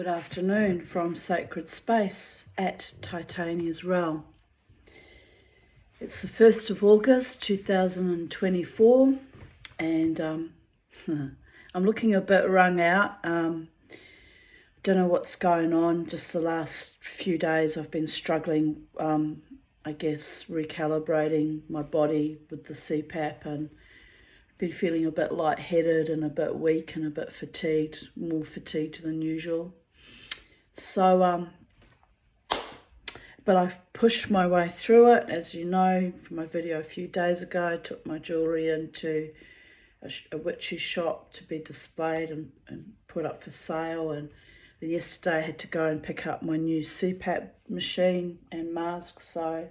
Good afternoon from Sacred Space at Titania's Realm. It's the 1st of August 2024 and I'm looking a bit wrung out. Don't know what's going on. Just the last few days I've been struggling, I guess, recalibrating my body with the CPAP and been feeling a bit lightheaded and a bit weak and a bit fatigued, more fatigued than usual. So, but I've pushed my way through it. As you know from my video a few days ago, I took my jewellery into a witchy shop to be displayed and put up for sale. And then yesterday I had to go and pick up my new CPAP machine and mask. So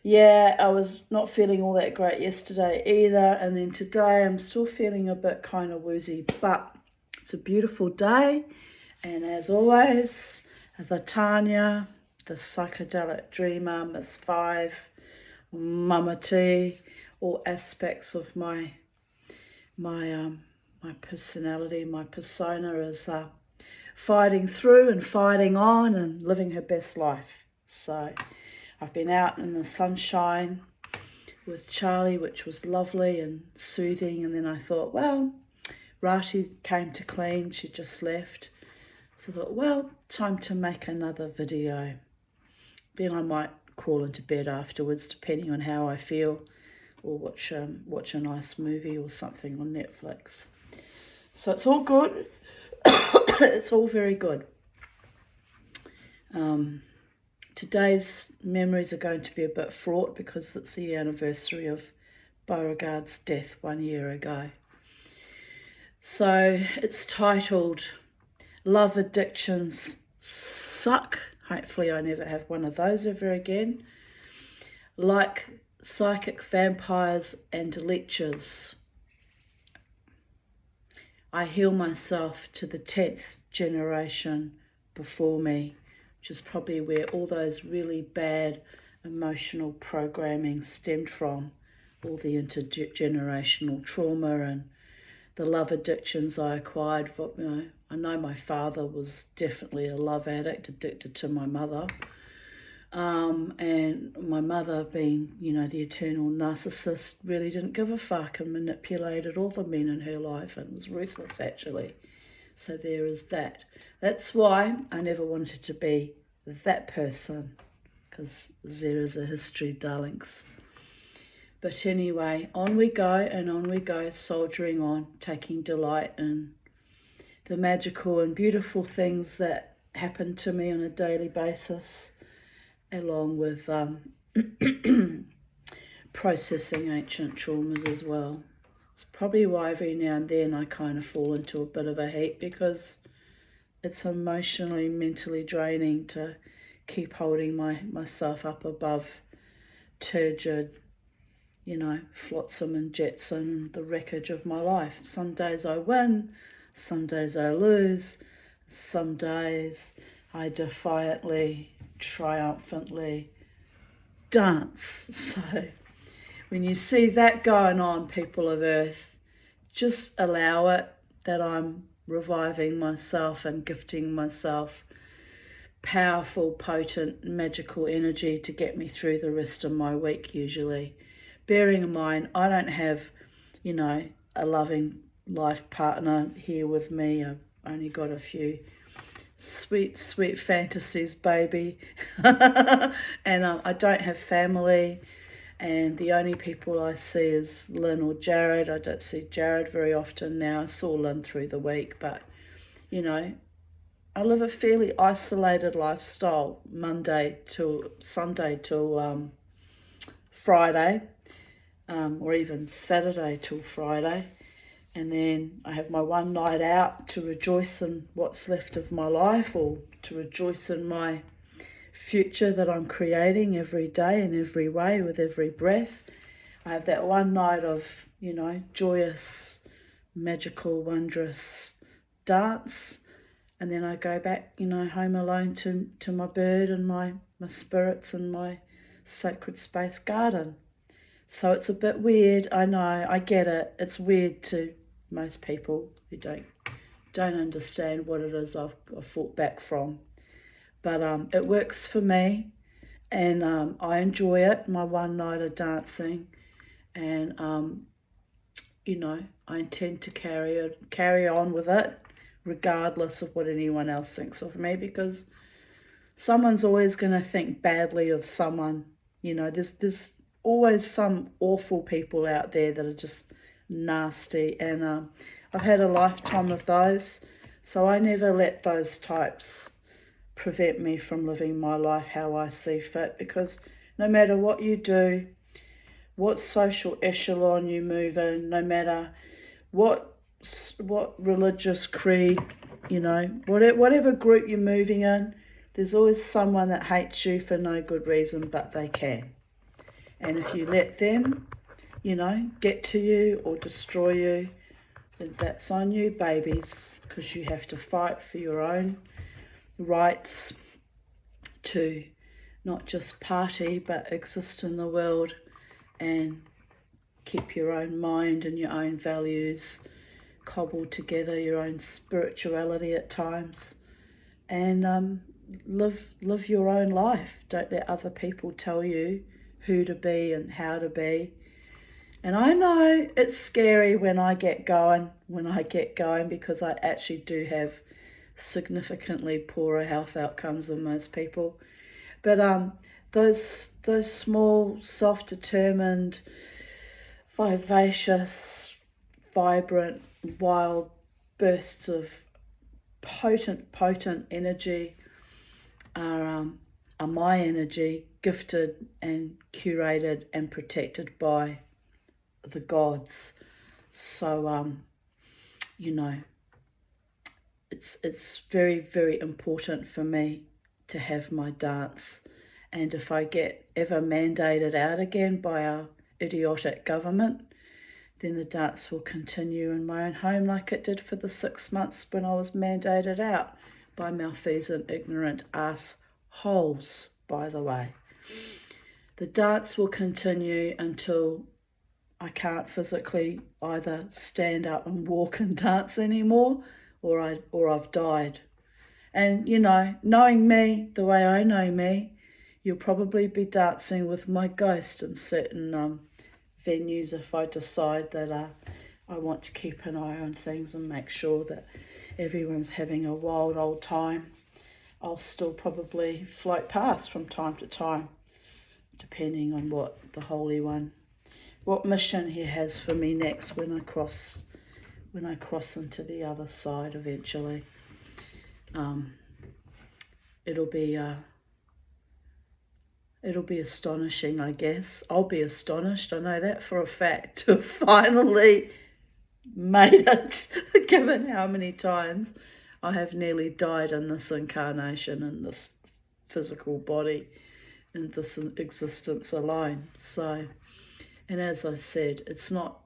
yeah, I was not feeling all that great yesterday either. And then today I'm still feeling a bit kind of woozy, but it's a beautiful day. And as always, the Tanya, the psychedelic dreamer, Miss Five, Mama T, all aspects of my personality, my persona is fighting through and fighting on and living her best life. So I've been out in the sunshine with Charlie, which was lovely and soothing. And then I thought, well, Rati came to clean, she just left. So I thought, well, time to make another video. Then I might crawl into bed afterwards, depending on how I feel, or watch a nice movie or something on Netflix. So it's all good. It's all very good. Today's memories are going to be a bit fraught because it's the anniversary of Beauregard's death 1 year ago. So it's titled Love Addictions Suck. Hopefully I never have one of those ever again. Like psychic vampires and leeches, I heal myself to the 10th generation before me, which is probably where all those really bad emotional programming stemmed from, all the intergenerational trauma and the love addictions I acquired. I know my father was definitely a love addict, addicted to my mother. And my mother, being, the eternal narcissist, really didn't give a fuck and manipulated all the men in her life and was ruthless, actually. So there is that. That's why I never wanted to be that person, because there is a history, darlings. But anyway, on we go and on we go, soldiering on, taking delight in the magical and beautiful things that happen to me on a daily basis, along with processing ancient traumas as well. It's probably why every now and then I kind of fall into a bit of a heat, because it's emotionally, mentally draining to keep holding myself up above turgid, flotsam and jetsam, the wreckage of my life. Some days I win, some days I lose, some days I defiantly, triumphantly dance. So when you see that going on, people of Earth, just allow it, that I'm reviving myself and gifting myself powerful, potent, magical energy to get me through the rest of my week usually. Bearing in mind, I don't have, a loving life partner here with me. I've only got a few sweet, sweet fantasies, baby. And I don't have family. And the only people I see is Lynn or Jared. I don't see Jared very often now. I saw Lynn through the week, but, I live a fairly isolated lifestyle, Monday till Sunday till Friday. Or even Saturday till Friday. And then I have my one night out to rejoice in what's left of my life, or to rejoice in my future that I'm creating every day in every way with every breath. I have that one night of, joyous, magical, wondrous dance. And then I go back, home alone to my bird and my spirits and my sacred space garden. So it's a bit weird, I know, I get it. It's weird to most people who don't don't understand what it is I've fought back from. But it works for me, and I enjoy it, my one night of dancing, and I intend to carry on with it, regardless of what anyone else thinks of me, because someone's always going to think badly of someone. There's always some awful people out there that are just nasty, and I've had a lifetime of those, so I never let those types prevent me from living my life how I see fit, because no matter what you do, what social echelon you move in, no matter what religious creed, whatever group you're moving in, there's always someone that hates you for no good reason, but they can. And if you let them, get to you or destroy you, then that's on you, babies, because you have to fight for your own rights to not just party but exist in the world and keep your own mind and your own values cobbled together, your own spirituality at times, and live your own life. Don't let other people tell you who to be and how to be. And I know it's scary when I get going, because I actually do have significantly poorer health outcomes than most people. But those small, self-determined, vivacious, vibrant, wild bursts of potent energy are my energy, gifted and curated and protected by the gods. So it's very, very important for me to have my dance. And if I get ever mandated out again by our idiotic government, then the dance will continue in my own home like it did for the 6 months when I was mandated out by malfeasant, ignorant assholes, by the way. The dance will continue until I can't physically either stand up and walk and dance anymore, or I've died. And knowing me the way I know me, you'll probably be dancing with my ghost in certain venues if I decide that I want to keep an eye on things and make sure that everyone's having a wild old time. I'll still probably float past from time to time, depending on what the Holy One, what mission he has for me next when I cross into the other side eventually. It'll be astonishing, I guess. I'll be astonished, I know that for a fact, to have finally made it, given how many times I have nearly died in this incarnation, in this physical body, in this existence alone. So, and as I said, it's not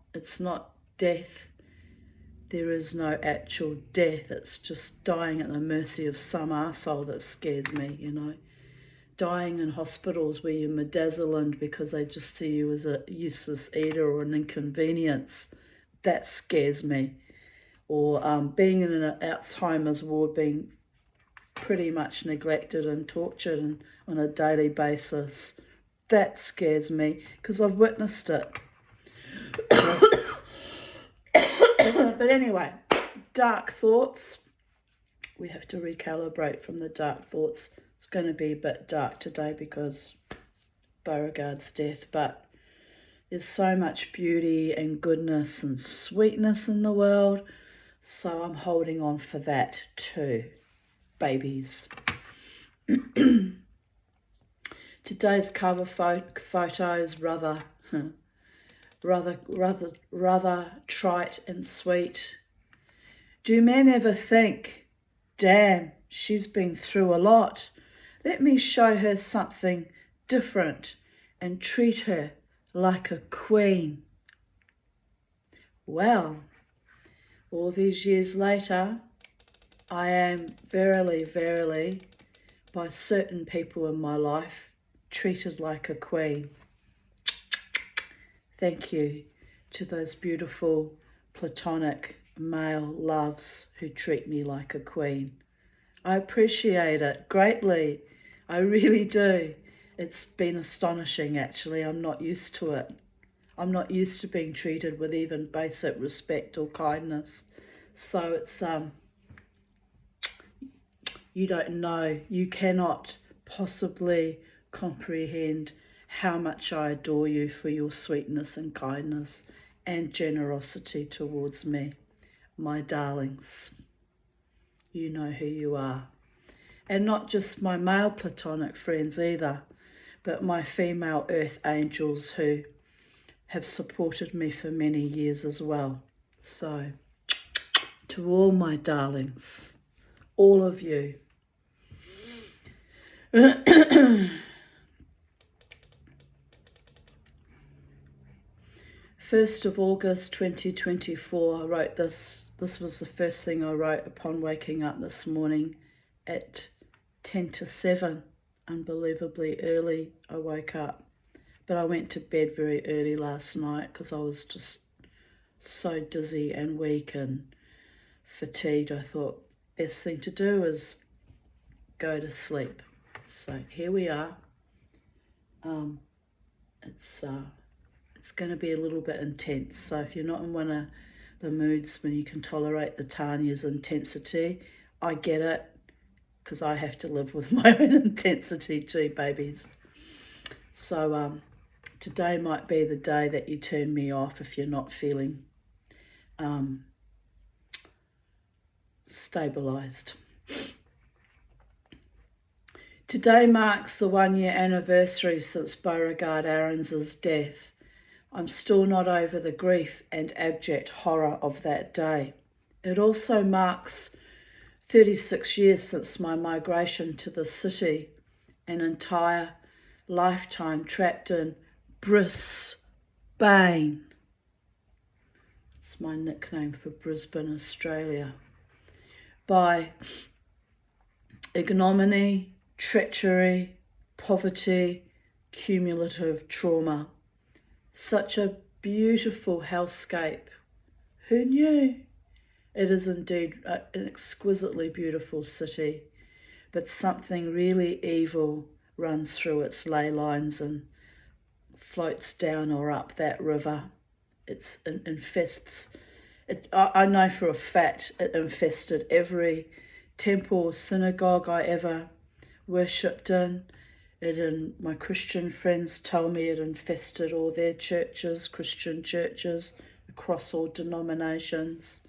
death. There is no actual death. It's just dying at the mercy of some arsehole that scares me, Dying in hospitals where you're medazzolined because they just see you as a useless eater or an inconvenience. That scares me. Or being in an Alzheimer's ward, being pretty much neglected and tortured on a daily basis. That scares me because I've witnessed it. But anyway, dark thoughts. We have to recalibrate from the dark thoughts. It's going to be a bit dark today because Beauregard's death, but there's so much beauty and goodness and sweetness in the world, so I'm holding on for that too, babies. Today's cover photo is rather trite and sweet. Do men ever think, damn, she's been through a lot. Let me show her something different and treat her like a queen. Well, all these years later, I am verily, verily, by certain people in my life, treated like a queen. Thank you to those beautiful platonic male loves who treat me like a queen. I appreciate it greatly. I really do. It's been astonishing, actually. I'm not used to it. I'm not used to being treated with even basic respect or kindness. So it's you don't know, you cannot possibly comprehend how much I adore you for your sweetness and kindness and generosity towards me. My darlings, you know who you are. And not just my male platonic friends either, but my female earth angels who have supported me for many years as well. So, to all my darlings, all of you, 1st of August 2024, I wrote this. This was the first thing I wrote upon waking up this morning at 10 to 7. Unbelievably early I woke up. But I went to bed very early last night because I was just so dizzy and weak and fatigued. I thought best thing to do is go to sleep. So here we are. It's going to be a little bit intense. So if you're not in one of the moods when you can tolerate the Tanya's intensity, I get it, because I have to live with my own intensity too, babies. So today might be the day that you turn me off if you're not feeling stabilised. Today marks the 1-year anniversary since Beauregard Aarons' death. I'm still not over the grief and abject horror of that day. It also marks 36 years since my migration to the city, an entire lifetime trapped in Brisbane. It's my nickname for Brisbane, Australia. By ignominy, treachery, poverty, cumulative trauma. Such a beautiful hellscape. Who knew? It is indeed an exquisitely beautiful city, but something really evil runs through its ley lines and floats down or up that river. It infests. I know for a fact it infested every temple or synagogue I ever worshipped in. And my Christian friends tell me it infested all their churches, Christian churches, across all denominations.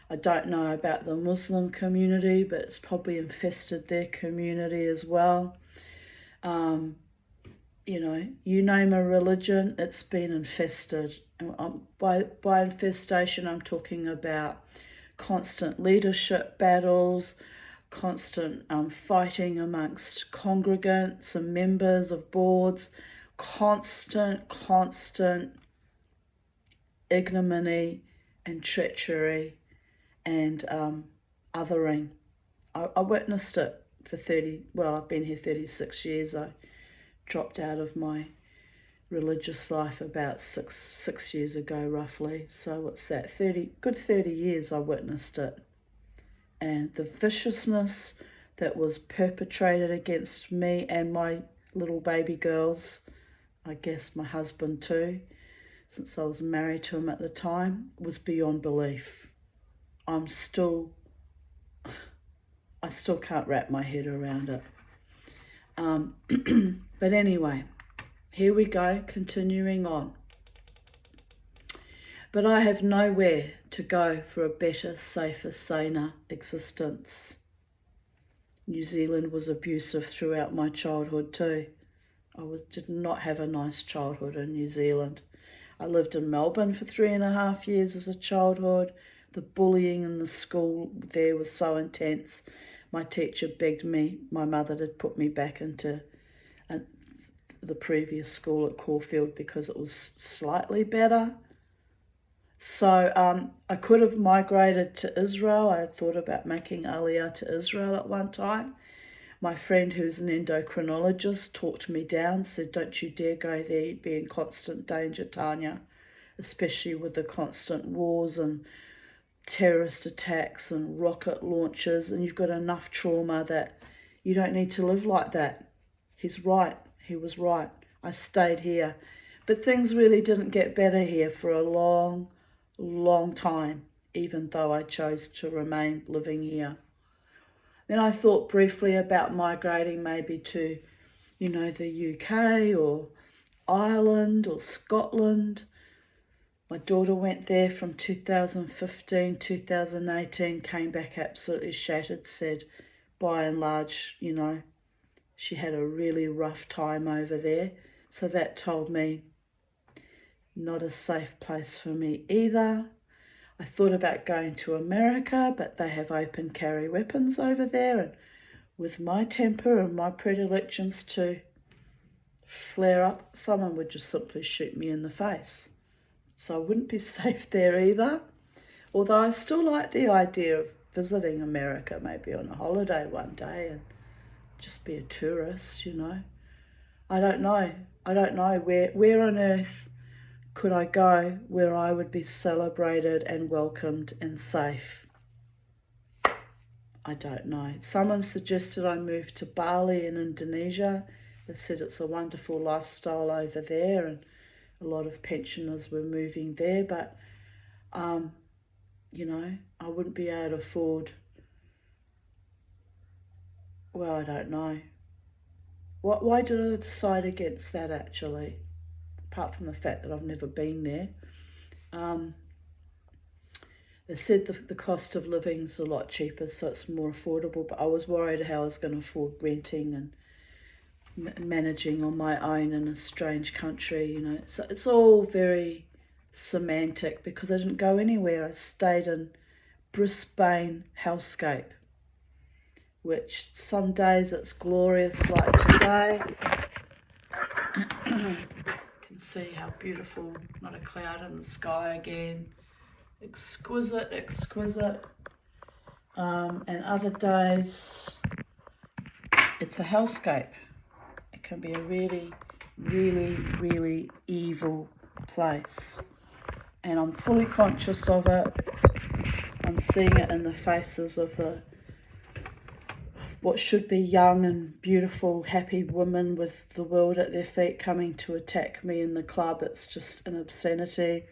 I don't know about the Muslim community, but it's probably infested their community as well. You name a religion, it's been infested. And by infestation, I'm talking about constant leadership battles, constant fighting amongst congregants and members of boards, constant ignominy and treachery and othering. I witnessed it for I've been here 36 years. I dropped out of my religious life about six years ago, roughly. So what's that? 30 years I witnessed it. And the viciousness that was perpetrated against me and my little baby girls, I guess my husband too, since I was married to him at the time, was beyond belief. I still can't wrap my head around it. But anyway, here we go, continuing on. But I have nowhere to go for a better, safer, saner existence. New Zealand was abusive throughout my childhood too. Did not have a nice childhood in New Zealand. I lived in Melbourne for 3.5 years as a childhood. The bullying in the school there was so intense. My teacher begged me, my mother, to put me back into the previous school at Caulfield because it was slightly better. So I could have migrated to Israel. I had thought about making Aliyah to Israel at one time. My friend, who's an endocrinologist, talked me down, said, don't you dare go there, you'd be in constant danger, Tanya, especially with the constant wars and terrorist attacks and rocket launches, and you've got enough trauma that you don't need to live like that. He's right. He was right. I stayed here. But things really didn't get better here for a long, long time, even though I chose to remain living here. Then I thought briefly about migrating maybe to, the UK or Ireland or Scotland. My daughter went there from 2015, 2018, came back absolutely shattered, said by and large, she had a really rough time over there. So that told me not a safe place for me either. I thought about going to America, but they have open carry weapons over there, and with my temper and my predilections to flare up, someone would just simply shoot me in the face. So I wouldn't be safe there either. Although I still like the idea of visiting America, maybe on a holiday one day and just be a tourist, I don't know. I don't know where on earth could I go where I would be celebrated and welcomed and safe. I don't know. Someone suggested I move to Bali in Indonesia. They said it's a wonderful lifestyle over there and a lot of pensioners were moving there, but, I wouldn't be able to afford, well, I don't know. Why did I decide against that, actually? Apart from the fact that I've never been there. They said the cost of living is a lot cheaper, so it's more affordable, but I was worried how I was going to afford renting and managing on my own in a strange country, So it's all very semantic because I didn't go anywhere. I stayed in Brisbane hellscape, which some days it's glorious like today. You can see how beautiful, not a cloud in the sky again. Exquisite. And other days it's a hellscape. It can be a really, really, really evil place. And I'm fully conscious of it. I'm seeing it in the faces of what should be young and beautiful, happy women with the world at their feet coming to attack me in the club. It's just an obscenity.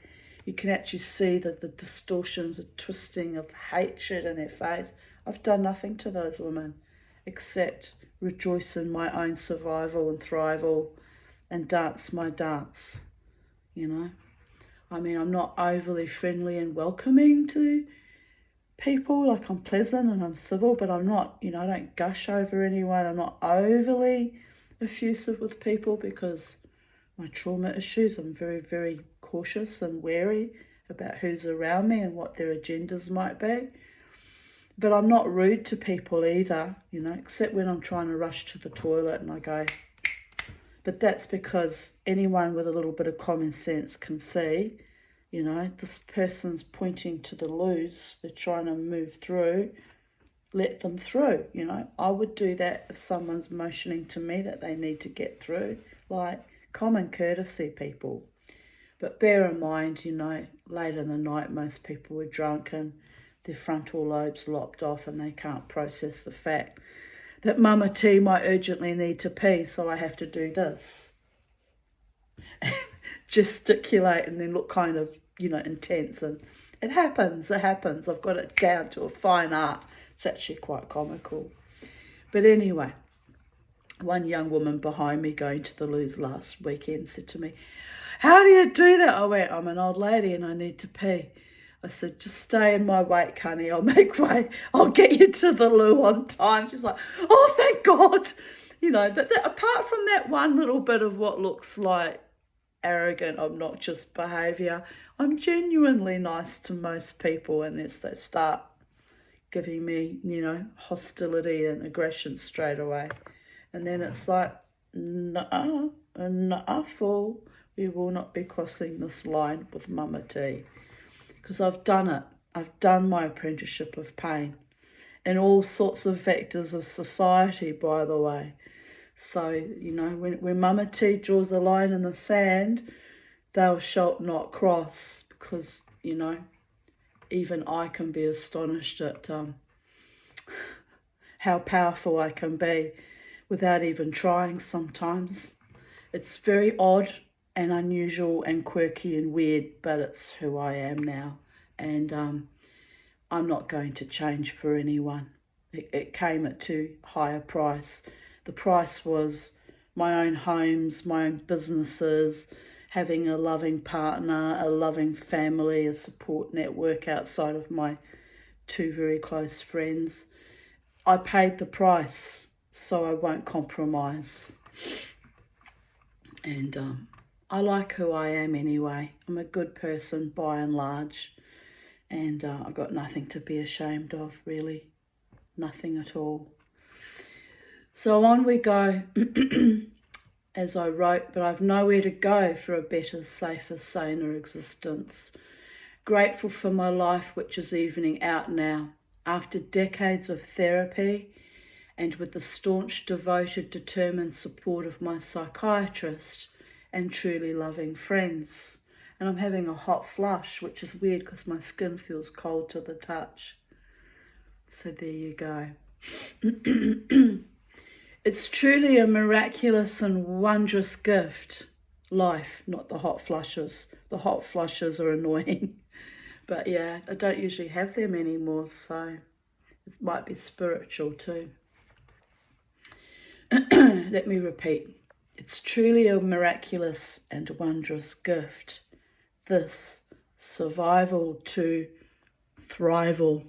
You can actually see the distortions, the twisting of hatred in their face. I've done nothing to those women except rejoice in my own survival and thrival and dance my dance, I mean, I'm not overly friendly and welcoming to people. Like, I'm pleasant and I'm civil, but I'm not, I don't gush over anyone. I'm not overly effusive with people because my trauma issues. I'm very, very cautious and wary about who's around me and what their agendas might be. But I'm not rude to people either, except when I'm trying to rush to the toilet and I go. But that's because anyone with a little bit of common sense can see, this person's pointing to the loos, they're trying to move through, let them through, I would do that if someone's motioning to me that they need to get through, like common courtesy, people. But bear in mind, late in the night, most people are drunk and their frontal lobes lopped off and they can't process the fact that Mama T might urgently need to pee, so I have to do this. Gesticulate and then look kind of, intense. And it happens. I've got it down to a fine art. It's actually quite comical. But anyway, one young woman behind me going to the loos last weekend said to me, "How do you do that?" I went, "I'm an old lady and I need to pee." I said, "Just stay in my wake, honey. I'll make way. I'll get you to the loo on time." She's like, "Oh, thank God." But apart from that one little bit of what looks like arrogant, obnoxious behaviour, I'm genuinely nice to most people unless they start giving me, hostility and aggression straight away. And then it's like, nah, fool. We will not be crossing this line with Mama T. Because I've done it. I've done my apprenticeship of pain in all sorts of vectors of society, by the way. So, when Mama T draws a line in the sand, thou shalt not cross because, even I can be astonished at how powerful I can be without even trying sometimes. It's very odd and unusual and quirky and weird, but it's who I am now. And I'm not going to change for anyone. It came at too high a price. The price was my own homes, my own businesses, having a loving partner, a loving family, a support network outside of my two very close friends. I paid the price, so I won't compromise. And I like who I am anyway. I'm a good person by and large. And I've got nothing to be ashamed of, really. Nothing at all. So on we go, as I wrote, but I've nowhere to go for a better, safer, saner existence. Grateful for my life, which is evening out now. After decades of therapy and with the staunch, devoted, determined support of my psychiatrist and truly loving friends. And I'm having a hot flush, which is weird because my skin feels cold to the touch. So there you go. It's truly a miraculous and wondrous gift. Life, not the hot flushes. The hot flushes are annoying. But yeah, I don't usually have them anymore, so it might be spiritual too. Let me repeat. It's truly a miraculous and wondrous gift. This survival to thrival.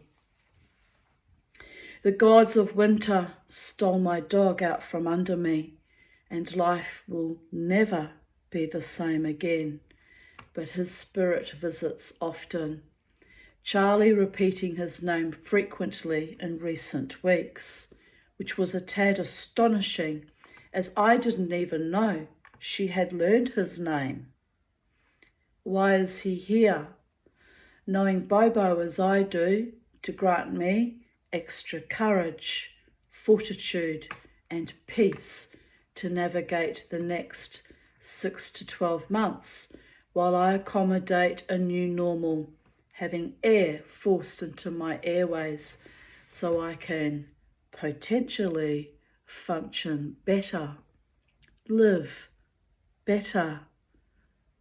The gods of winter stole my dog out from under me, and life will never be the same again, but his spirit visits often. Charlie repeating his name frequently in recent weeks, which was a tad astonishing, as I didn't even know she had learned his name. Why is he here? Knowing Bobo as I do, to grant me extra courage, fortitude, and peace to navigate the next 6 to 12 months while I accommodate a new normal, having air forced into my airways so I can potentially function better, live better,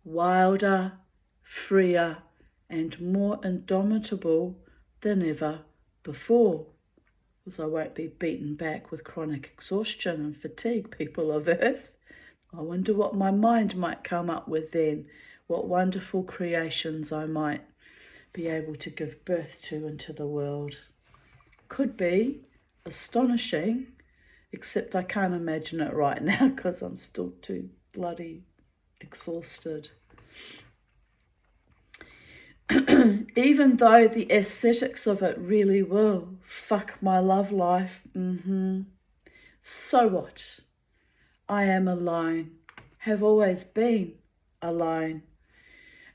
wilder, freer, and more indomitable than ever before, because I won't be beaten back with chronic exhaustion and fatigue, people of Earth. I wonder what my mind might come up with then, what wonderful creations I might be able to give birth to into the world. Could be astonishing, except I can't imagine it right now because I'm still too bloody exhausted. Even though the aesthetics of it really will fuck my love life, so what? I am alone, have always been alone.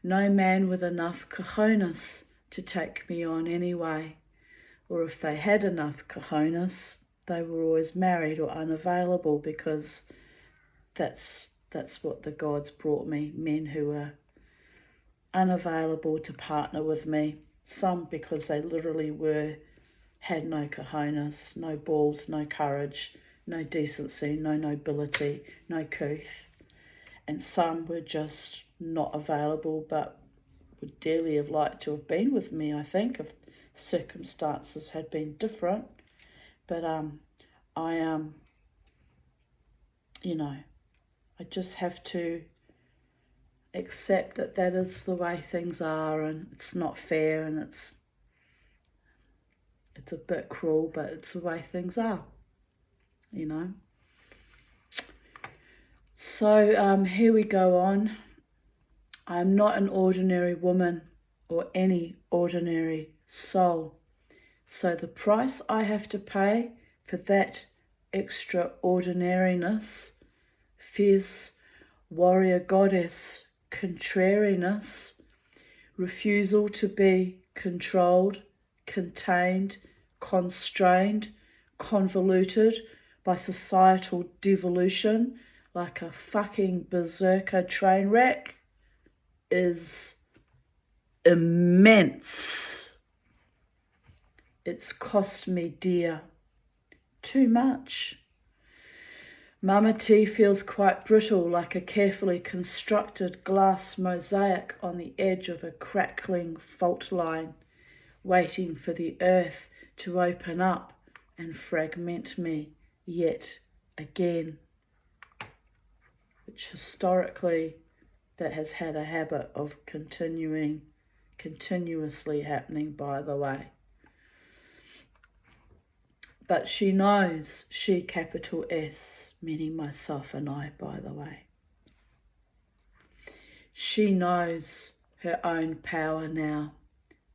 No man with enough cojones to take me on anyway, or if they had enough cojones, they were always married or unavailable, because that's what the gods brought me, men who were unavailable to partner with me. Some because they literally had no cojones, no balls, no courage, no decency, no nobility, no couth. And some were just not available but would dearly have liked to have been with me, I think, if circumstances had been different. But I just have to accept that is the way things are, and it's not fair, and it's a bit cruel, but it's the way things are, So here we go on. I am not an ordinary woman or any ordinary soul. So the price I have to pay for that extraordinariness, fierce warrior goddess contrariness, refusal to be controlled, contained, constrained, convoluted by societal devolution like a fucking berserker train wreck is immense. It's cost me dear. Too much. Mama T feels quite brittle, like a carefully constructed glass mosaic on the edge of a crackling fault line, waiting for the earth to open up and fragment me yet again. Which historically, that has had a habit of continuously happening, by the way. But she knows, she capital S, meaning myself and I, by the way. She knows her own power now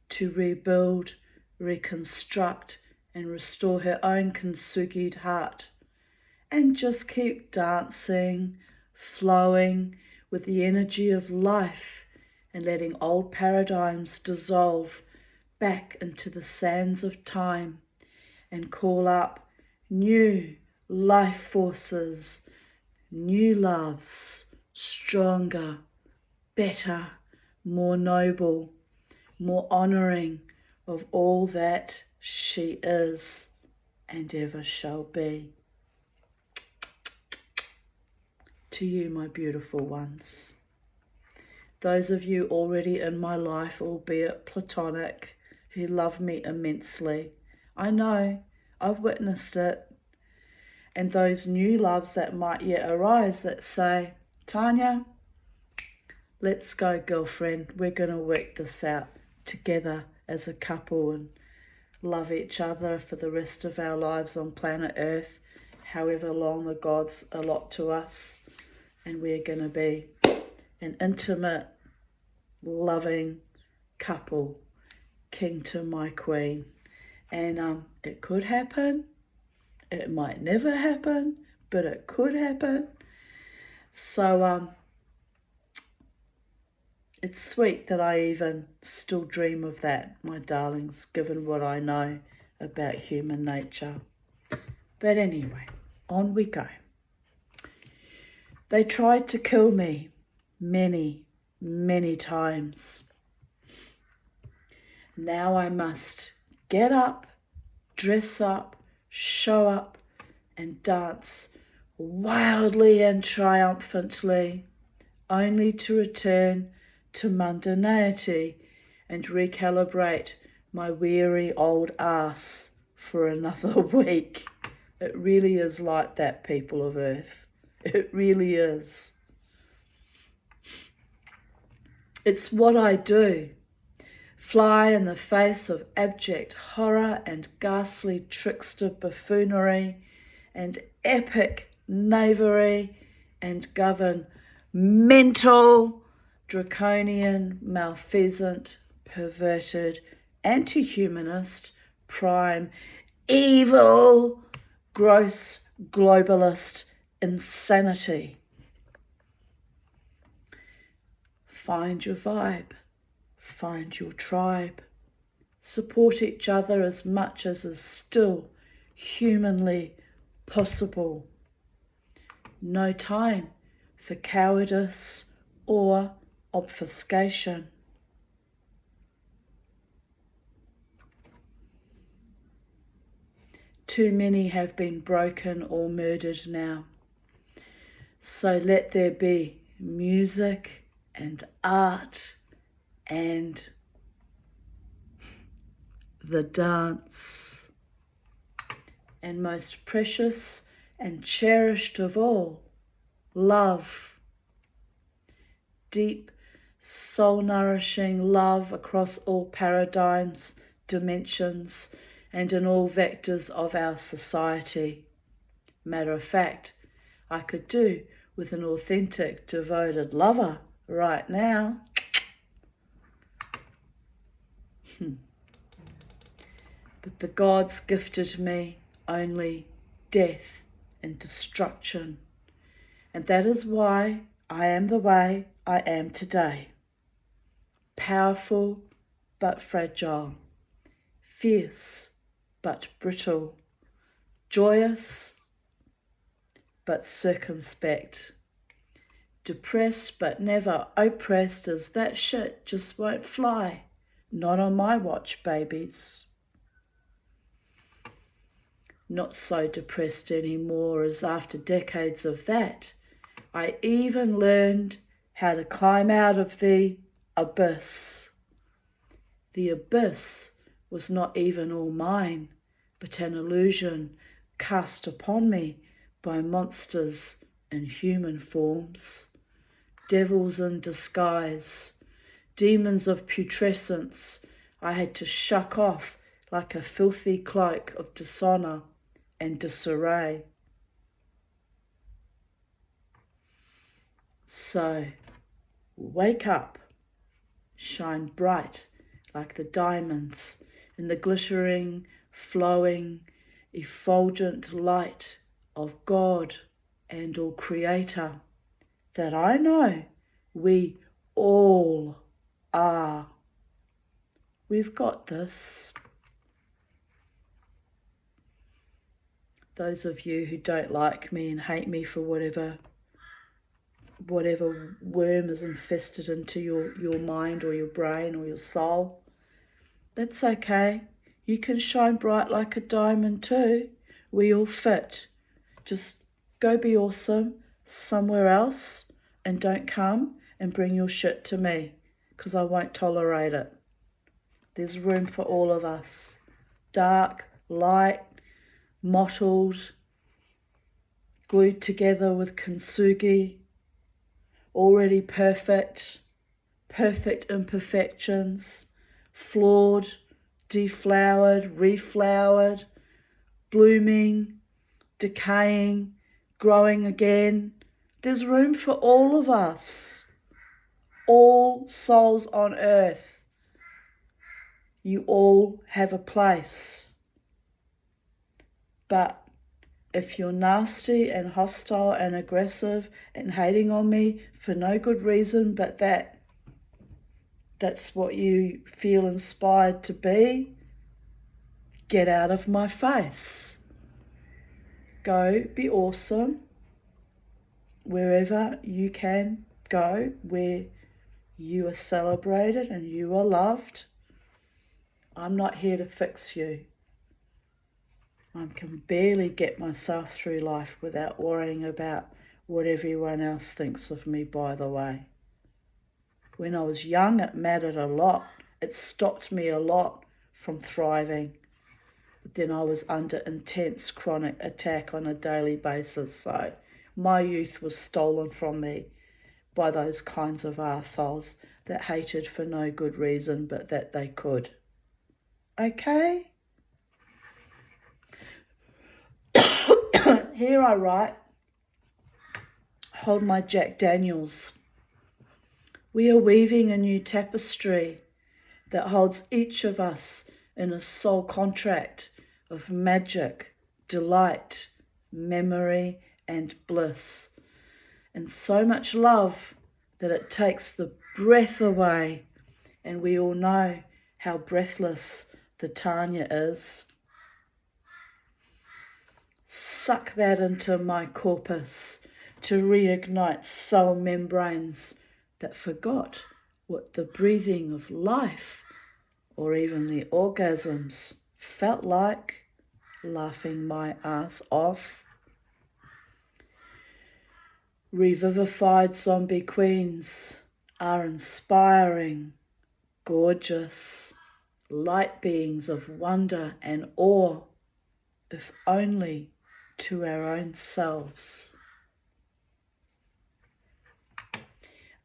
to rebuild, reconstruct, and restore her own kintsugi'd heart, and just keep dancing, flowing with the energy of life, and letting old paradigms dissolve back into the sands of time, and call up new life forces, new loves, stronger, better, more noble, more honouring of all that she is and ever shall be. To you, my beautiful ones. Those of you already in my life, albeit platonic, who love me immensely, I know, I've witnessed it. And those new loves that might yet arise that say, Tanya, let's go, girlfriend. We're going to work this out together as a couple and love each other for the rest of our lives on planet Earth, however long the gods allot to us. And we're going to be an intimate, loving couple, king to my queen. And it could happen. It might never happen, but it could happen. So it's sweet that I even still dream of that, my darlings, given what I know about human nature. But anyway, on we go. They tried to kill me many, many times. Now I must get up, dress up, show up, and dance wildly and triumphantly, only to return to mundanity and recalibrate my weary old ass for another week. It really is like that, people of Earth. It really is. It's what I do. Fly in the face of abject horror and ghastly trickster buffoonery and epic knavery and govern mental, draconian, malfeasant, perverted, anti-humanist, prime, evil, gross, globalist insanity. Find your vibe. Find your tribe. Support each other as much as is still humanly possible. No time for cowardice or obfuscation. Too many have been broken or murdered now. So let there be music and art and the dance. And most precious and cherished of all, love. Deep, soul-nourishing love across all paradigms, dimensions, and in all vectors of our society. Matter of fact, I could do with an authentic, devoted lover right now. But the gods gifted me only death and destruction. And that is why I am the way I am today. Powerful but fragile. Fierce but brittle. Joyous but circumspect. Depressed but never oppressed as that shit just won't fly. Not on my watch, babies. Not so depressed anymore as after decades of that, I even learned how to climb out of the abyss. The abyss was not even all mine, but an illusion cast upon me by monsters in human forms, devils in disguise, demons of putrescence I had to shuck off like a filthy cloak of dishonour and disarray. So, wake up, shine bright like the diamonds in the glittering, flowing, effulgent light of God and all Creator that I know we all are. We've got this. Those of you who don't like me and hate me for whatever worm is infested into your mind or your brain or your soul, that's okay. You can shine bright like a diamond too. We all fit. Just go be awesome somewhere else and don't come and bring your shit to me, because I won't tolerate it. There's room for all of us. Dark, light, mottled, glued together with kintsugi, already perfect, perfect imperfections, flawed, deflowered, reflowered, blooming, decaying, growing again. There's room for all of us, all souls on earth. You all have a place. But if you're nasty and hostile and aggressive and hating on me for no good reason but that's what you feel inspired to be, get out of my face. Go be awesome wherever you can go, where you are celebrated and you are loved. I'm not here to fix you. I can barely get myself through life without worrying about what everyone else thinks of me, by the way. When I was young, it mattered a lot. It stopped me a lot from thriving. But then I was under intense chronic attack on a daily basis, so my youth was stolen from me by those kinds of arseholes that hated for no good reason but that they could. Okay? Here I write, hold my Jack Daniels. We are weaving a new tapestry that holds each of us in a soul contract of magic, delight, memory, and bliss, and so much love that it takes the breath away, and we all know how breathless the Tanya is. Suck that into my corpus to reignite soul membranes that forgot what the breathing of life or even the orgasms felt like, laughing my ass off. Revivified zombie queens are inspiring, gorgeous, light beings of wonder and awe, if only to our own selves.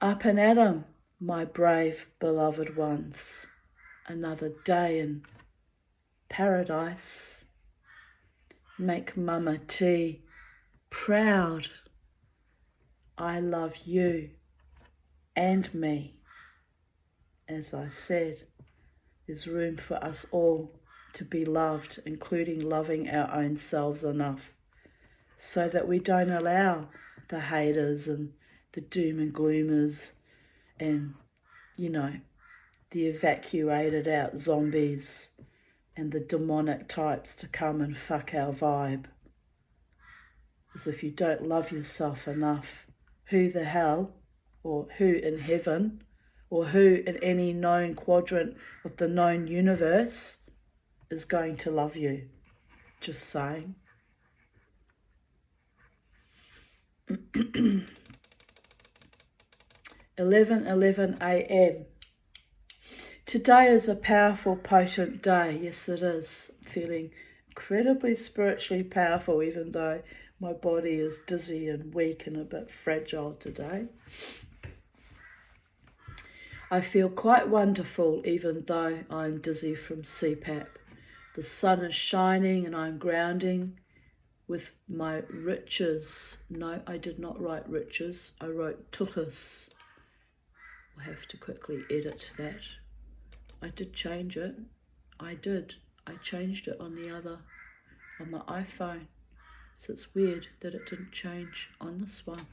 Up and at 'em, my brave beloved ones, another day in paradise. Make Mama T proud. I love you and me. As I said, there's room for us all to be loved, including loving our own selves enough, so that we don't allow the haters and the doom and gloomers and, the evacuated out zombies and the demonic types to come and fuck our vibe. Because if you don't love yourself enough, who the hell, or who in heaven, or who in any known quadrant of the known universe is going to love you. Just saying. 11:11 a.m. Today is a powerful, potent day. Yes, it is. I'm feeling incredibly spiritually powerful, even though my body is dizzy and weak and a bit fragile today. I feel quite wonderful, even though I'm dizzy from CPAP. The sun is shining and I'm grounding with my riches. No, I did not write riches. I wrote tuchus. I'll have to quickly edit that. I did change it. I did. I changed it on my iPhone. So it's weird that it didn't change on this one.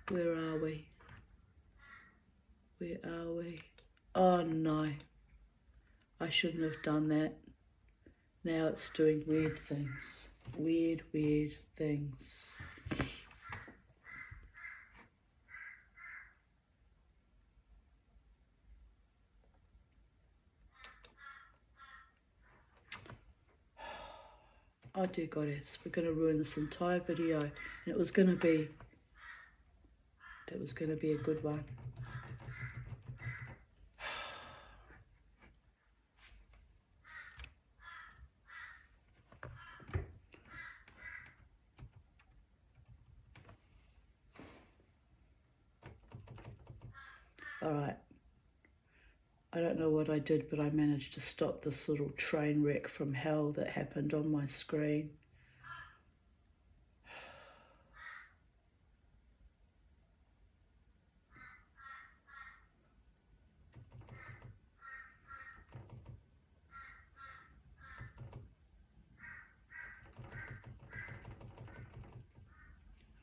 Where are we? Where are we? Oh no. I shouldn't have done that. Now it's doing weird things. Weird things. Oh dear goddess, we're going to ruin this entire video, and it was going to be a good one. All right. I don't know what I did, but I managed to stop this little train wreck from hell that happened on my screen.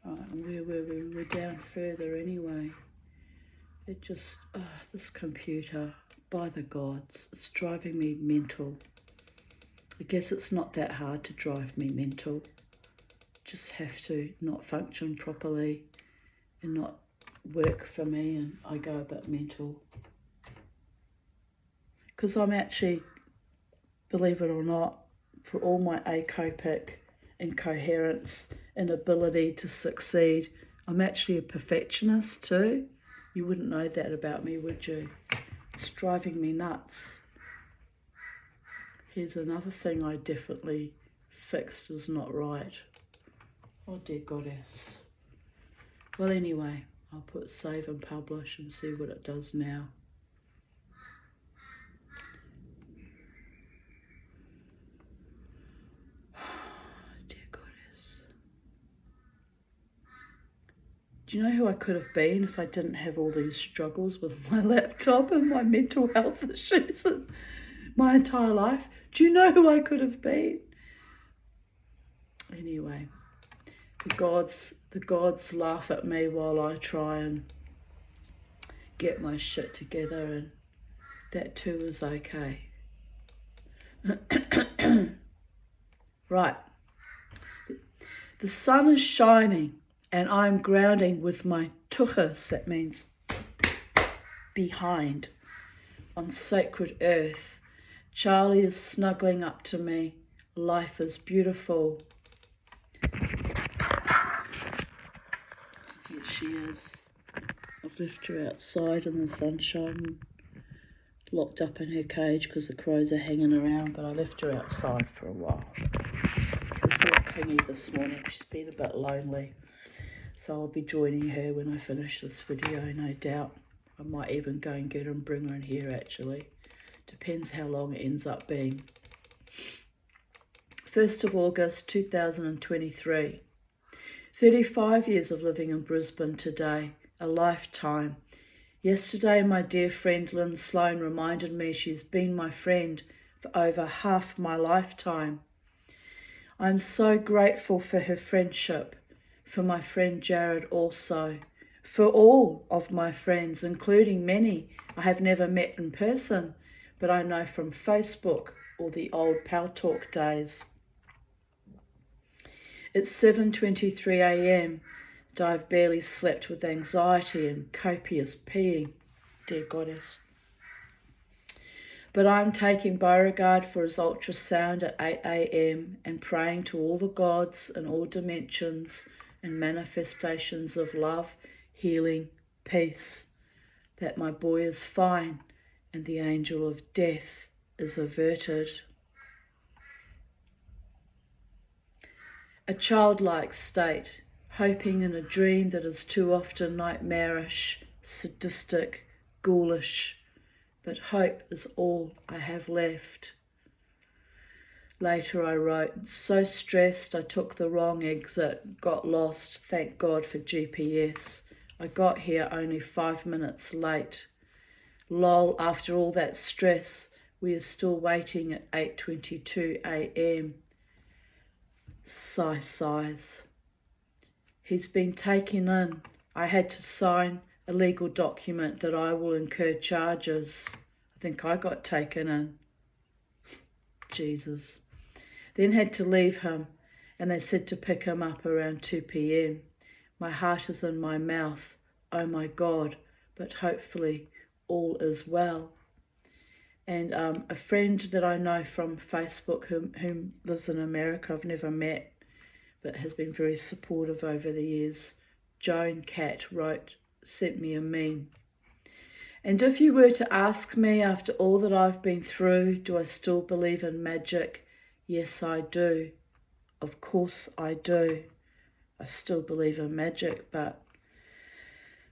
And we're down further anyway. It just, this computer, by the gods, it's driving me mental. I guess it's not that hard to drive me mental. Just have to not function properly and not work for me, and I go a bit mental. Because I'm actually, believe it or not, for all my acopic incoherence and ability to succeed, I'm actually a perfectionist too. You wouldn't know that about me, would you? It's driving me nuts. Here's another thing I definitely fixed is not right. Oh dear goddess. Well, anyway, I'll put save and publish and see what it does now. Dear goddess. Do you know who I could have been if I didn't have all these struggles with my laptop and my mental health issues in my entire life? Do you know who I could have been? Anyway, the gods laugh at me while I try and get my shit together, and that too is okay. Right. The sun is shining and I'm grounding with my tuchus, that means behind, on sacred earth. Charlie is snuggling up to me. Life is beautiful. Here she is. I've left her outside in the sunshine, locked up in her cage because the crows are hanging around, but I left her outside for a while. She was very clingy this morning. She's been a bit lonely. So I'll be joining her when I finish this video, no doubt. I might even go and get her and bring her in here, actually. Depends how long it ends up being. 1st of August 2023. 35 years of living in Brisbane today, a lifetime. Yesterday, my dear friend Lynn Sloan reminded me she's been my friend for over half my lifetime. I'm so grateful for her friendship, for my friend Jared also, for all of my friends, including many I have never met in person, but I know from Facebook or the old Pal Talk days. It's 7:23 a.m. and I've barely slept with anxiety and copious peeing, dear Goddess. But I'm taking Beauregard for his ultrasound at 8 a.m. and praying to all the gods and all dimensions and manifestations of love, healing, peace, that my boy is fine and the angel of death is averted. A childlike state, hoping in a dream that is too often nightmarish, sadistic, ghoulish, but hope is all I have left. Later I wrote, so stressed I took the wrong exit, got lost, thank God for GPS. I got here only 5 minutes late. Lol, after all that stress, we are still waiting at 8:22 a.m. Sighs. He's been taken in. I had to sign a legal document that I will incur charges. I think I got taken in. Jesus. Then had to leave him, and they said to pick him up around 2 p.m. My heart is in my mouth. Oh my God, but hopefully all is well. And a friend that I know from Facebook who lives in America, I've never met, but has been very supportive over the years, Joan Cat sent me a meme. And if you were to ask me after all that I've been through, do I still believe in magic? Yes, I do. Of course I do. I still believe in magic, but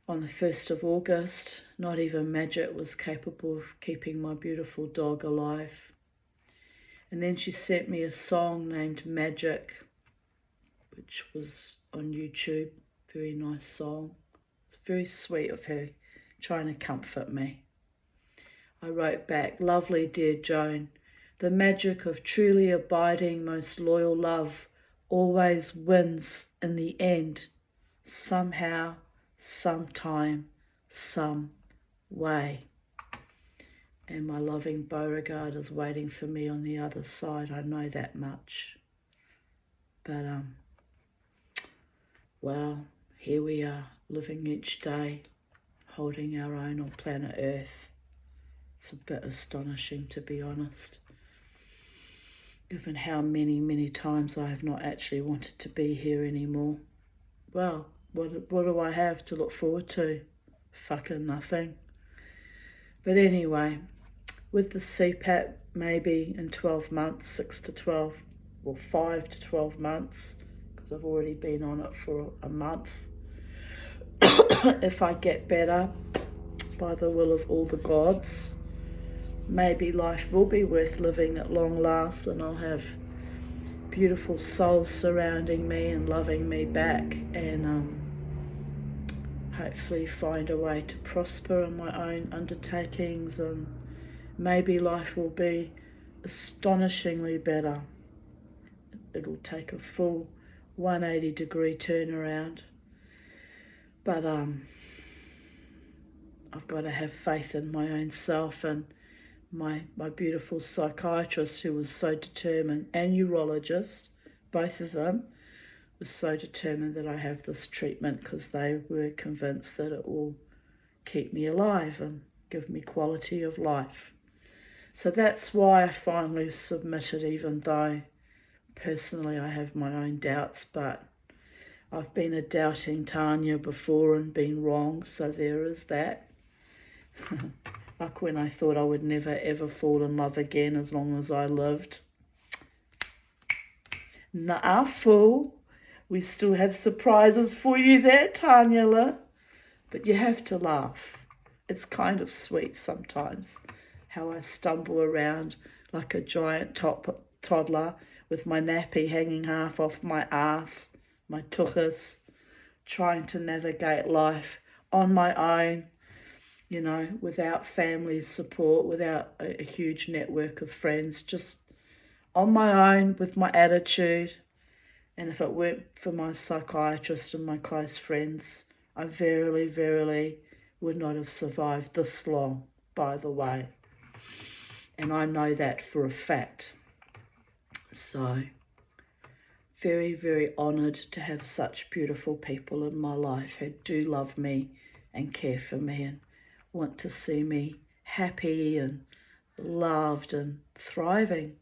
on the 1st of August, not even magic was capable of keeping my beautiful dog alive. And then she sent me a song named Magic, which was on YouTube. Very nice song. It's very sweet of her, trying to comfort me. I wrote back, lovely dear Joan, the magic of truly abiding, most loyal love always wins in the end. Somehow, sometime, some way. And my loving Beauregard is waiting for me on the other side. I know that much. But, well, here we are, living each day, holding our own on planet Earth. It's a bit astonishing, to be honest, given how many, many times I have not actually wanted to be here anymore. Well, what do I have to look forward to? Fucking nothing. But anyway, with the CPAP, maybe in 12 months, 6 to 12, or 5 to 12 months, because I've already been on it for a month. If I get better, by the will of all the gods, maybe life will be worth living at long last, and I'll have beautiful souls surrounding me and loving me back, and hopefully find a way to prosper in my own undertakings, and maybe life will be astonishingly better. It'll take a full 180-degree turnaround. But I've got to have faith in my own self, and my beautiful psychiatrist, who was so determined, and neurologist, both of them, was so determined that I have this treatment because they were convinced that it will keep me alive and give me quality of life. So that's why I finally submitted, even though personally I have my own doubts, but I've been a doubting Tanya before and been wrong, so there is that. Like when I thought I would never ever fall in love again as long as I lived. Nah, fool. We still have surprises for you there, Tanyala. But you have to laugh. It's kind of sweet sometimes how I stumble around like a giant toddler with my nappy hanging half off my ass, my tuchus, trying to navigate life on my own, you know, without family support, without a huge network of friends, just on my own with my attitude. And if it weren't for my psychiatrist and my close friends, I verily, verily would not have survived this long, by the way. And I know that for a fact. So very, very honoured to have such beautiful people in my life who do love me and care for me and want to see me happy and loved and thriving.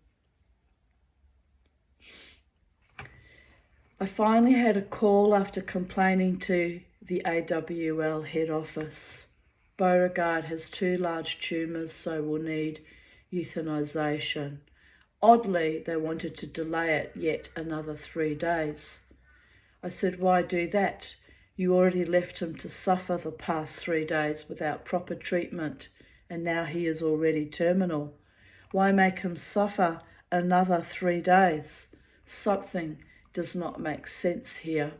I finally had a call after complaining to the AWL head office. Beauregard has 2 large tumours, so will need euthanisation. Oddly, they wanted to delay it yet another 3 days. I said, why do that? You already left him to suffer the past 3 days without proper treatment, and now he is already terminal. Why make him suffer another 3 days? Something does not make sense here.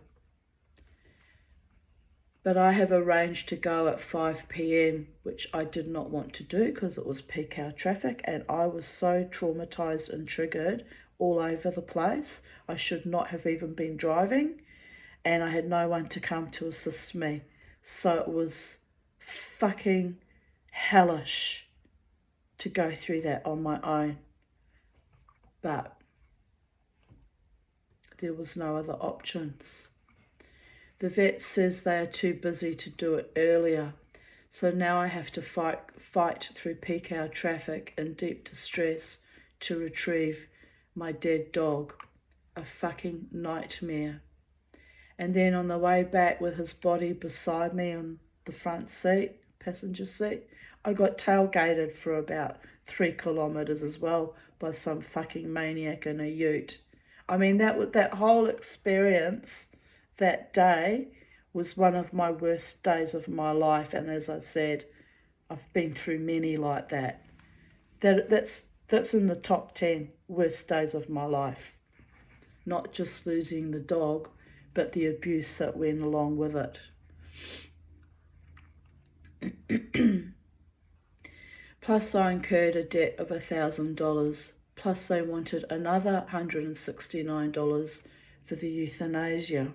But I have arranged to go at 5 p.m, which I did not want to do because it was peak hour traffic and I was so traumatised and triggered all over the place. I should not have even been driving and I had no one to come to assist me. So it was fucking hellish to go through that on my own. But there was no other options. The vet says they are too busy to do it earlier, so now I have to fight through peak hour traffic in deep distress to retrieve my dead dog. A fucking nightmare. And then on the way back with his body beside me on the front seat, passenger seat, I got tailgated for about 3 kilometres as well by some fucking maniac in a ute. I mean, that whole experience that day was one of my worst days of my life. And as I said, I've been through many like that. That's in the top 10 worst days of my life. Not just losing the dog, but the abuse that went along with it. Plus I incurred a debt of $1,000. Plus they wanted another $169 for the euthanasia,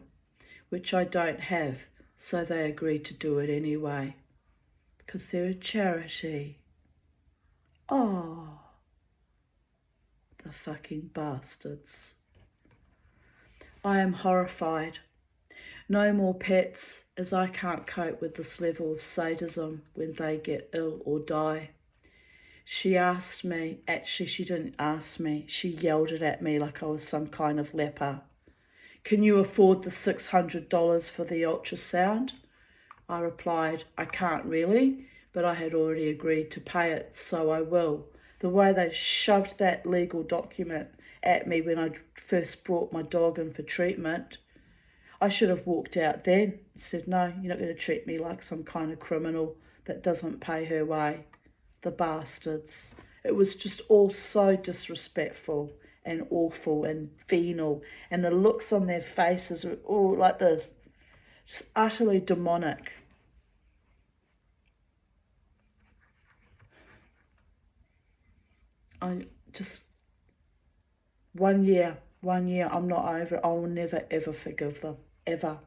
which I don't have, so they agreed to do it anyway, because they're a charity. Oh, the fucking bastards. I am horrified. No more pets, as I can't cope with this level of sadism when they get ill or die. She asked me, actually she didn't ask me, she yelled it at me like I was some kind of leper. Can you afford the $600 for the ultrasound? I replied, I can't really, but I had already agreed to pay it, so I will. The way they shoved that legal document at me when I first brought my dog in for treatment, I should have walked out then and said, no, you're not going to treat me like some kind of criminal that doesn't pay her way. The bastards. It was just all so disrespectful and awful and venal, and the looks on their faces were all like this, just utterly demonic. I just, 1 year, I'm not over it. I will never ever forgive them, ever.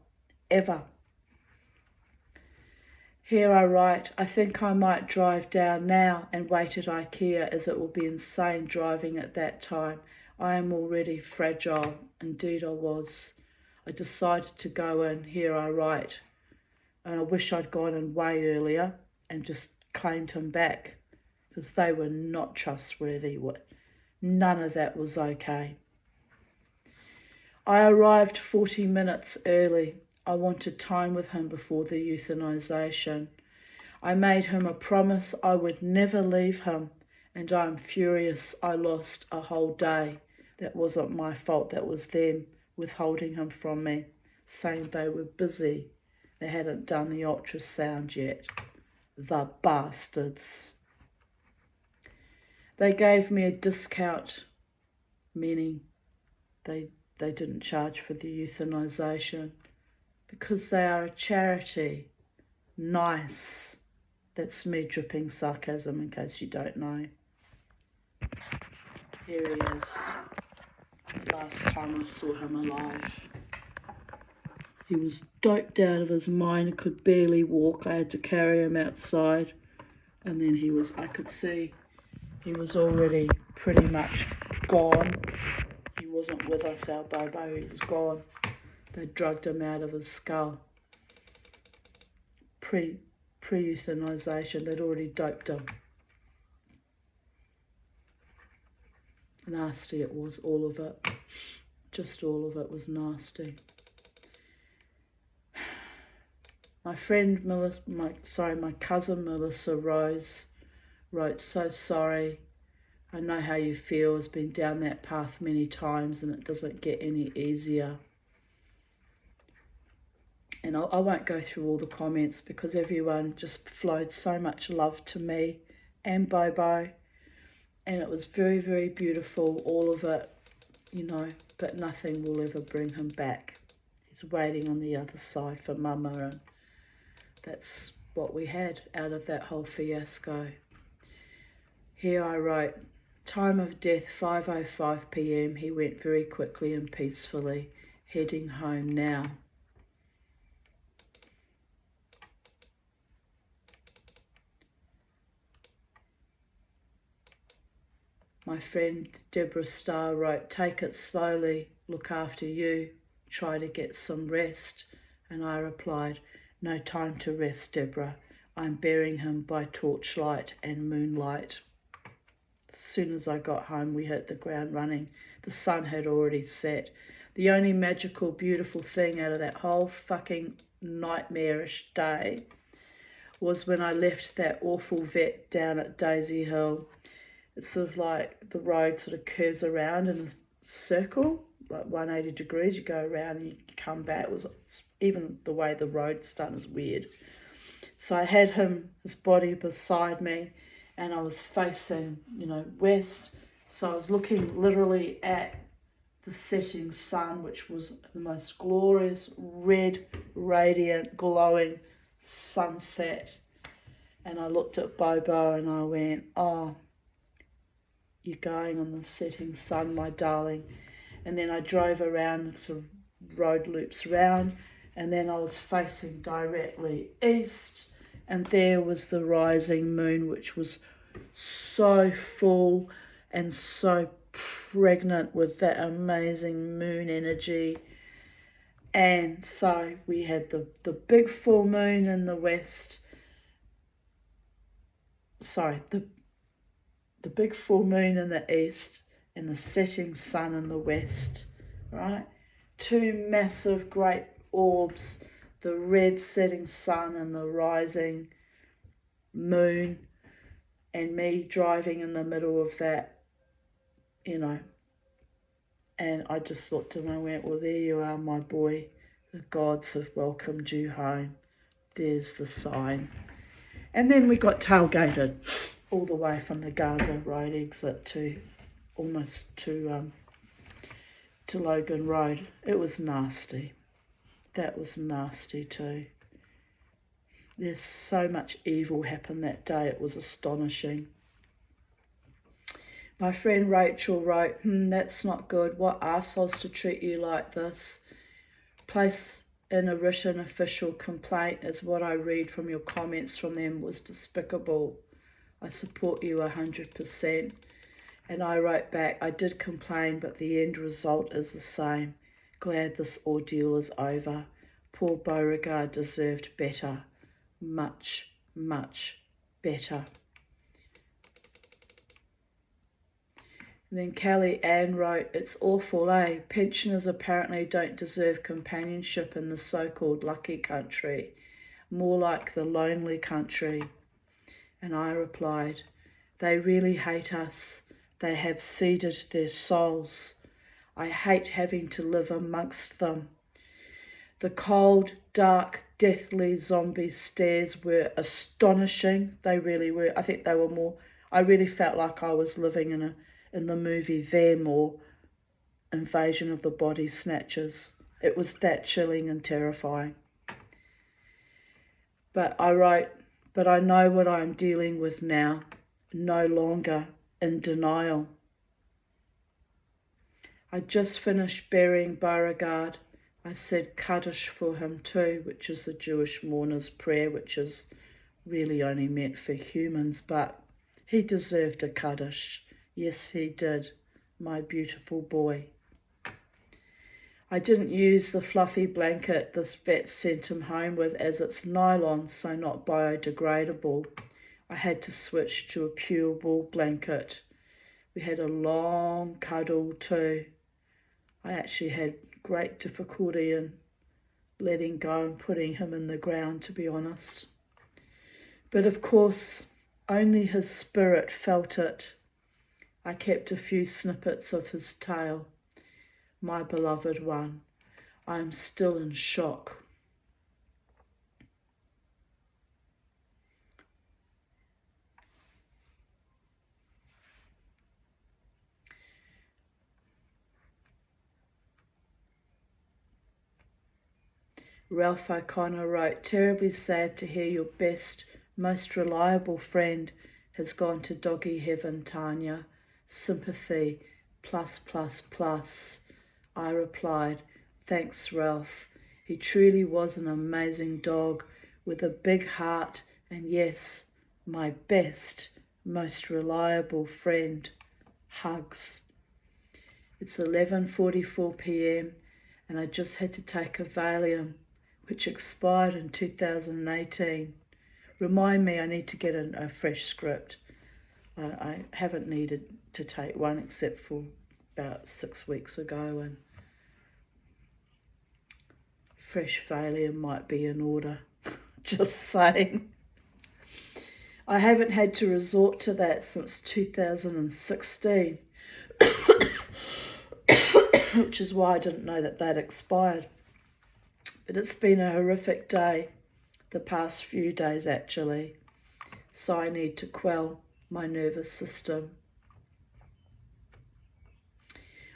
Here I write, I think I might drive down now and wait at IKEA, as it will be insane driving at that time. I am already fragile. Indeed I was. I decided to go in. Here I write. And I wish I'd gone in way earlier and just claimed him back, because they were not trustworthy. None of that was okay. I arrived 40 minutes early. I wanted time with him before the euthanisation. I made him a promise I would never leave him, and I am furious I lost a whole day. That wasn't my fault, that was them withholding him from me, saying they were busy. They hadn't done the ultrasound yet. The bastards. They gave me a discount, meaning they didn't charge for the euthanisation, because they are a charity. Nice. That's me dripping sarcasm in case you don't know. Here he is. Last time I saw him alive. He was doped out of his mind. He could barely walk. I had to carry him outside. And then I could see he was already pretty much gone. He wasn't with us, our Bobo, he was gone. They drugged him out of his skull. Pre-euthanization, they'd already doped him. Nasty it was, all of it. Just all of it was nasty. My friend my cousin Melissa Rose wrote, "So sorry. I know how you feel. Has been down that path many times and it doesn't get any easier." And I won't go through all the comments because everyone just flowed so much love to me and Bobo. And it was very, very beautiful, all of it, you know, but nothing will ever bring him back. He's waiting on the other side for Mama, and that's what we had out of that whole fiasco. Here I wrote, time of death 5:05 p.m. He went very quickly and peacefully, heading home now. My friend Deborah Starr wrote, take it slowly, look after you, try to get some rest. And I replied, no time to rest, Deborah. I'm burying him by torchlight and moonlight. As soon as I got home, we hit the ground running. The sun had already set. The only magical, beautiful thing out of that whole fucking nightmarish day was when I left that awful vet down at Daisy Hill. It's sort of like the road sort of curves around in a circle, like 180 degrees. You go around and you come back. Even the way the road's done is weird. So I had his body beside me, and I was facing, west. So I was looking literally at the setting sun, which was the most glorious, red, radiant, glowing sunset. And I looked at Bobo and I went, oh, you're going on the setting sun, my darling. And then I drove around the sort of road loops round, and then I was facing directly east, and there was the rising moon, which was so full and so pregnant with that amazing moon energy. And so we had the big full moon in the west. The big full moon in the east and the setting sun in the west, right? Two massive great orbs, the red setting sun and the rising moon, and me driving in the middle of that, And I just looked and I went, well, there you are, my boy. The gods have welcomed you home. There's the sign. And then we got tailgated all the way from the Gaza Road exit to almost to Logan Road. It was nasty. That was nasty too. There's so much evil happened that day. It was astonishing. My friend Rachel wrote, that's not good. What arseholes to treat you like this. Place in a written official complaint, as what I read from your comments from them was despicable. I support you 100%. And I wrote back, I did complain, but the end result is the same. Glad this ordeal is over. Poor Beauregard deserved better. Much, much better. And then Kelly Ann wrote, it's awful, eh? Pensioners apparently don't deserve companionship in the so-called lucky country. More like the lonely country. And I replied, they really hate us. They have ceded their souls. I hate having to live amongst them. The cold, dark, deathly zombie stares were astonishing. They really were. I think they were more, I really felt like I was living in the movie Them or Invasion of the Body Snatchers. It was that chilling and terrifying. But I wrote, but I know what I'm dealing with now, no longer in denial. I just finished burying Beauregard. I said Kaddish for him too, which is a Jewish mourner's prayer, which is really only meant for humans, but he deserved a Kaddish. Yes, he did, my beautiful boy. I didn't use the fluffy blanket this vet sent him home with, as it's nylon, so not biodegradable. I had to switch to a pure wool blanket. We had a long cuddle too. I actually had great difficulty in letting go and putting him in the ground, to be honest. But of course, only his spirit felt it. I kept a few snippets of his tail. My beloved one, I am still in shock. Ralph O'Connor wrote, terribly sad to hear your best, most reliable friend has gone to doggy heaven, Tanya. Sympathy, plus, plus, plus. I replied, thanks, Ralph. He truly was an amazing dog with a big heart and, yes, my best, most reliable friend. Hugs. It's 11:44 p.m. and I just had to take a Valium, which expired in 2018. Remind me I need to get a fresh script. I haven't needed to take one except for about 6 weeks ago, and fresh Valium might be in order. Just saying. I haven't had to resort to that since 2016, which is why I didn't know that expired. But it's been a horrific day, the past few days actually, so I need to quell my nervous system.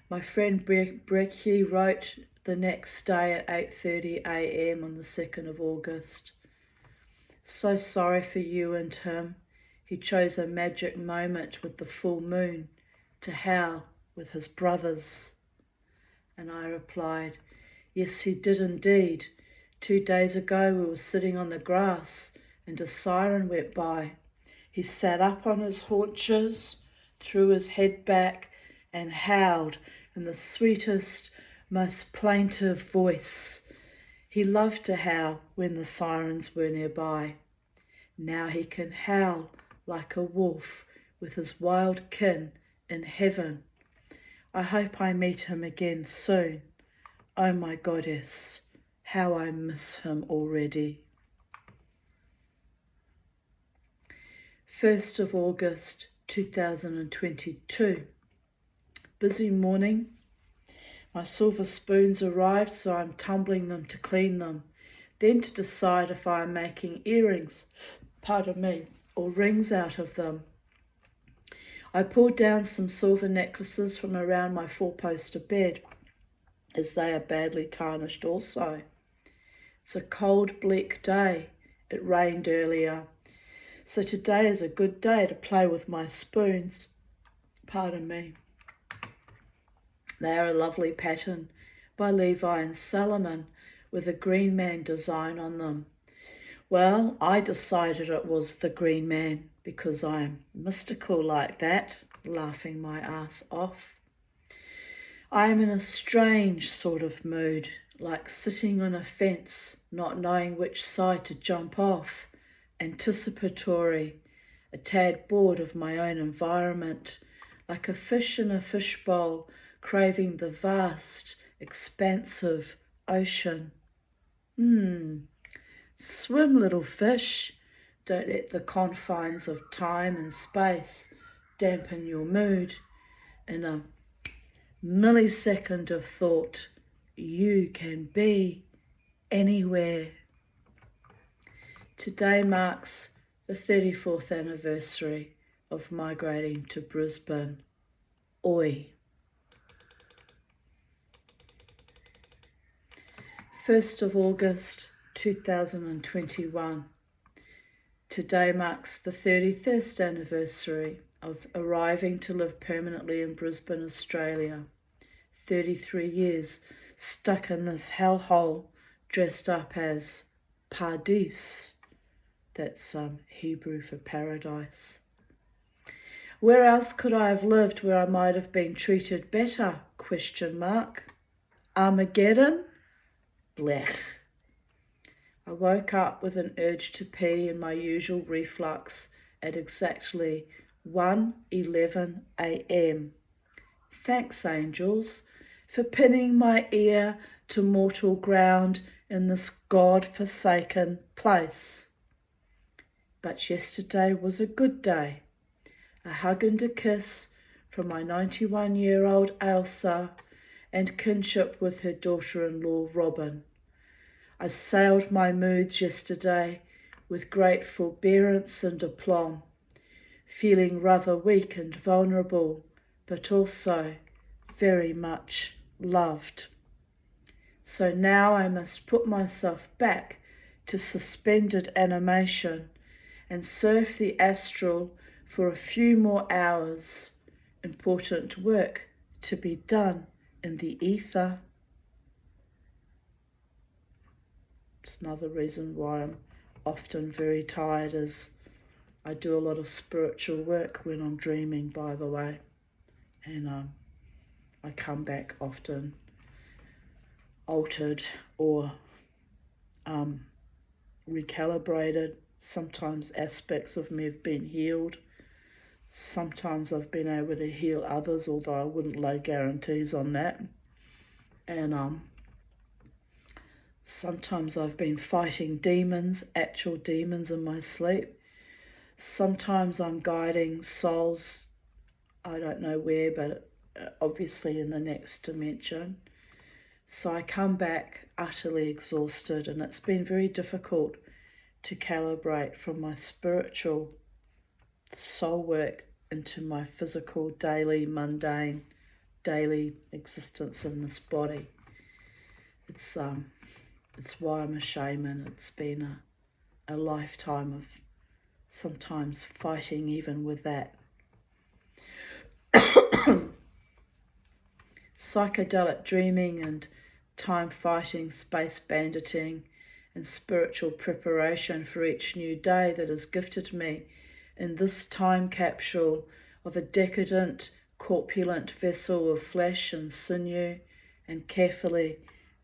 My friend Brekkie wrote the next day at 8:30 a.m. on the 2nd of August. So sorry for you and him. He chose a magic moment with the full moon to howl with his brothers. And I replied, yes, he did indeed. 2 days ago we were sitting on the grass and a siren went by. He sat up on his haunches, threw his head back and howled in the sweetest, most plaintive voice. He loved to howl when the sirens were nearby. Now he can howl like a wolf with his wild kin in heaven. I hope I meet him again soon. Oh my goddess, how I miss him already. 1st of August 2022. Busy morning. My silver spoons arrived, so I'm tumbling them to clean them, then to decide if I am making earrings, or rings out of them. I pulled down some silver necklaces from around my four-poster bed, as they are badly tarnished also. It's a cold, bleak day. It rained earlier. So today is a good day to play with my spoons. They are a lovely pattern by Levi and Salomon with a Green Man design on them. Well, I decided it was the Green Man because I am mystical like that, laughing my ass off. I am in a strange sort of mood, like sitting on a fence, not knowing which side to jump off, anticipatory, a tad bored of my own environment, like a fish in a fishbowl, craving the vast, expansive ocean. Swim, little fish. Don't let the confines of time and space dampen your mood. In a millisecond of thought, you can be anywhere. Today marks the 34th anniversary of migrating to Brisbane. Oi. 1st of August 2021. Today marks the 31st anniversary of arriving to live permanently in Brisbane, Australia. 33 years stuck in this hellhole, dressed up as Pardis. That's Hebrew for paradise. Where else could I have lived where I might have been treated better? ? Armageddon? Blech. I woke up with an urge to pee in my usual reflux at exactly 1:11 a.m. Thanks, angels, for pinning my ear to mortal ground in this God-forsaken place. But yesterday was a good day. A hug and a kiss from my 91-year-old Elsa and kinship with her daughter-in-law Robin. I sailed my moods yesterday with great forbearance and aplomb, feeling rather weak and vulnerable, but also very much loved. So now I must put myself back to suspended animation and surf the astral for a few more hours. Important work to be done in the ether. It's another reason why I'm often very tired is I do a lot of spiritual work when I'm dreaming, by the way. And I come back often altered or recalibrated. Sometimes aspects of me have been healed. Sometimes I've been able to heal others, although I wouldn't lay guarantees on that. And sometimes I've been fighting demons, actual demons in my sleep. Sometimes I'm guiding souls, I don't know where, but obviously in the next dimension. So I come back utterly exhausted, and it's been very difficult to calibrate from my spiritual soul work into my physical, daily, mundane, daily existence in this body. It's why I'm a shaman. It's been a lifetime of sometimes fighting even with that. Psychedelic dreaming and time fighting, space banditing, and spiritual preparation for each new day that is gifted me in this time capsule of a decadent, corpulent vessel of flesh and sinew and carefully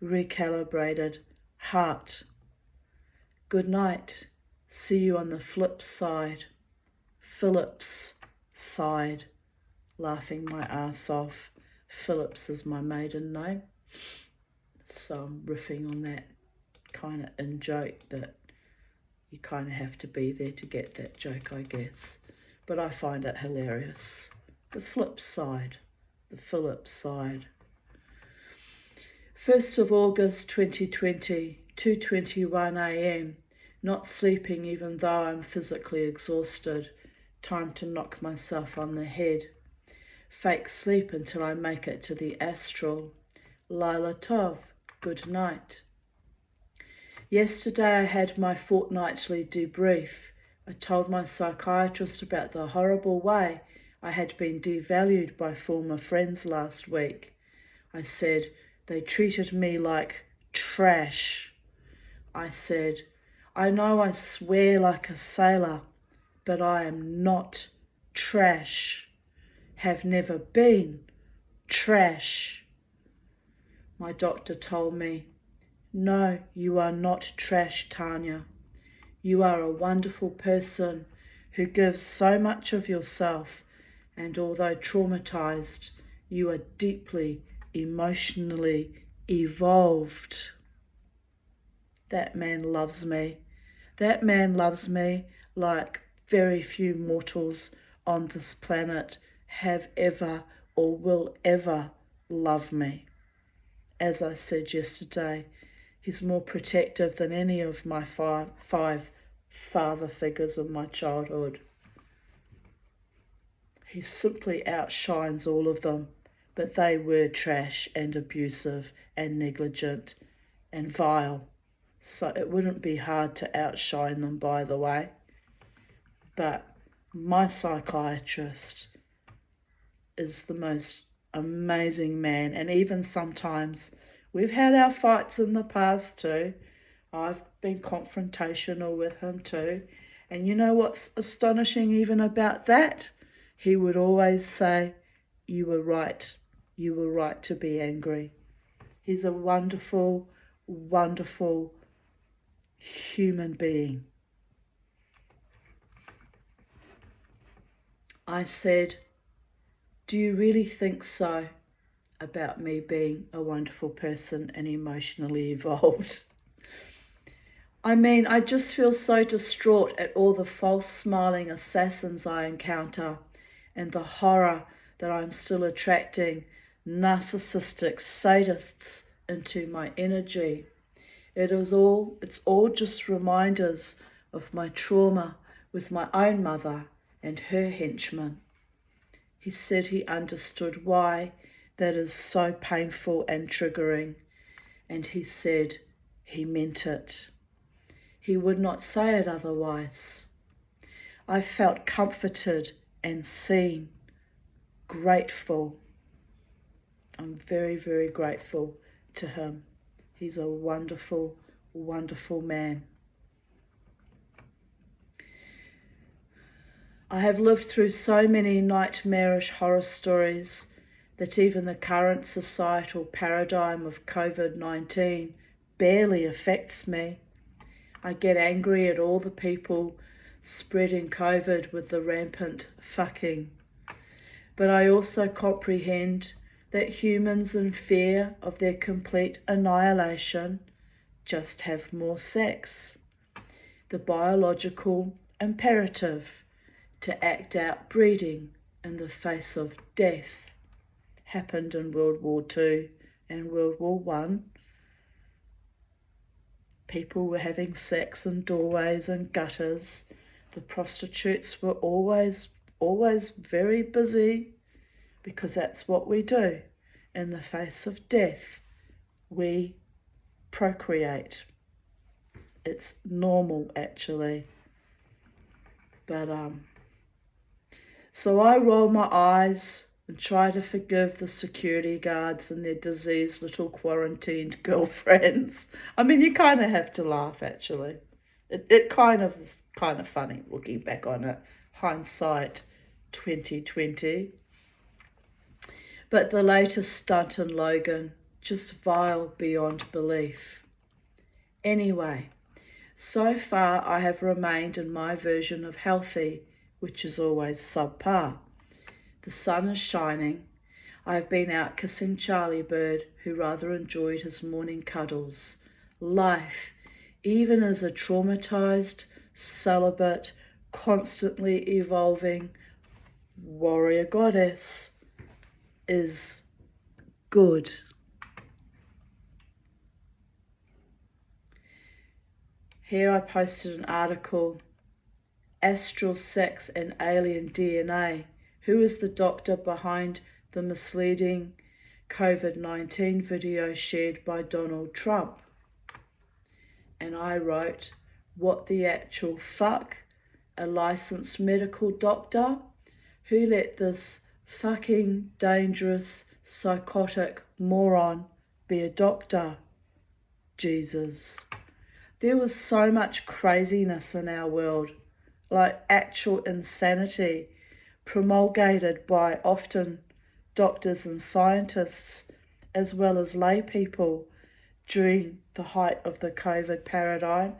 recalibrated heart. Good night. See you on the flip side. Phillips side. Laughing my ass off. Phillips is my maiden name. So I'm riffing on that kind of in-joke that you kind of have to be there to get that joke, I guess. But I find it hilarious. The flip side. The Phillips side. 1st of August 2020, 2:21 a.m. Not sleeping even though I'm physically exhausted. Time to knock myself on the head. Fake sleep until I make it to the astral. Lila Tov, good night. Yesterday I had my fortnightly debrief. I told my psychiatrist about the horrible way I had been devalued by former friends last week. I said, they treated me like trash. I said, I know I swear like a sailor, but I am not trash. Have never been trash. My doctor told me, no, you are not trash, Tanya. You are a wonderful person who gives so much of yourself, and although traumatized, you are deeply emotionally evolved. That man loves me. That man loves me like very few mortals on this planet have ever or will ever love me. As I said yesterday, he's more protective than any of my five father figures of my childhood. He simply outshines all of them, but they were trash and abusive and negligent and vile. So it wouldn't be hard to outshine them, by the way. But my psychiatrist is the most amazing man, and even sometimes we've had our fights in the past too. I've been confrontational with him too. And you know what's astonishing even about that? He would always say, you were right. You were right to be angry. He's a wonderful, wonderful human being. I said, do you really think so about me being a wonderful person and emotionally evolved? I mean, I just feel so distraught at all the false smiling assassins I encounter and the horror that I'm still attracting narcissistic sadists into my energy. It's all just reminders of my trauma with my own mother and her henchmen. He said he understood why that is so painful and triggering, and he said he meant it. He would not say it otherwise. I felt comforted and seen, grateful. I'm very, very grateful to him. He's a wonderful, wonderful man. I have lived through so many nightmarish horror stories that even the current societal paradigm of COVID-19 barely affects me. I get angry at all the people spreading COVID with the rampant fucking. But I also comprehend that humans in fear of their complete annihilation just have more sex. The biological imperative to act out breeding in the face of death happened in World War II and World War I. People were having sex in doorways and gutters. The prostitutes were always very busy because that's what we do. In the face of death, we procreate. It's normal, actually. But so I roll my eyes and try to forgive the security guards and their diseased little quarantined girlfriends. I mean, you kind of have to laugh, actually. It kind of is kind of funny looking back on it. Hindsight 2020. But the latest stunt in Logan, just vile beyond belief. Anyway, so far I have remained in my version of healthy, which is always subpar. The sun is shining. I have been out kissing Charlie Bird, who rather enjoyed his morning cuddles. Life, even as a traumatized, celibate, constantly evolving warrior goddess, is good. Here I posted an article, Astral Sex and Alien DNA. Who is the doctor behind the misleading COVID-19 video shared by Donald Trump? And I wrote, what the actual fuck? A licensed medical doctor? Who let this fucking dangerous, psychotic moron be a doctor? Jesus. There was so much craziness in our world, like actual insanity, promulgated by often doctors and scientists, as well as lay people during the height of the COVID paradigm,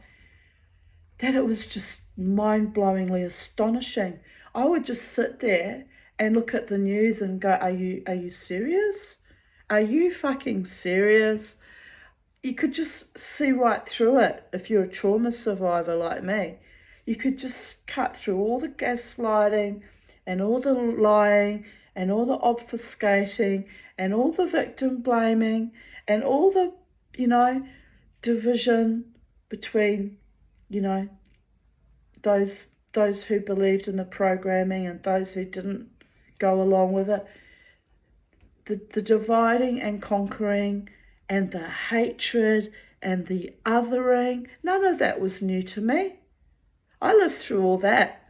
that it was just mind-blowingly astonishing. I would just sit there and look at the news and go, are you serious? Are you fucking serious? You could just see right through it if you're a trauma survivor like me. You could just cut through all the gaslighting and all the lying and all the obfuscating and all the victim blaming and all the, division between, those who believed in the programming and those who didn't go along with it. The dividing and conquering and the hatred and the othering, none of that was new to me. I lived through all that,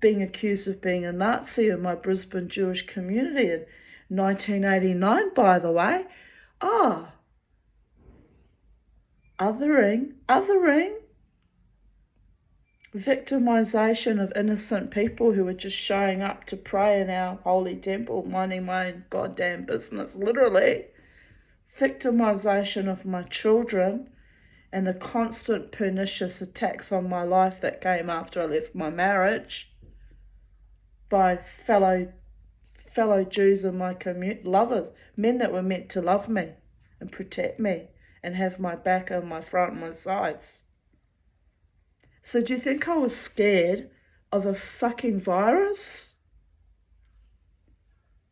being accused of being a Nazi in my Brisbane Jewish community in 1989, by the way. Othering, victimization of innocent people who were just showing up to pray in our holy temple, minding my own goddamn business, literally. victimization of my children and the constant pernicious attacks on my life that came after I left my marriage by fellow Jews in my community, lovers, men that were meant to love me and protect me and have my back and my front and my sides. So do you think I was scared of a fucking virus?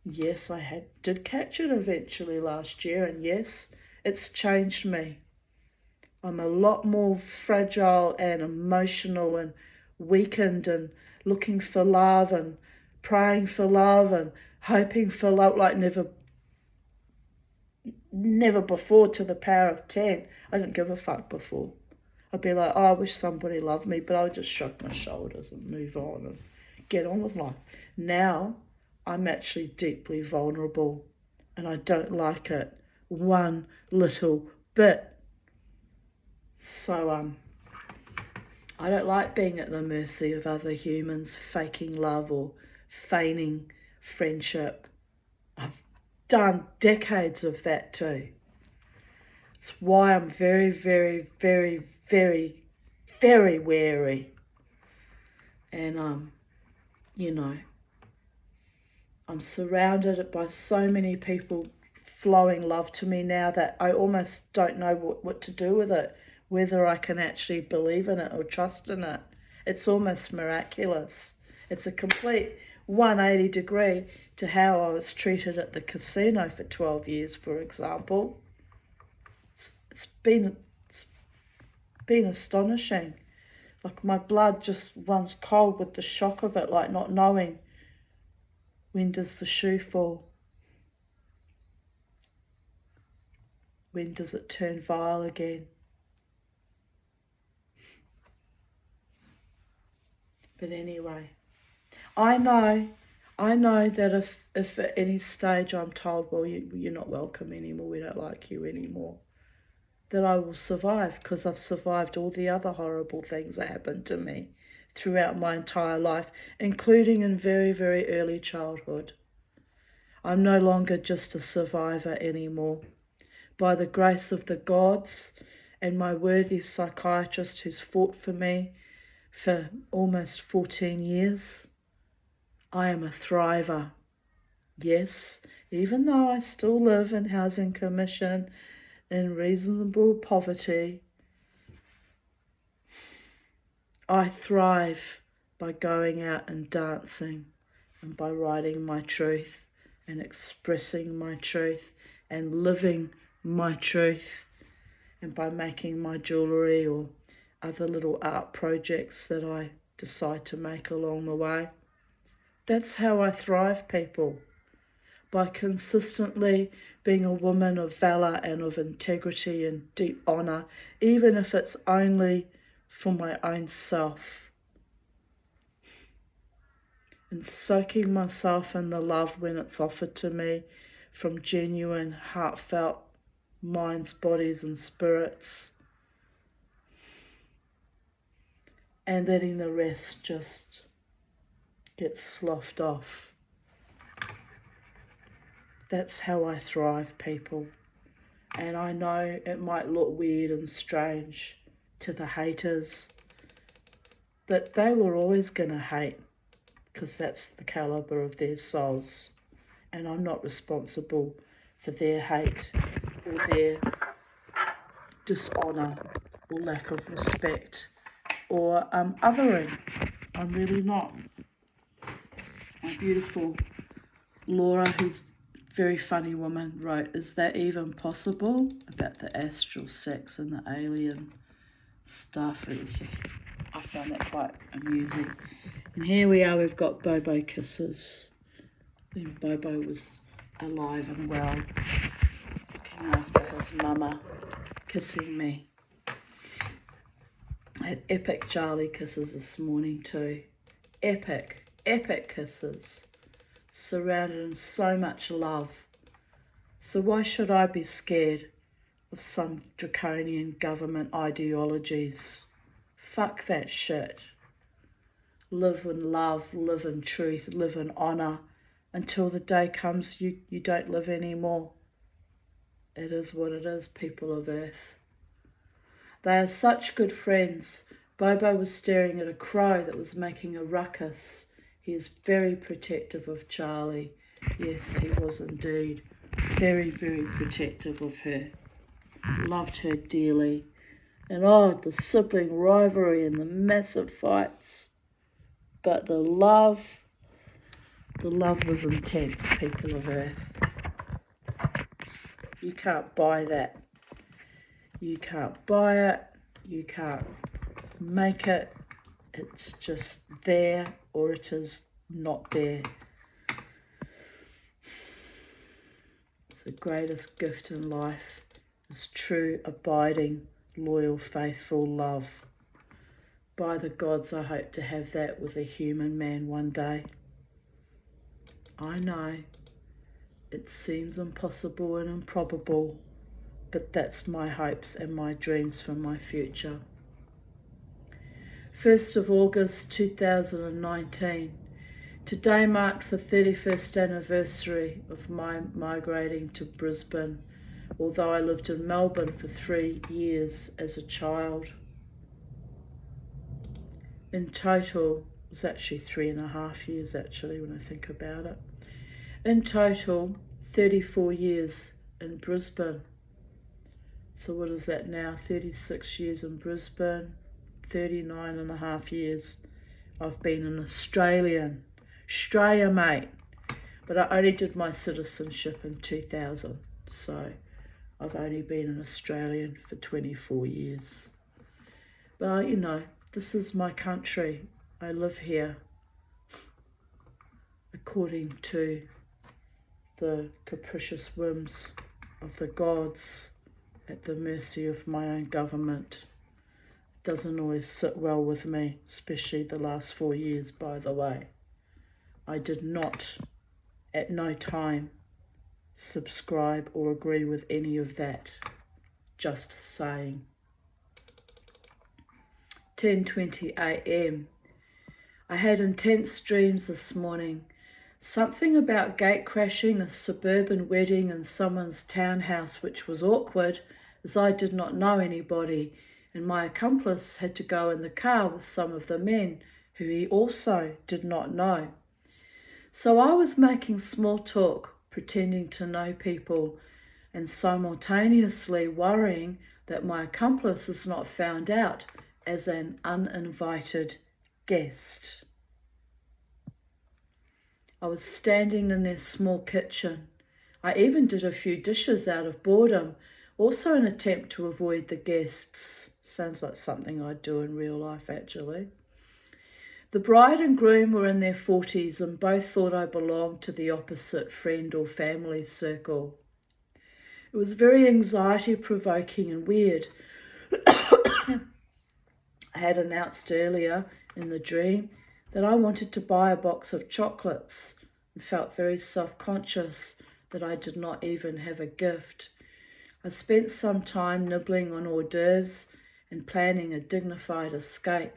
Yes, I did catch it eventually last year, and yes, it's changed me. I'm a lot more fragile and emotional and weakened and looking for love and praying for love and hoping for love like never before, to the power of 10. I didn't give a fuck before. I'd be like, oh, I wish somebody loved me, but I would just shrug my shoulders and move on and get on with life. Now I'm actually deeply vulnerable and I don't like it one little bit. So I don't like being at the mercy of other humans, faking love or feigning friendship. I've done decades of that too. It's why I'm very, very, very, very, very wary. And, I'm surrounded by so many people flowing love to me now that I almost don't know what to do with it, whether I can actually believe in it or trust in it. It's almost miraculous. It's a complete 180 degree to how I was treated at the casino for 12 years, for example. It's been astonishing. Like my blood just runs cold with the shock of it, like not knowing when does the shoe fall. When does it turn vile again? But anyway, I know that if at any stage I'm told, well, you're not welcome anymore, we don't like you anymore, that I will survive, because I've survived all the other horrible things that happened to me throughout my entire life, including in very, very early childhood. I'm no longer just a survivor anymore. By the grace of the gods and my worthy psychiatrist who's fought for me for almost 14 years, I am a thriver. Yes, even though I still live in Housing Commission in reasonable poverty, I thrive by going out and dancing and by writing my truth and expressing my truth and living my truth, and by making my jewellery or other little art projects that I decide to make along the way. That's how I thrive, people. By consistently being a woman of valour and of integrity and deep honour, even if it's only for my own self. And soaking myself in the love when it's offered to me from genuine, heartfelt minds, bodies and spirits. And letting the rest just get sloughed off. That's how I thrive, people. And I know it might look weird and strange to the haters, but they were always going to hate, because that's the calibre of their souls. And I'm not responsible for their hate or their dishonour or lack of respect or othering. I'm really not. My beautiful Laura, who's a very funny woman, wrote, "Is that even possible?" about the astral sex and the alien stuff. It was just, I found that quite amusing. And here we are, we've got Bobo kisses. When Bobo was alive and well, looking after his mama, kissing me. I had epic Charlie kisses this morning too. Epic kisses. Surrounded in so much love. So why should I be scared of some draconian government ideologies? Fuck that shit. Live in love, live in truth, live in honour until the day comes you don't live anymore. It is what it is, people of Earth. They are such good friends. Bobo was staring at a crow that was making a ruckus. He is very protective of Charlie. Yes, he was indeed. Very, very protective of her. Loved her dearly. And oh, the sibling rivalry and the massive fights. But the love was intense, people of Earth. You can't buy that. You can't buy it. You can't make it. It's just there, or it is not there. It's the greatest gift in life, is true, abiding, loyal, faithful love. By the gods, I hope to have that with a human man one day. I know it seems impossible and improbable, but that's my hopes and my dreams for my future. 1st of August 2019. Today marks the 31st anniversary of my migrating to Brisbane, although I lived in Melbourne for 3 years as a child. In total, it was actually 3.5 years actually when I think about it. In total, 34 years in Brisbane. So what is that now? 36 years in Brisbane, 39.5 years I've been an Australia, mate. But I only did my citizenship in 2000, so I've only been an Australian for 24 years. But this is my country. I live here according to the capricious whims of the gods, at the mercy of my own government. It doesn't always sit well with me, especially the last 4 years, by the way. I did not, at no time, subscribe or agree with any of that. Just saying. 10:20 a.m. I had intense dreams this morning. Something about gate crashing a suburban wedding in someone's townhouse, which was awkward as I did not know anybody, and my accomplice had to go in the car with some of the men who he also did not know. So I was making small talk, pretending to know people, and simultaneously worrying that my accomplice is not found out as an uninvited guest. I was standing in their small kitchen. I even did a few dishes out of boredom, also an attempt to avoid the guests. Sounds like something I'd do in real life, actually. The bride and groom were in their 40s and both thought I belonged to the opposite friend or family circle. It was very anxiety-provoking and weird. I had announced earlier in the dream that I wanted to buy a box of chocolates and felt very self-conscious that I did not even have a gift. I spent some time nibbling on hors d'oeuvres and planning a dignified escape.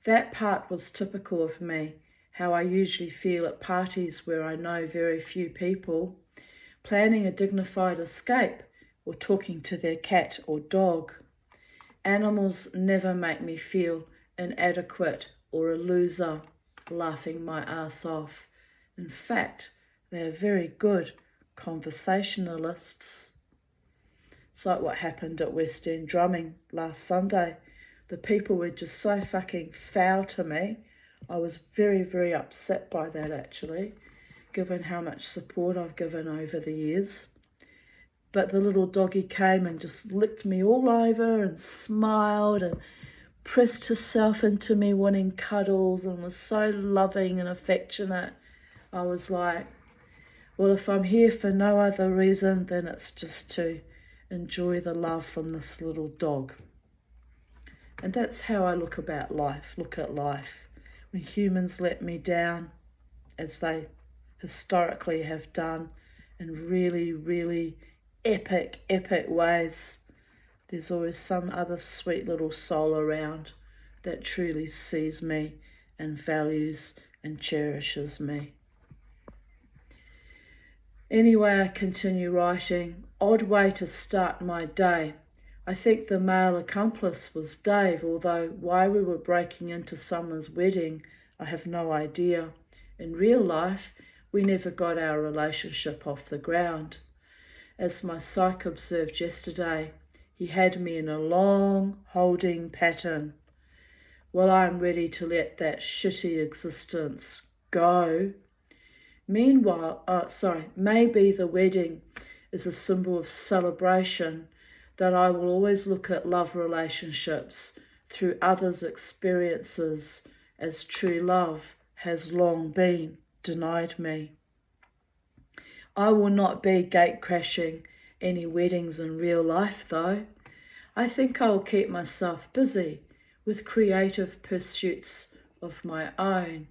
That part was typical of me, how I usually feel at parties where I know very few people, planning a dignified escape or talking to their cat or dog. Animals never make me feel inadequate or a loser, laughing my ass off. In fact, they are very good conversationalists. It's like what happened at West End Drumming last Sunday. The people were just so fucking foul to me. I was very, very upset by that, actually, given how much support I've given over the years. But the little doggy came and just licked me all over and smiled and pressed herself into me wanting cuddles and was so loving and affectionate. I was like, well, if I'm here for no other reason, then it's just to enjoy the love from this little dog. And that's how I look at life. When humans let me down, as they historically have done in really, really epic ways, there's always some other sweet little soul around that truly sees me and values and cherishes me. Anyway, I continue writing. Odd way to start my day. I think the male accomplice was Dave, although why we were breaking into someone's wedding, I have no idea. In real life, we never got our relationship off the ground. As my psych observed yesterday, he had me in a long holding pattern. Well, I'm ready to let that shitty existence go. Meanwhile, maybe the wedding is a symbol of celebration, that I will always look at love relationships through others' experiences, as true love has long been denied me. I will not be gate crashing any weddings in real life though. I think I will keep myself busy with creative pursuits of my own.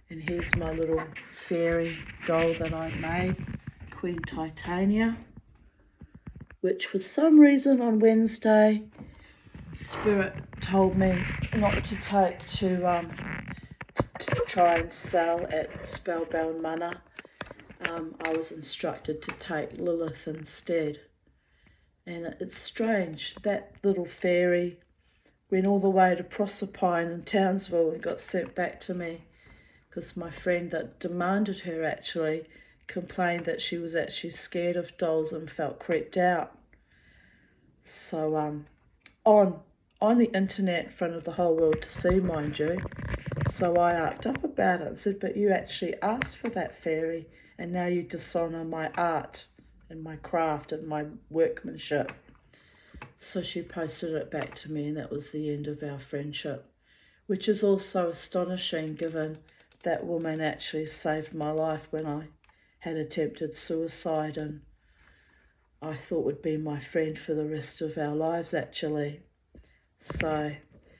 And here's my little fairy doll that I made, Queen Titania, which for some reason on Wednesday, Spirit told me not to take to try and sell at Spellbound Mana. I was instructed to take Lilith instead. And it's strange, that little fairy went all the way to Proserpine in Townsville and got sent back to me because my friend that demanded her actually complained that she was actually scared of dolls and felt creeped out. So on the internet in front of the whole world to see, mind you. So I arced up about it and said, but you actually asked for that fairy and now you dishonour my art and my craft and my workmanship. So she posted it back to me and that was the end of our friendship, which is also astonishing given that woman actually saved my life when I had attempted suicide and I thought would be my friend for the rest of our lives actually. So,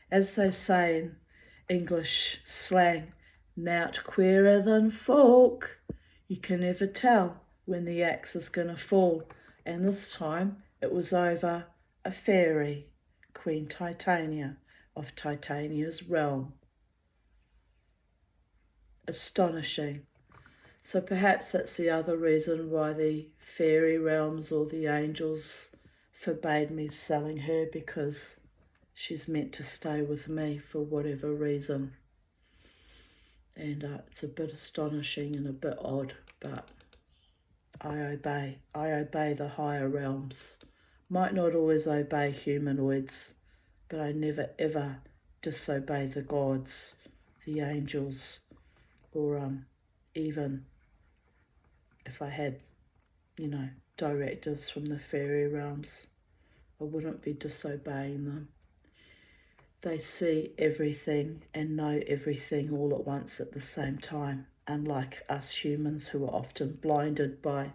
as they say in English slang, nowt queerer than folk. You can never tell when the axe is going to fall. And this time it was over a fairy, Queen Titania of Titania's realm. Astonishing. So perhaps that's the other reason why the fairy realms or the angels forbade me selling her, because she's meant to stay with me for whatever reason. And it's a bit astonishing and a bit odd, but I obey. I obey the higher realms. Might not always obey humanoids, but I never ever disobey the gods, the angels, or even if I had, directives from the fairy realms, I wouldn't be disobeying them. They see everything and know everything all at once at the same time, unlike us humans who are often blinded by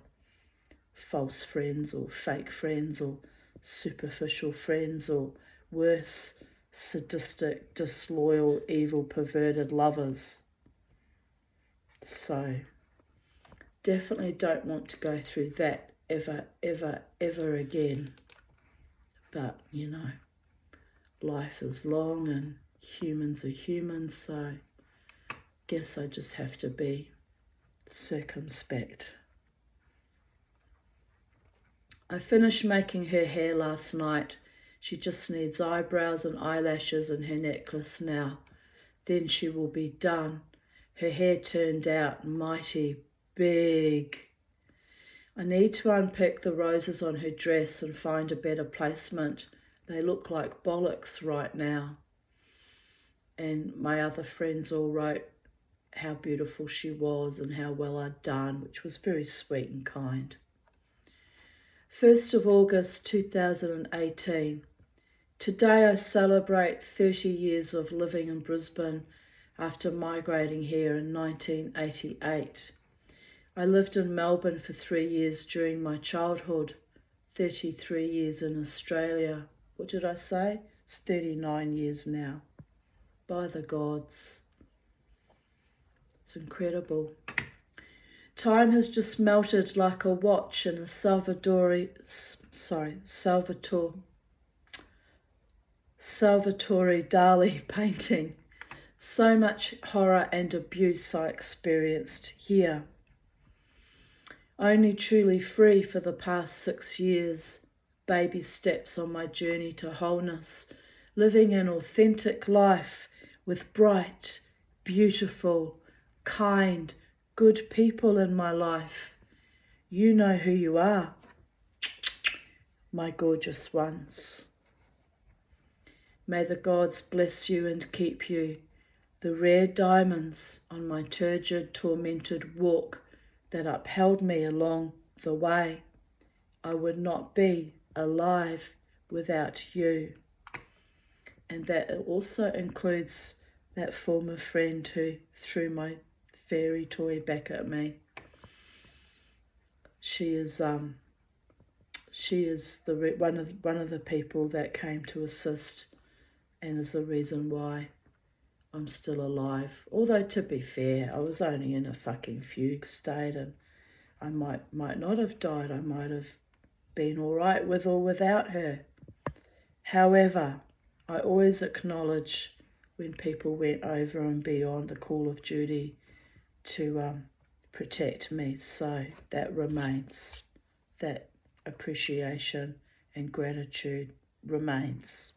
false friends or fake friends or superficial friends or worse, sadistic, disloyal, evil, perverted lovers. So definitely don't want to go through that ever, ever, ever again. But, life is long and humans are humans, so guess I just have to be circumspect. I finished making her hair last night. She just needs eyebrows and eyelashes and her necklace now. Then she will be done. Her hair turned out mighty big. I need to unpick the roses on her dress and find a better placement. They look like bollocks right now. And my other friends all wrote how beautiful she was and how well I'd done, which was very sweet and kind. 1st of August 2018. Today I celebrate 30 years of living in Brisbane after migrating here in 1988. I lived in Melbourne for 3 years during my childhood, 33 years in Australia. What did I say? It's 39 years now. By the gods. It's incredible. Time has just melted like a watch in a Salvatore Dali painting. So much horror and abuse I experienced here. Only truly free for the past 6 years, baby steps on my journey to wholeness, living an authentic life with bright, beautiful, kind, good people in my life. You know who you are, my gorgeous ones. May the gods bless you and keep you, the rare diamonds on my turgid, tormented walk that upheld me along the way. I would not be alive without you. And that also includes that former friend who threw my fairy toy back at me. She is one of the people that came to assist and is the reason why I'm still alive. Although, to be fair, I was only in a fucking fugue state and I might not have died. I might have been all right with or without her. However, I always acknowledge when people went over and beyond the call of duty to protect me. So that remains. That appreciation and gratitude remains.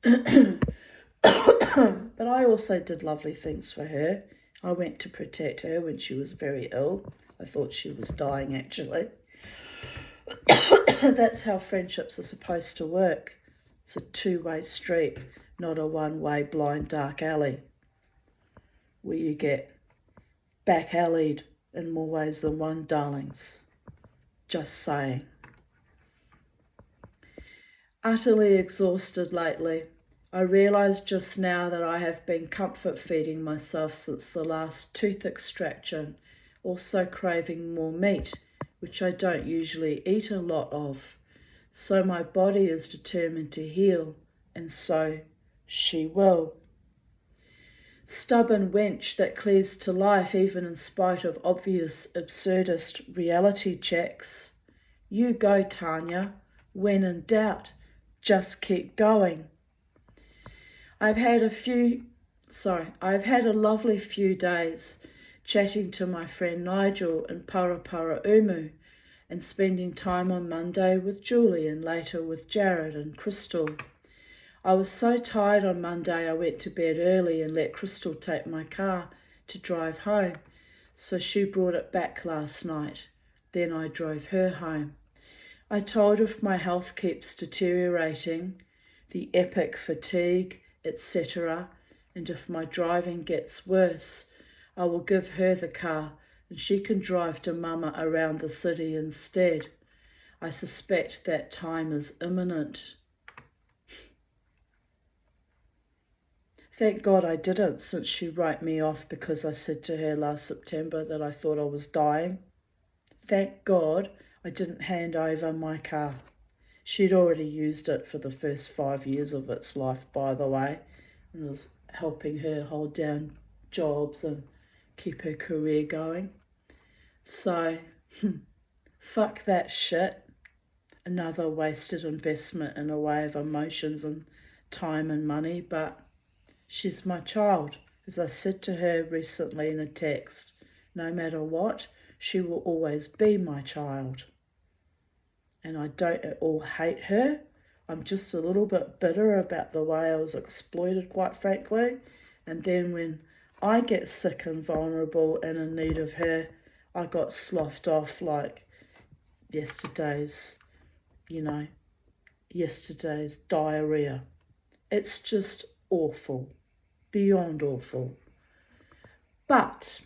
But I also did lovely things for her. I went to protect her when she was very ill. I thought she was dying, actually. That's how friendships are supposed to work. It's a two-way street, not a one-way blind dark alley where you get back-alleyed in more ways than one, darlings. Just saying. Utterly exhausted lately. I realised just now that I have been comfort feeding myself since the last tooth extraction, also craving more meat, which I don't usually eat a lot of. So my body is determined to heal, and so she will. Stubborn wench that cleaves to life even in spite of obvious absurdist reality checks. You go, Tanya. When in doubt, just keep going. I've had a lovely few days chatting to my friend Nigel in Paraparaumu and spending time on Monday with Julie and later with Jared and Crystal. I was so tired on Monday I went to bed early and let Crystal take my car to drive home, so she brought it back last night. Then I drove her home. I told her if my health keeps deteriorating, the epic fatigue, etc., and if my driving gets worse, I will give her the car and she can drive to Mama around the city instead. I suspect that time is imminent. Thank God I didn't, since she wrote me off because I said to her last September that I thought I was dying. Thank God I didn't hand over my car. She'd already used it for the first 5 years of its life, by the way, and was helping her hold down jobs and keep her career going. So, fuck that shit. Another wasted investment in a way of emotions and time and money, but she's my child. As I said to her recently in a text, no matter what, she will always be my child. And I don't at all hate her. I'm just a little bit bitter about the way I was exploited, quite frankly. And then when I get sick and vulnerable and in need of her, I got sloughed off like yesterday's diarrhea. It's just awful, beyond awful. But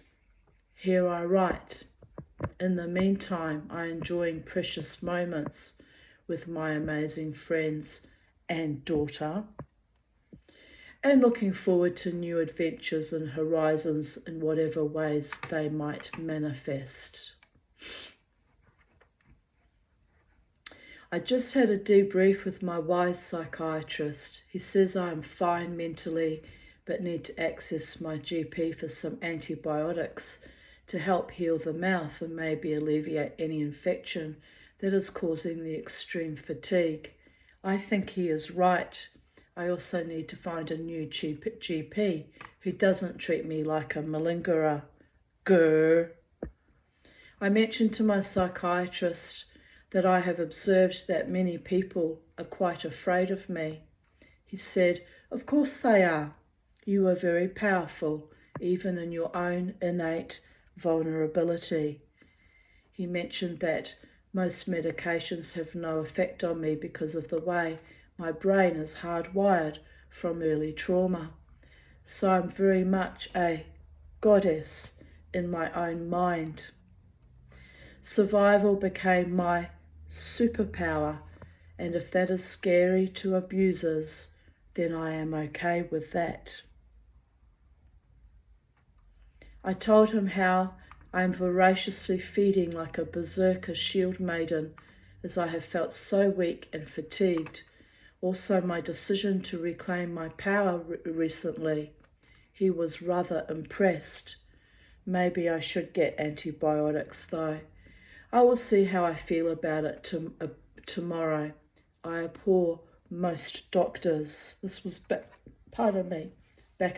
here I write. In the meantime, I'm enjoying precious moments with my amazing friends and daughter, and looking forward to new adventures and horizons in whatever ways they might manifest. I just had a debrief with my wise psychiatrist. He says I am fine mentally, but need to access my GP for some antibiotics to help heal the mouth and maybe alleviate any infection that is causing the extreme fatigue. I think he is right. I also need to find a new GP who doesn't treat me like a malingerer, Grr. I mentioned to my psychiatrist that I have observed that many people are quite afraid of me. He said, "Of course they are. You are very powerful, even in your own innate vulnerability." He mentioned that most medications have no effect on me because of the way my brain is hardwired from early trauma. So I'm very much a goddess in my own mind. Survival became my superpower, and if that is scary to abusers, then I am okay with that. I told him how I am voraciously feeding like a berserker shield maiden, as I have felt so weak and fatigued. Also my decision to reclaim my power recently. He was rather impressed. Maybe I should get antibiotics though. I will see how I feel about it tomorrow. I abhor most doctors. This was back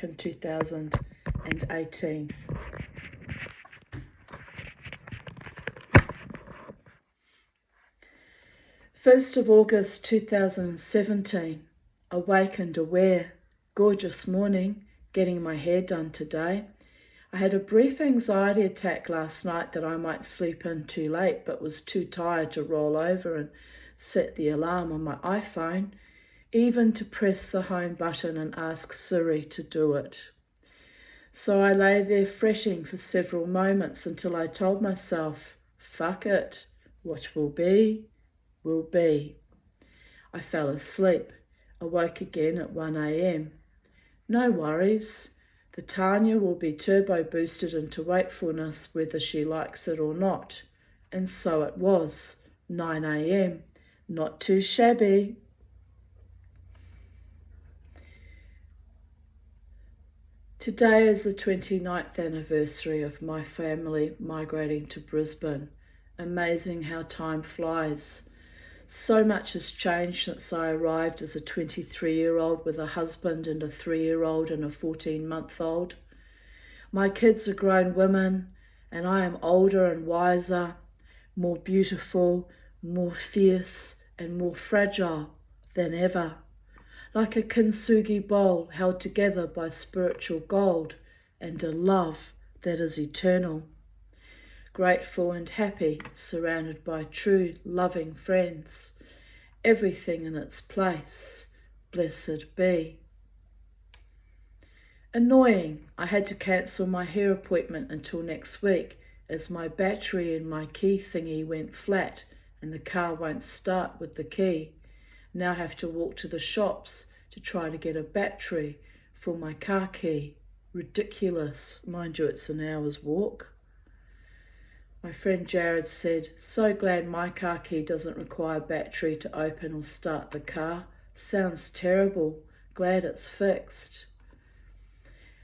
in 2018. 1st of August 2017. Awake and aware. Gorgeous morning. Getting my hair done today. I had a brief anxiety attack last night that I might sleep in too late, but was too tired to roll over and set the alarm on my iPhone, even to press the home button and ask Siri to do it. So I lay there fretting for several moments until I told myself, fuck it, what will be, will be. I fell asleep, awoke again at 1 a.m. No worries. The Tanya will be turbo boosted into wakefulness whether she likes it or not. And so it was, 9 a.m. Not too shabby. Today is the 29th anniversary of my family migrating to Brisbane. Amazing how time flies. So much has changed since I arrived as a 23-year-old with a husband and a 3-year-old and a 14-month-old. My kids are grown women, and I am older and wiser, more beautiful, more fierce, and more fragile than ever. Like a kintsugi bowl held together by spiritual gold and a love that is eternal. Grateful and happy, surrounded by true, loving friends. Everything in its place. Blessed be. Annoying. I had to cancel my hair appointment until next week as my battery in my key thingy went flat and the car won't start with the key. Now I have to walk to the shops to try to get a battery for my car key. Ridiculous. Mind you, it's an hour's walk. My friend Jared said, "So glad my car key doesn't require battery to open or start the car. Sounds terrible. Glad it's fixed."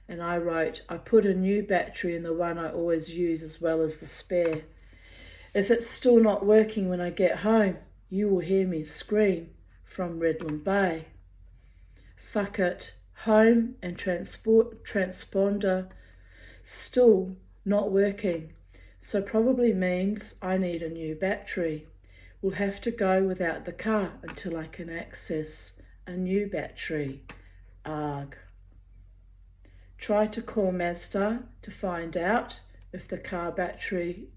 And I wrote, "I put a new battery in the one I always use as well as the spare. If it's still not working when I get home, you will hear me scream." From Redland Bay. Fuck it. Home and transponder still not working. So probably means I need a new battery. We'll have to go without the car until I can access a new battery. Arg. Try to call Mazda to find out if the car battery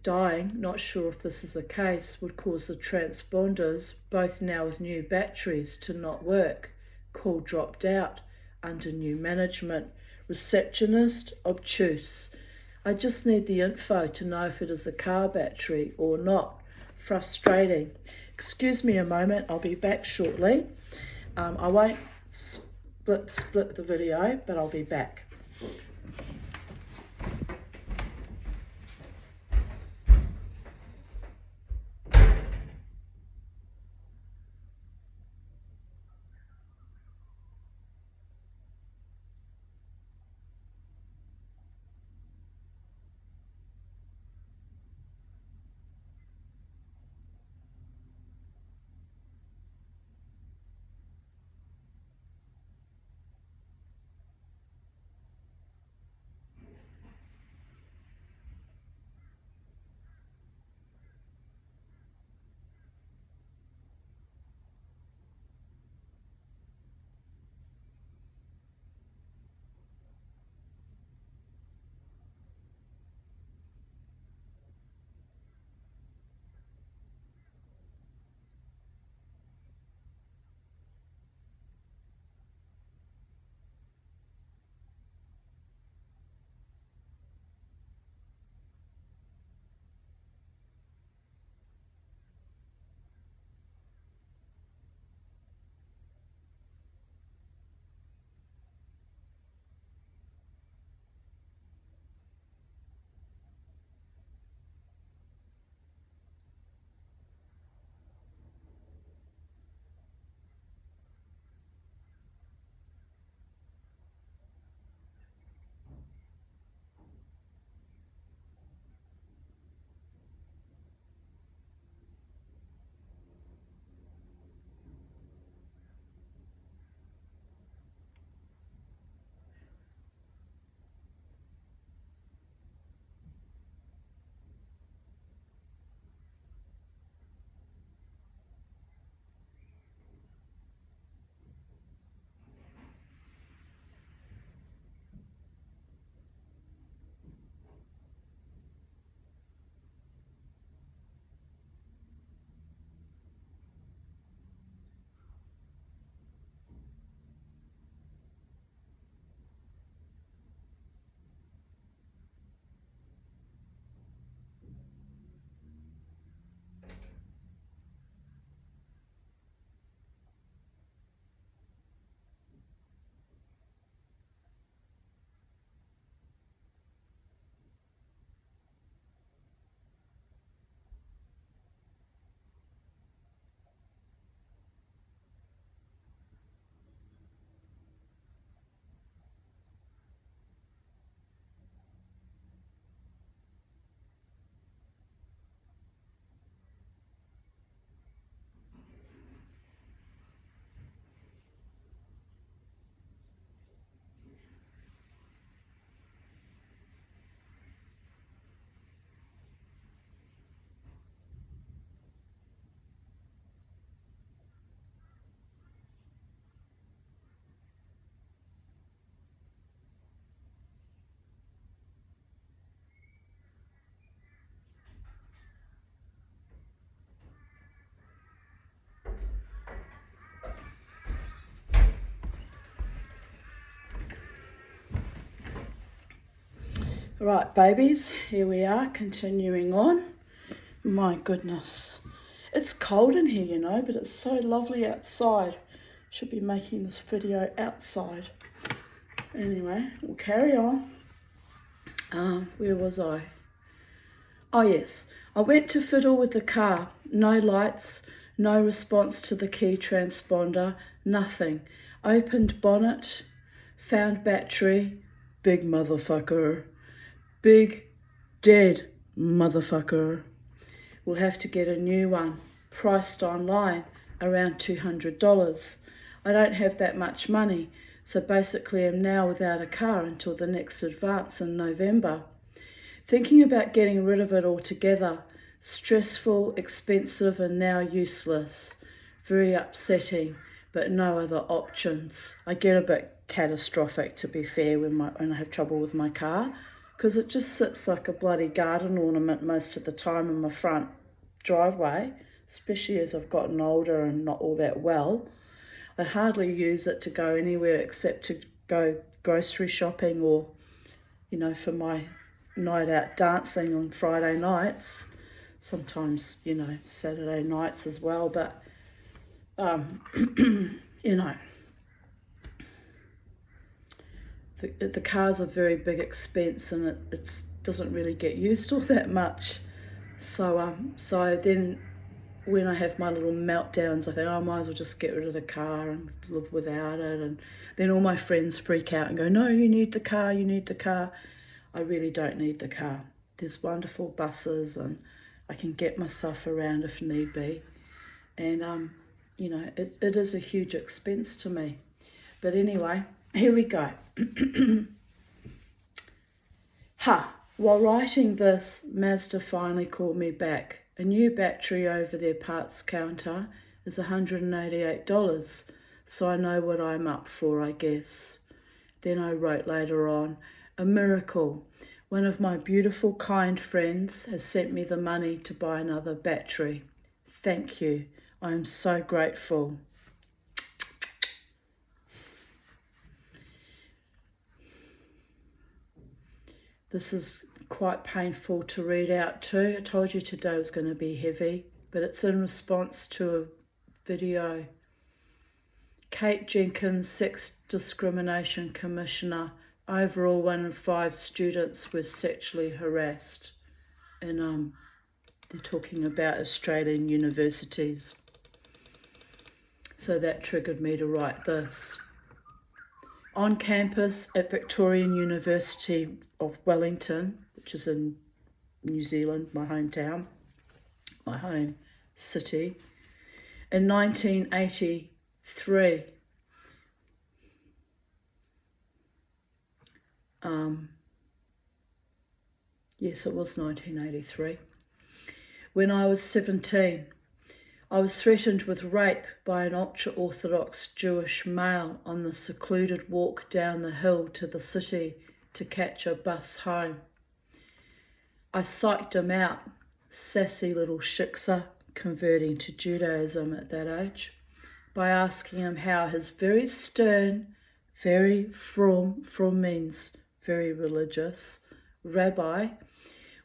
dying, not sure if this is the case, would cause the transponders, both now with new batteries, to not work. Call dropped out under new management. Receptionist obtuse. I just need the info to know if it is the car battery or not. Frustrating. Excuse me a moment, I'll be back shortly. I won't split the video, but I'll be back. Right, babies, here we are, continuing on. My goodness. It's cold in here, you know, but it's so lovely outside. Should be making this video outside. Anyway, we'll carry on. Where was I? Oh yes, I went to fiddle with the car. No lights, no response to the key transponder, nothing. Opened bonnet, found battery, big motherfucker. Big, dead motherfucker. We'll have to get a new one, priced online, around $200. I don't have that much money, so basically I'm now without a car until the next advance in November. Thinking about getting rid of it altogether. Stressful, expensive, and now useless. Very upsetting, but no other options. I get a bit catastrophic, to be fair, when I have trouble with my car, because it just sits like a bloody garden ornament most of the time in my front driveway, especially as I've gotten older and not all that well. I hardly use it to go anywhere except to go grocery shopping or, you know, for my night out dancing on Friday nights. Sometimes, you know, Saturday nights as well, but, you know, the car's a very big expense and it doesn't really get used all that much. So then when I have my little meltdowns, I think, oh, I might as well just get rid of the car and live without it. And then all my friends freak out and go, no, you need the car, you need the car. I really don't need the car. There's wonderful buses and I can get myself around if need be. And, you know, it is a huge expense to me. But anyway, here we go. While writing this, Mazda finally called me back. A new battery over their parts counter is $188, so I know what I'm up for, I guess. Then I wrote later on, a miracle. One of my beautiful, kind friends has sent me the money to buy another battery. Thank you. I am so grateful. This is quite painful to read out too. I told you today was going to be heavy, but it's in response to a video. Kate Jenkins, Sex Discrimination Commissioner. Overall, 1 in 5 students were sexually harassed. And they're talking about Australian universities. So that triggered me to write this. On campus at Victorian University of Wellington, which is in New Zealand, my hometown, my home city, in 1983. Yes, it was 1983. When I was 17, I was threatened with rape by an ultra-Orthodox Jewish male on the secluded walk down the hill to the city to catch a bus home. I psyched him out, sassy little shiksa, converting to Judaism at that age, by asking him how his very stern, very frum means very religious, rabbi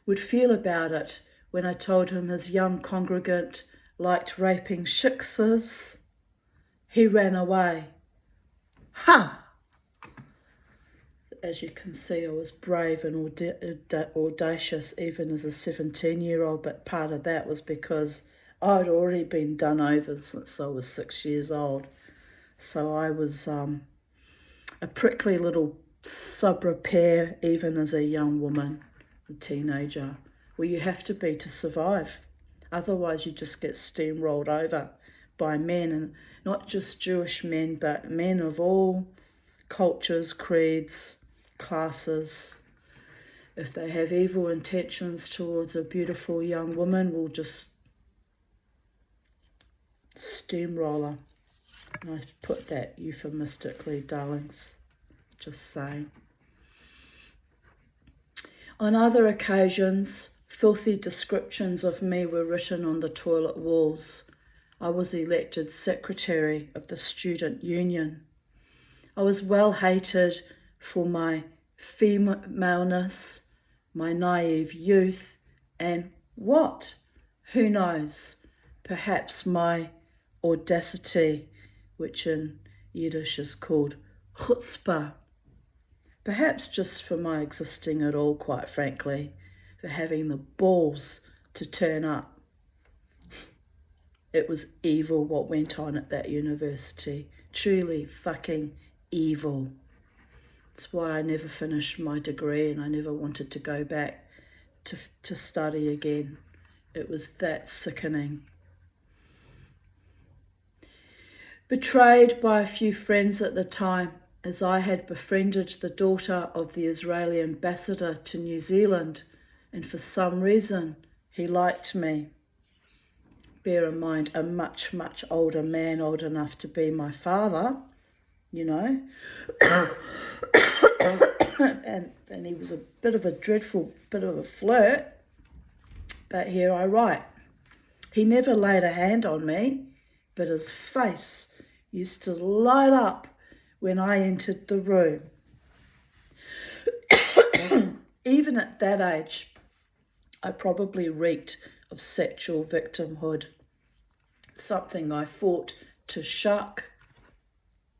would feel about it when I told him his young congregant liked raping shiksas. He ran away. Ha! As you can see, I was brave and audacious even as a 17-year-old, but part of that was because I'd already been done over since I was 6 years old. So I was a prickly little sub-repair even as a young woman, a teenager. Well, you have to be to survive. Otherwise, you just get steamrolled over by men, and not just Jewish men, but men of all cultures, creeds, classes. If they have evil intentions towards a beautiful young woman, we'll just steamroller. And I put that euphemistically, darlings. Just saying. On other occasions, filthy descriptions of me were written on the toilet walls. I was elected secretary of the student union. I was well hated for my femaleness, my naive youth, and what? Who knows? Perhaps my audacity, which in Yiddish is called chutzpah. Perhaps just for my existing at all, quite frankly, for having the balls to turn up. It was evil what went on at that university. Truly fucking evil. That's why I never finished my degree and I never wanted to go back to study again. It was that sickening. Betrayed by a few friends at the time, as I had befriended the daughter of the Israeli ambassador to New Zealand, and for some reason he liked me. Bear in mind, a much, much older man, old enough to be my father, you know. and he was a bit of a dreadful bit of a flirt. But here I write. He never laid a hand on me, but his face used to light up when I entered the room. Even at that age, I probably reeked of sexual victimhood, something I fought to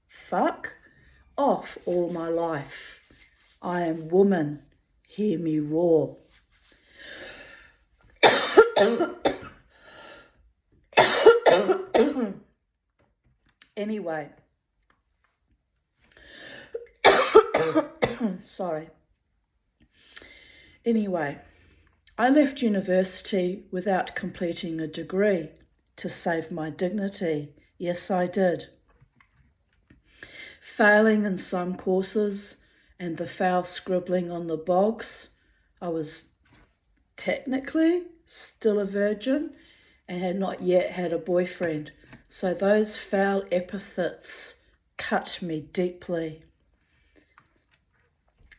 fuck off all my life. I am woman, hear me roar. Anyway, sorry. Anyway, I left university without completing a degree to save my dignity. Yes, I did. Failing in some courses and the foul scribbling on the bogs, I was technically still a virgin and had not yet had a boyfriend. So those foul epithets cut me deeply.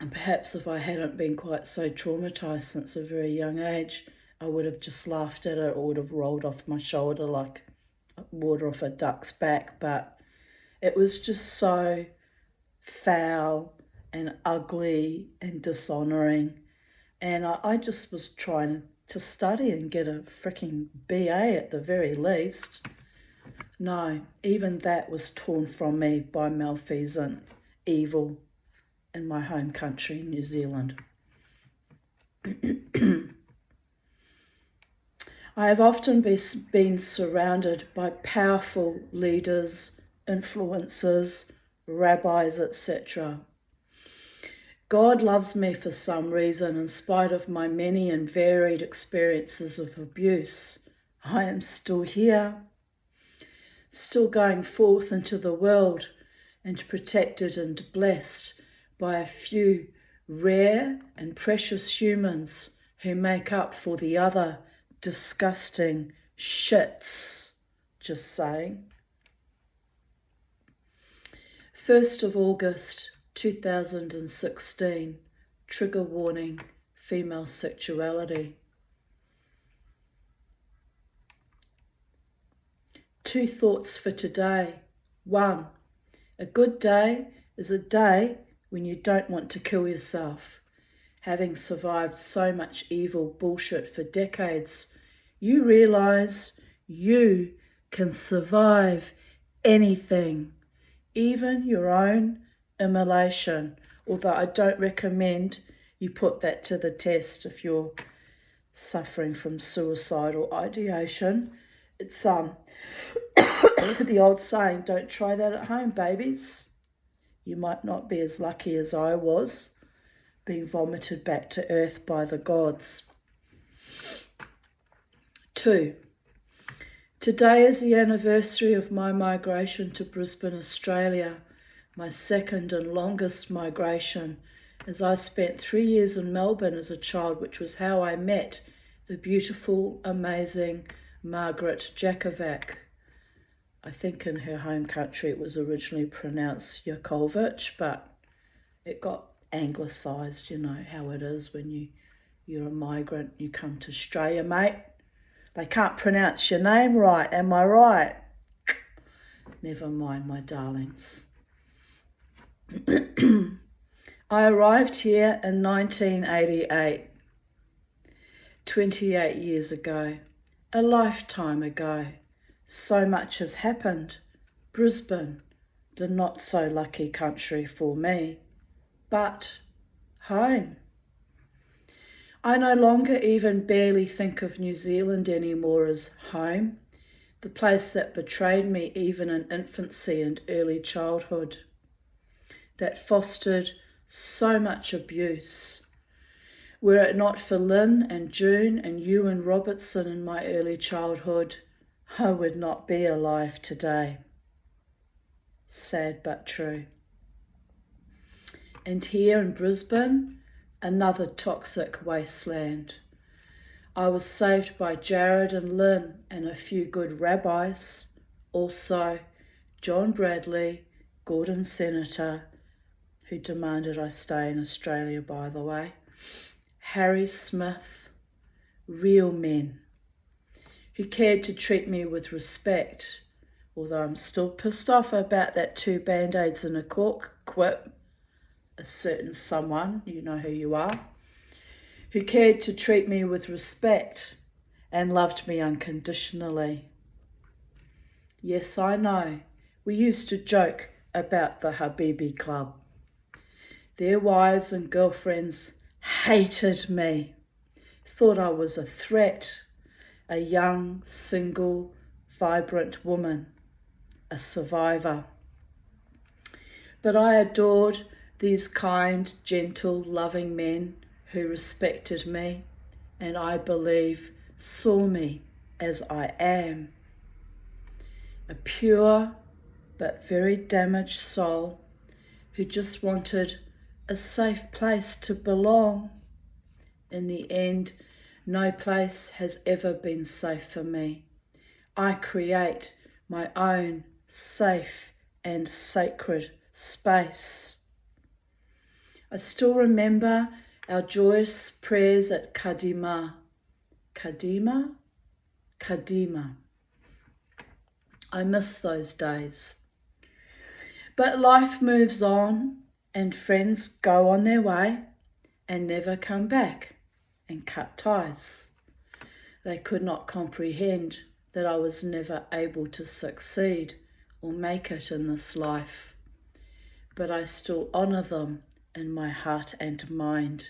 And perhaps if I hadn't been quite so traumatised since a very young age, I would have just laughed at it or would have rolled off my shoulder like water off a duck's back. But it was just so foul and ugly and dishonouring. And I just was trying to study and get a freaking BA at the very least. No, even that was torn from me by malfeasant evil in my home country, New Zealand. I have often been surrounded by powerful leaders, influencers, rabbis, etc. God loves me for some reason, in spite of my many and varied experiences of abuse. I am still here, still going forth into the world and protected and blessed by a few rare and precious humans who make up for the other disgusting shits. Just saying. 1st of August 2016, trigger warning, female sexuality. 2 thoughts for today. 1, a good day is a day when you don't want to kill yourself. Having survived so much evil bullshit for decades, you realise you can survive anything, even your own immolation. Although I don't recommend you put that to the test if you're suffering from suicidal ideation. It's the old saying, don't try that at home, babies. You might not be as lucky as I was, being vomited back to earth by the gods. 2, today is the anniversary of my migration to Brisbane, Australia, my second and longest migration, as I spent 3 years in Melbourne as a child, which was how I met the beautiful, amazing Margaret Jakovac. I think in her home country it was originally pronounced Yakovich, but it got anglicised, you know how it is when you're a migrant, you come to Australia, mate. They can't pronounce your name right, am I right? Never mind, my darlings. I arrived here in 1988. 28 years ago, a lifetime ago, so much has happened. Brisbane, the not so lucky country for me, but home. I no longer even barely think of New Zealand anymore as home, the place that betrayed me even in infancy and early childhood, that fostered so much abuse. Were it not for Lynn and June and Ewan Robertson in my early childhood, I would not be alive today. Sad but true. And here in Brisbane, another toxic wasteland. I was saved by Jared and Lynn and a few good rabbis. Also, John Bradley, Gordon Senator, who demanded I stay in Australia, by the way. Harry Smith, real men, who cared to treat me with respect, although I'm still pissed off about that 2 band-aids and a cork quip. A certain someone, you know who you are, who cared to treat me with respect and loved me unconditionally. Yes, I know, we used to joke about the Habibi Club. Their wives and girlfriends hated me, thought I was a threat, a young, single, vibrant woman, a survivor. But I adored these kind, gentle, loving men who respected me and I believe saw me as I am. A pure but very damaged soul who just wanted a safe place to belong. In the end, no place has ever been safe for me. I create my own safe and sacred space. I still remember our joyous prayers at Kadima. Kadima? Kadima. I miss those days. But life moves on and friends go on their way and never come back and cut ties. They could not comprehend that I was never able to succeed or make it in this life. But I still honour them in my heart and mind,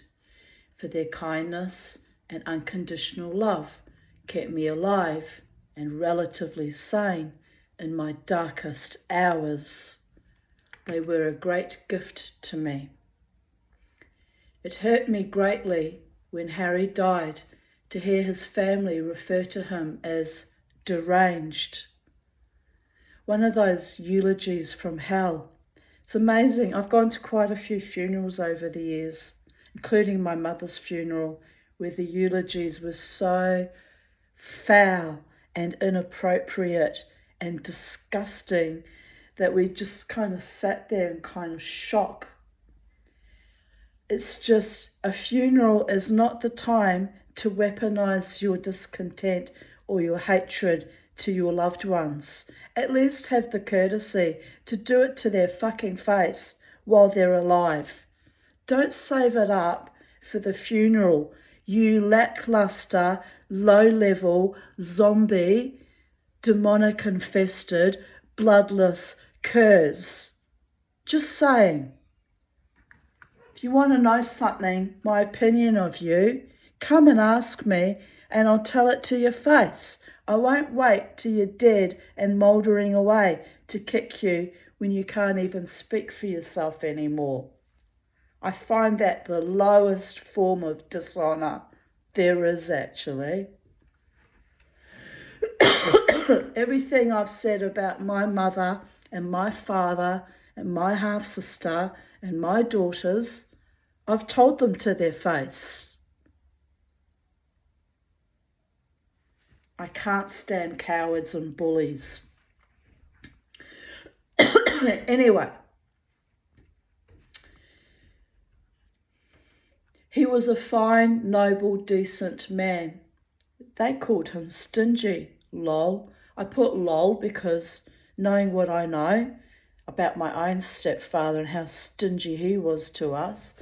for their kindness and unconditional love kept me alive and relatively sane in my darkest hours. They were a great gift to me. It hurt me greatly when Harry died to hear his family refer to him as deranged. One of those eulogies from hell. It's amazing. I've gone to quite a few funerals over the years, including my mother's funeral, where the eulogies were so foul and inappropriate and disgusting that we just kind of sat there in kind of shock. It's just, a funeral is not the time to weaponize your discontent or your hatred to your loved ones. At least have the courtesy to do it to their fucking face while they're alive. Don't save it up for the funeral, you lackluster, low-level, zombie, demonic-infested, bloodless curs. Just saying. If you want to know something, my opinion of you, come and ask me and I'll tell it to your face. I won't wait till you're dead and mouldering away to kick you when you can't even speak for yourself anymore. I find that the lowest form of dishonour there is, actually. Everything I've said about my mother and my father and my half-sister and my daughters, I've told them to their face. I can't stand cowards and bullies. Anyway, he was a fine, noble, decent man. They called him stingy, lol. I put lol because knowing what I know about my own stepfather and how stingy he was to us,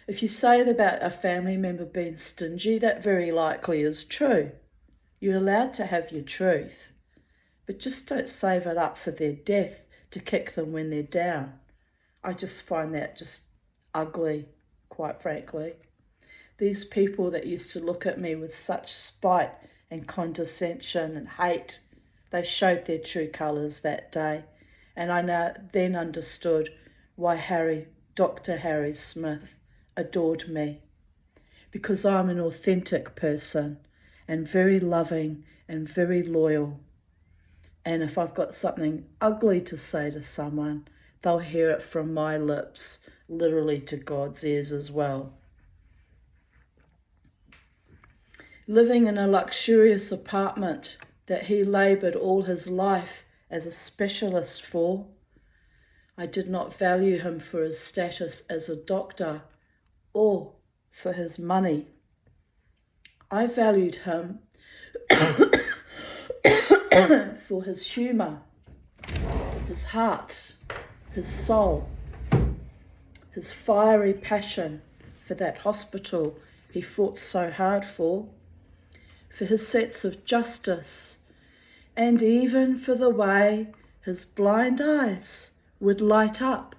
If you say about a family member being stingy, that very likely is true. You're allowed to have your truth, but just don't save it up for their death to kick them when they're down. I just find that just ugly, quite frankly. These people that used to look at me with such spite and condescension and hate, they showed their true colours that day. And I then understood why Dr. Harry Smith adored me. Because I'm an authentic person and very loving and very loyal. And if I've got something ugly to say to someone, they'll hear it from my lips, literally to God's ears as well. Living in a luxurious apartment that he laboured all his life as a specialist for, I did not value him for his status as a doctor or for his money. I valued him for his humour, his heart, his soul, his fiery passion for that hospital he fought so hard for his sense of justice, and even for the way his blind eyes would light up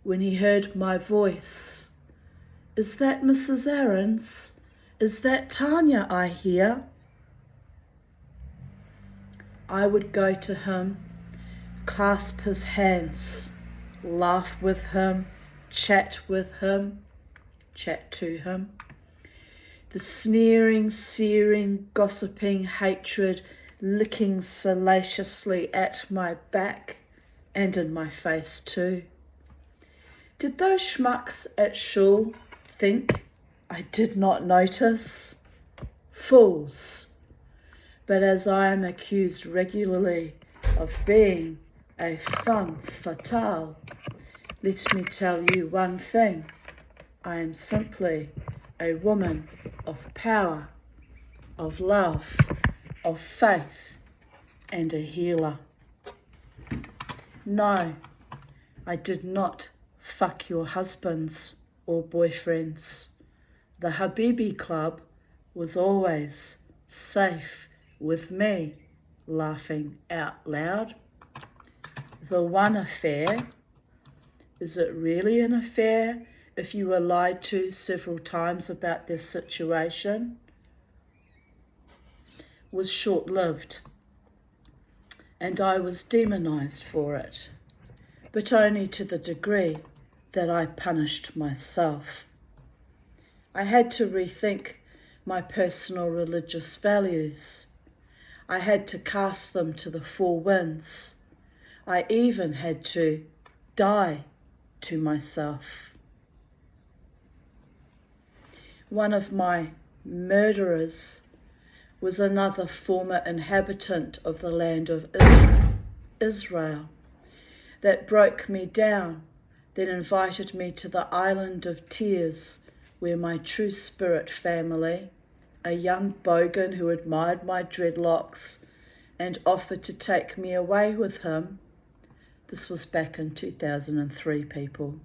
when he heard my voice. Is that Mrs. Aarons? Is that Tanya I hear? I would go to him, clasp his hands, laugh with him, chat to him. The sneering, searing, gossiping hatred licking salaciously at my back and in my face too. Did those schmucks at Shul think I did not notice? Fools. But as I am accused regularly of being a femme fatale, let me tell you one thing. I am simply a woman of power, of love, of faith, and a healer. No, I did not fuck your husbands or boyfriends. The Habibi Club was always safe with me, laughing out loud. The one affair, is it really an affair if you were lied to several times about this situation? Was short-lived, and I was demonized for it, but only to the degree that I punished myself. I had to rethink my personal religious values. I had to cast them to the four winds. I even had to die to myself. One of my murderers was another former inhabitant of the land of Israel that broke me down, then invited me to the island of tears where my true spirit family, a young bogan who admired my dreadlocks and offered to take me away with him, this was back in 2003, people,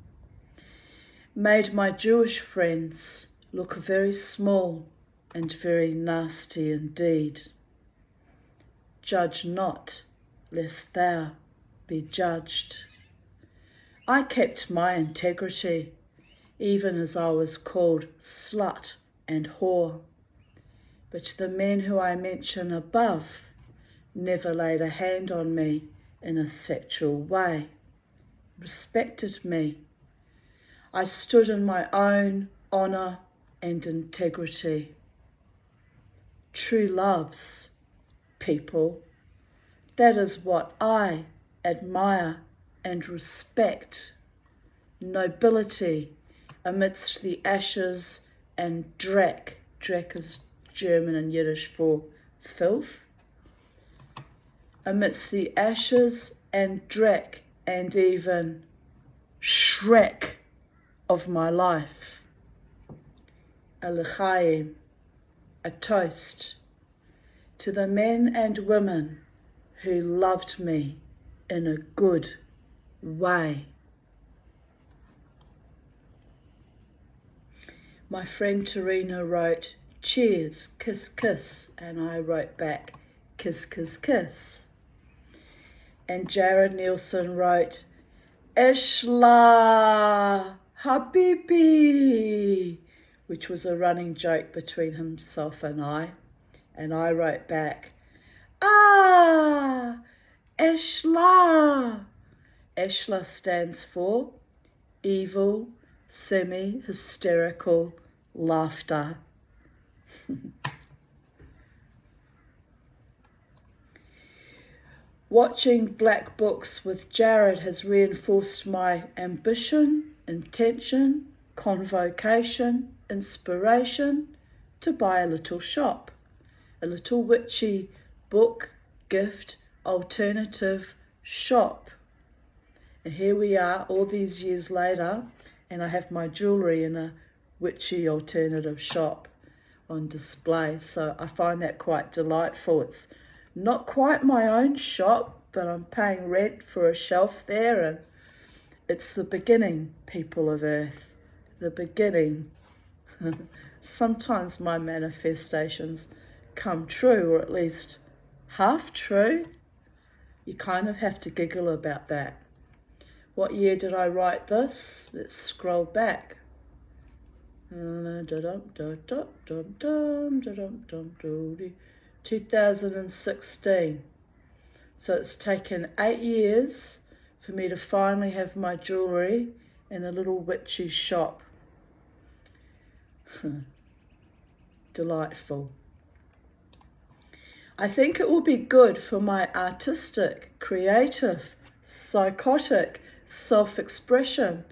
made my Jewish friends look very small and very nasty indeed. Judge not, lest thou be judged. I kept my integrity, even as I was called slut and whore. But the men who I mention above never laid a hand on me in a sexual way, respected me. I stood in my own honour and integrity. True loves, people, that is what I admire and respect. Nobility amidst the ashes and Dreck is German and Yiddish for filth. Amidst the ashes and Dreck and even Shrek of my life. A l'chaim, a toast to the men and women who loved me in a good way. My friend Tarina wrote, cheers, kiss, kiss. And I wrote back, kiss, kiss, kiss. And Jared Nielsen wrote, Ishla Habibi, which was a running joke between himself and I. And I wrote back, Ishla. Ishla stands for evil, semi-hysterical laughter. Watching Black Books with Jared has reinforced my ambition, intention, convocation, inspiration to buy a little shop, a little witchy book, gift, alternative shop. And here we are all these years later, and I have my jewellery in a witchy alternative shop on display. So I find that quite delightful. It's not quite my own shop, but I'm paying rent for a shelf there, and it's the beginning, people of Earth, the beginning. Sometimes my manifestations come true, or at least half true. You kind of have to giggle about that. What year did I write this? Let's scroll back. 2016. So it's taken 8 years for me to finally have my jewellery in a little witchy shop. Delightful. I think it will be good for my artistic, creative, psychotic self-expression.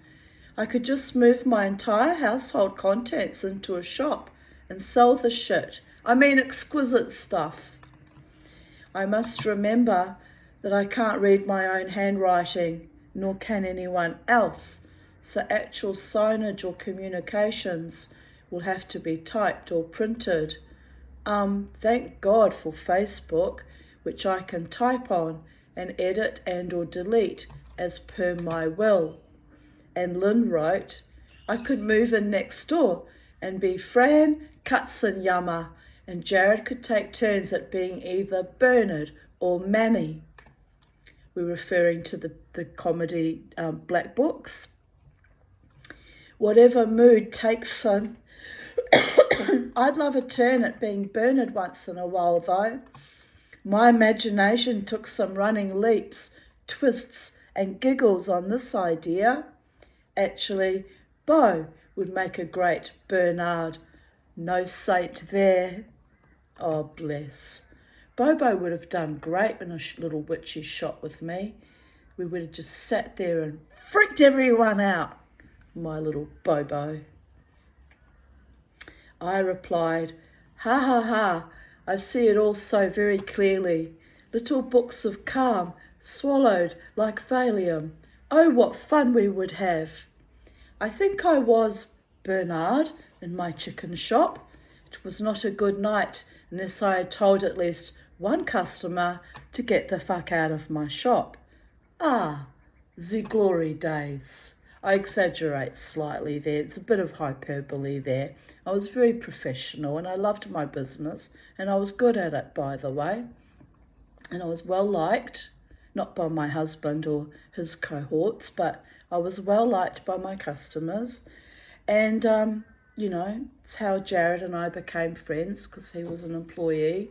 I could just move my entire household contents into a shop and sell the shit. I mean, exquisite stuff. I must remember that I can't read my own handwriting, nor can anyone else. So actual signage or communications will have to be typed or printed. Thank God for Facebook, which I can type on and edit and or delete as per my will. And Lynn wrote, I could move in next door and be Fran Katsunyama, and Jared could take turns at being either Bernard or Manny. We're referring to the comedy Black Books. Whatever mood takes him. I'd love a turn at being Bernard once in a while, though. My imagination took some running leaps, twists, and giggles on this idea. Actually, Beau would make a great Bernard. No saint there. Oh, bless. Bobo would have done great in a little witchy shop with me. We would have just sat there and freaked everyone out. My little Bobo. I replied, ha ha ha, I see it all so very clearly. Little books of calm, swallowed like Valium. Oh, what fun we would have. I think I was Bernard in my chicken shop. It was not a good night unless I had told at least one customer to get the fuck out of my shop. Ah, the glory days. I exaggerate slightly there. It's a bit of hyperbole there. I was very professional and I loved my business and I was good at it, by the way. And I was well liked, not by my husband or his cohorts, but I was well liked by my customers. And, it's how Jared and I became friends because he was an employee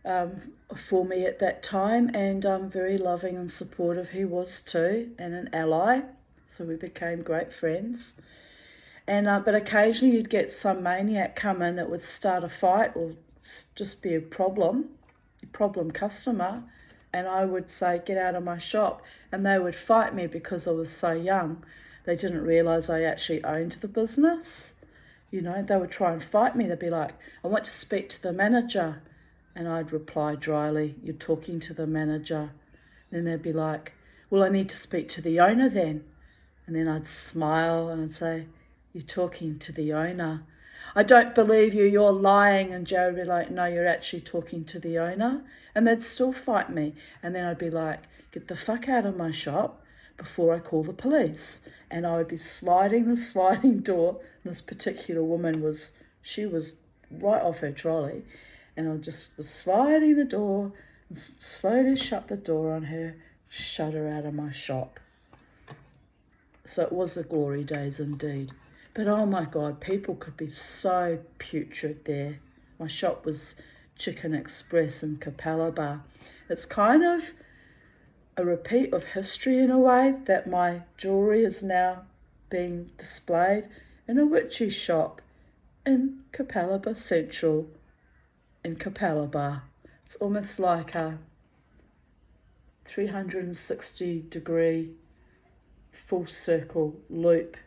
for me at that time, and very loving and supportive he was too, and an ally. So we became great friends. And but occasionally you'd get some maniac come in that would start a fight or just be a problem customer, and I would say, get out of my shop, and they would fight me because I was so young. They didn't realise I actually owned the business. They would try and fight me. They'd be like, I want to speak to the manager. And I'd reply dryly, you're talking to the manager. Then they'd be like, well, I need to speak to the owner then. And then I'd smile and I'd say, you're talking to the owner. I don't believe you, you're lying. And Jared would be like, no, you're actually talking to the owner. And they'd still fight me. And then I'd be like, get the fuck out of my shop. before I call the police. And I would be sliding the sliding door. This particular woman she was right off her trolley, and I just was sliding the door, and slowly shut the door on her, shut her out of my shop. So it was the glory days indeed. But oh my God, people could be so putrid there. My shop was Chicken Express in Capalaba. It's kind of a repeat of history in a way, that my jewellery is now being displayed in a witchy shop in Capalaba Central in Capalaba. It's almost like a 360-degree full circle loop,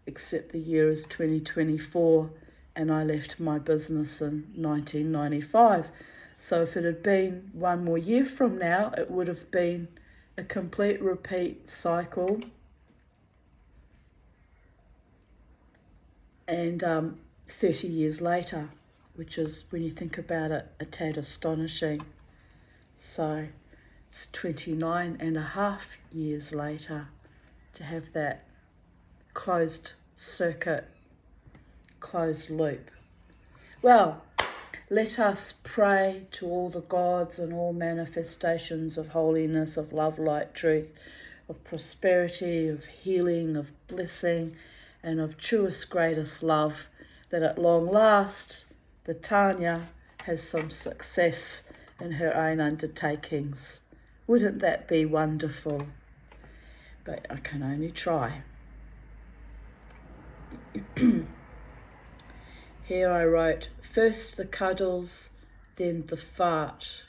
except the year is 2024 and I left my business in 1995. So if it had been one more year from now, it would have been a complete repeat cycle. And 30 years later, which is, when you think about it, a tad astonishing. So it's 29 and a half years later to have that closed circuit, closed loop. Well, let us pray to all the gods and all manifestations of holiness, of love, light, truth, of prosperity, of healing, of blessing, and of truest, greatest love, that at long last the Tanya has some success in her own undertakings. Wouldn't that be wonderful? But I can only try. Here I wrote, first the cuddles, then the fart.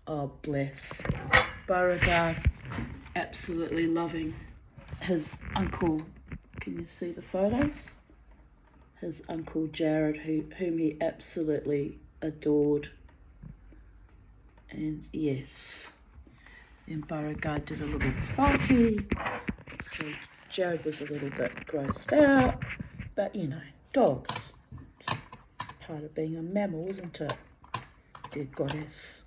Oh, bless. Beauregard, absolutely loving his uncle. Can you see the photos? His uncle Jared, whom he absolutely adored. And yes, then Beauregard did a little farty. So Jared was a little bit grossed out. But, you know, dogs. It's part of being a mammal, isn't it? Dear goddess.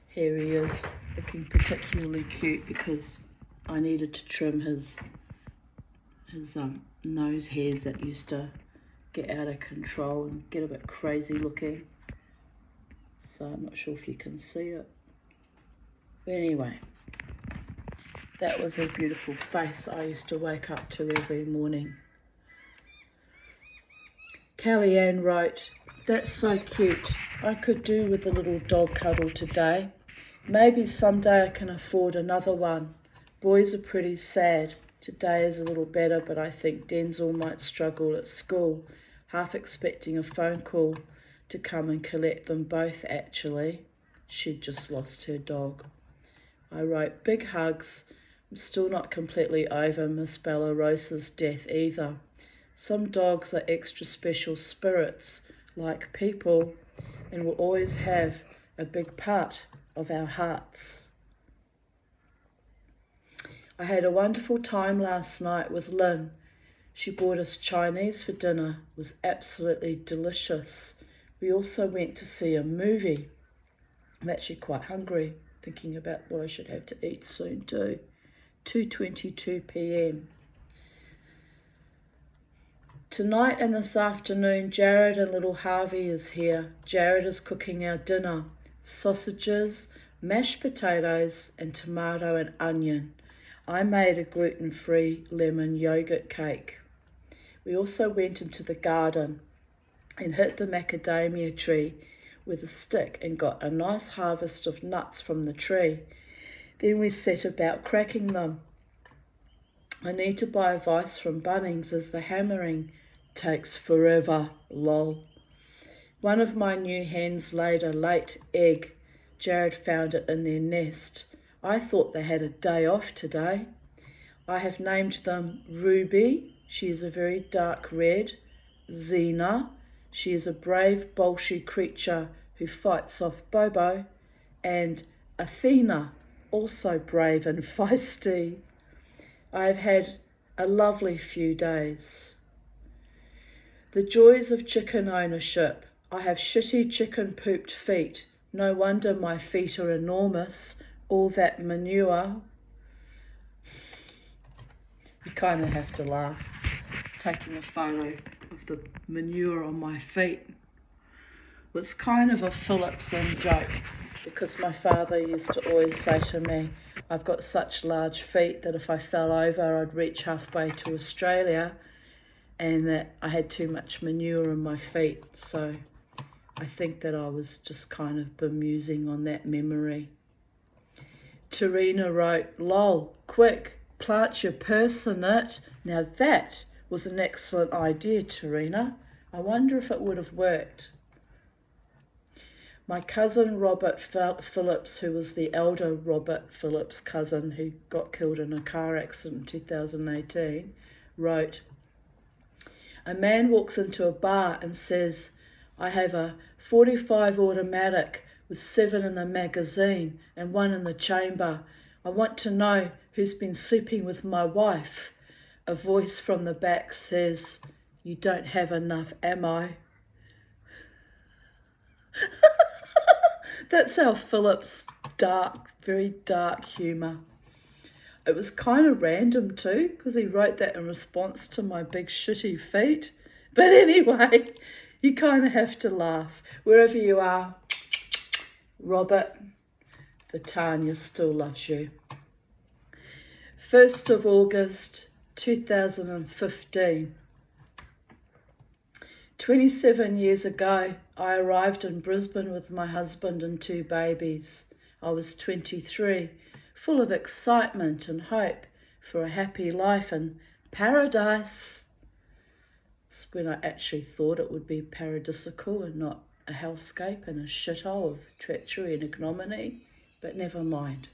Here he is, looking particularly cute because I needed to trim his nose hairs that used to get out of control and get a bit crazy looking. So I'm not sure if you can see it. But anyway, that was a beautiful face I used to wake up to every morning. Kellyanne wrote, that's so cute. I could do with a little dog cuddle today. Maybe someday I can afford another one. Boys are pretty sad. Today is a little better, but I think Denzel might struggle at school, half expecting a phone call to come and collect them both actually. She'd just lost her dog. I wrote, big hugs. I'm still not completely over Miss Bella Rosa's death either. Some dogs are extra special spirits, like people, and will always have a big part of our hearts. I had a wonderful time last night with Lynn. She bought us Chinese for dinner. It was absolutely delicious. We also went to see a movie. I'm actually quite hungry, thinking about what I should have to eat soon too. 2:22 p.m. Tonight and this afternoon, Jared and little Harvey is here. Jared is cooking our dinner. Sausages, mashed potatoes, and tomato and onion. I made a gluten-free lemon yogurt cake. We also went into the garden and hit the macadamia tree with a stick and got a nice harvest of nuts from the tree. Then we set about cracking them. I need to buy a vise from Bunnings as the hammering takes forever, lol. One of my new hens laid a late egg. Jared found it in their nest. I thought they had a day off today. I have named them Ruby, she is a very dark red, Xena, she is a brave Bolshi creature who fights off Bobo, and Athena, also brave and feisty. I have had a lovely few days. The joys of chicken ownership. I have shitty chicken pooped feet. No wonder my feet are enormous. All that manure. You kind of have to laugh, taking a photo of the manure on my feet. It's kind of a Phillipson joke, because my father used to always say to me, I've got such large feet that if I fell over, I'd reach halfway to Australia, and that I had too much manure in my feet. So I think that I was just kind of bemusing on that memory. Tarina wrote, lol, quick, plant your purse in it. Now that was an excellent idea, Tarina. I wonder if it would have worked. My cousin Robert Phillips, who was the elder Robert Phillips' cousin who got killed in a car accident in 2018, wrote, a man walks into a bar and says, I have a 45 automatic with 7 in the magazine and 1 in the chamber. I want to know who's been sleeping with my wife. A voice from the back says, you don't have enough ammo. That's our Phillips very dark humour. It was kind of random too, because he wrote that in response to my big shitty feet. But anyway, you kind of have to laugh. Wherever you are, Robert, the Tanya still loves you. 1st of August 2015. 27 years ago, I arrived in Brisbane with my husband and 2 babies. I was 23, full of excitement and hope for a happy life in paradise. It's when I actually thought it would be paradisical and not a hellscape and a shithole of treachery and ignominy, but never mind.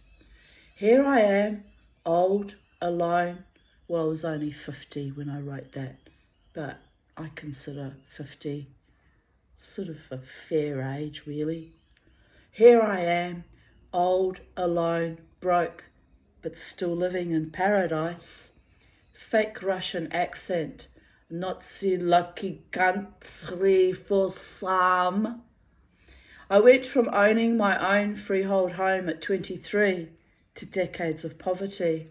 Here I am, old, alone. Well, I was only 50 when I wrote that, but I consider 50 sort of a fair age, really. Here I am, old, alone, broke, but still living in paradise. Fake Russian accent, not the lucky country for some. I went from owning my own freehold home at 23 to decades of poverty.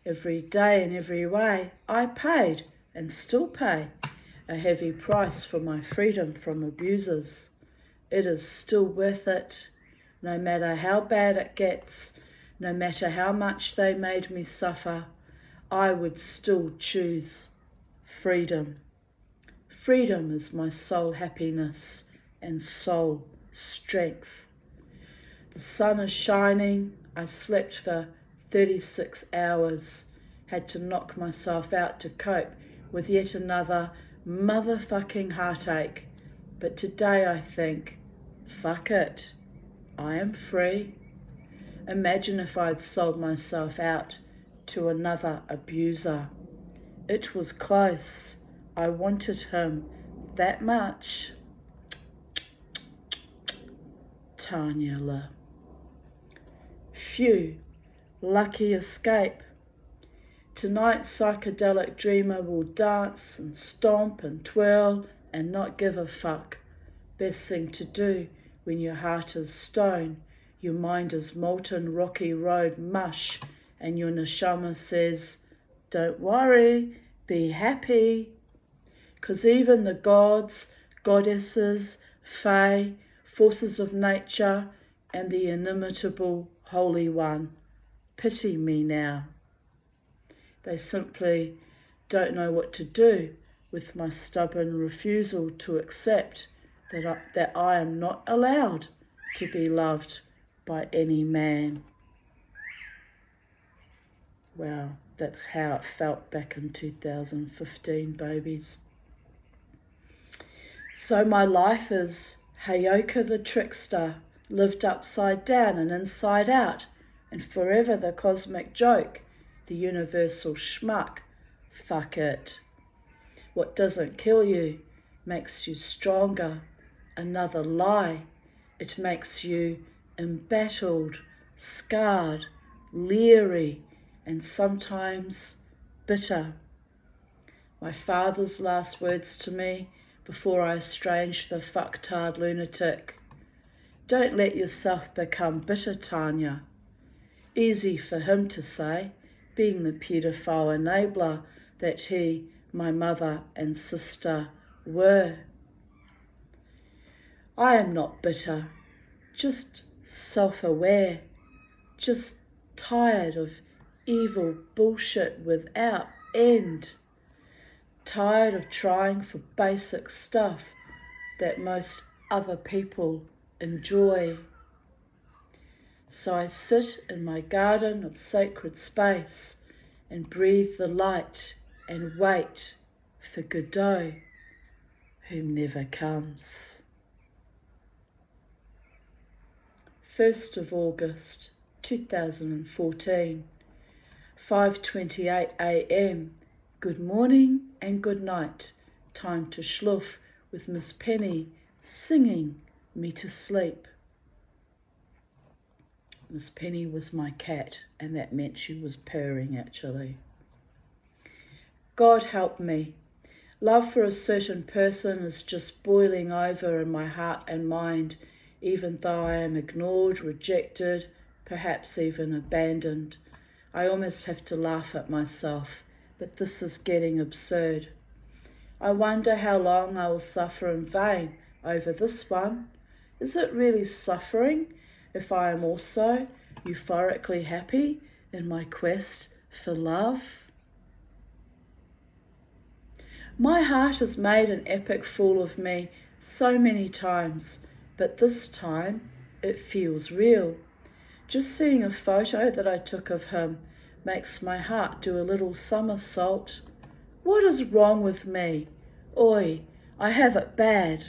Every day in every way, I paid and still pay a heavy price for my freedom from abusers. It is still worth it, no matter how bad it gets, no matter how much they made me suffer. I would still choose freedom. Freedom is my soul happiness and soul strength. The sun is shining. I slept for 36 hours, had to knock myself out to cope with yet another motherfucking heartache. But today I think, fuck it, I am free. Imagine if I'd sold myself out to another abuser. It was close. I wanted him that much. Tanya. Phew, lucky escape. Tonight, psychedelic dreamer will dance and stomp and twirl and not give a fuck. Best thing to do when your heart is stone, your mind is molten rocky road mush, and your neshama says, don't worry, be happy. 'Cause even the gods, goddesses, fae, forces of nature, and the inimitable Holy One pity me now. They simply don't know what to do with my stubborn refusal to accept that I am not allowed to be loved by any man. Wow, that's how it felt back in 2015, babies. So my life is Heyoka the trickster, lived upside down and inside out, and forever the cosmic joke, the universal schmuck. Fuck it. What doesn't kill you makes you stronger. Another lie. It makes you embattled, scarred, leery, and sometimes bitter. My father's last words to me before I estrange the fucktard lunatic. Don't let yourself become bitter, Tanya. Easy for him to say, being the paedophile enabler that he, my mother and sister, were. I am not bitter, just self-aware, just tired of evil bullshit without end. Tired of trying for basic stuff that most other people enjoy. So I sit in my garden of sacred space and breathe the light and wait for Godot, who never comes. 1st of August 2014, 5:28 a.m. Good morning and good night. Time to schloof with Miss Penny singing me to sleep. Miss Penny was my cat, and that meant she was purring actually. God help me. Love for a certain person is just boiling over in my heart and mind, even though I am ignored, rejected, perhaps even abandoned. I almost have to laugh at myself, but this is getting absurd. I wonder how long I will suffer in vain over this one. Is it really suffering if I am also euphorically happy in my quest for love? My heart has made an epic fool of me so many times, but this time it feels real. Just seeing a photo that I took of him makes my heart do a little somersault. What is wrong with me? Oi, I have it bad.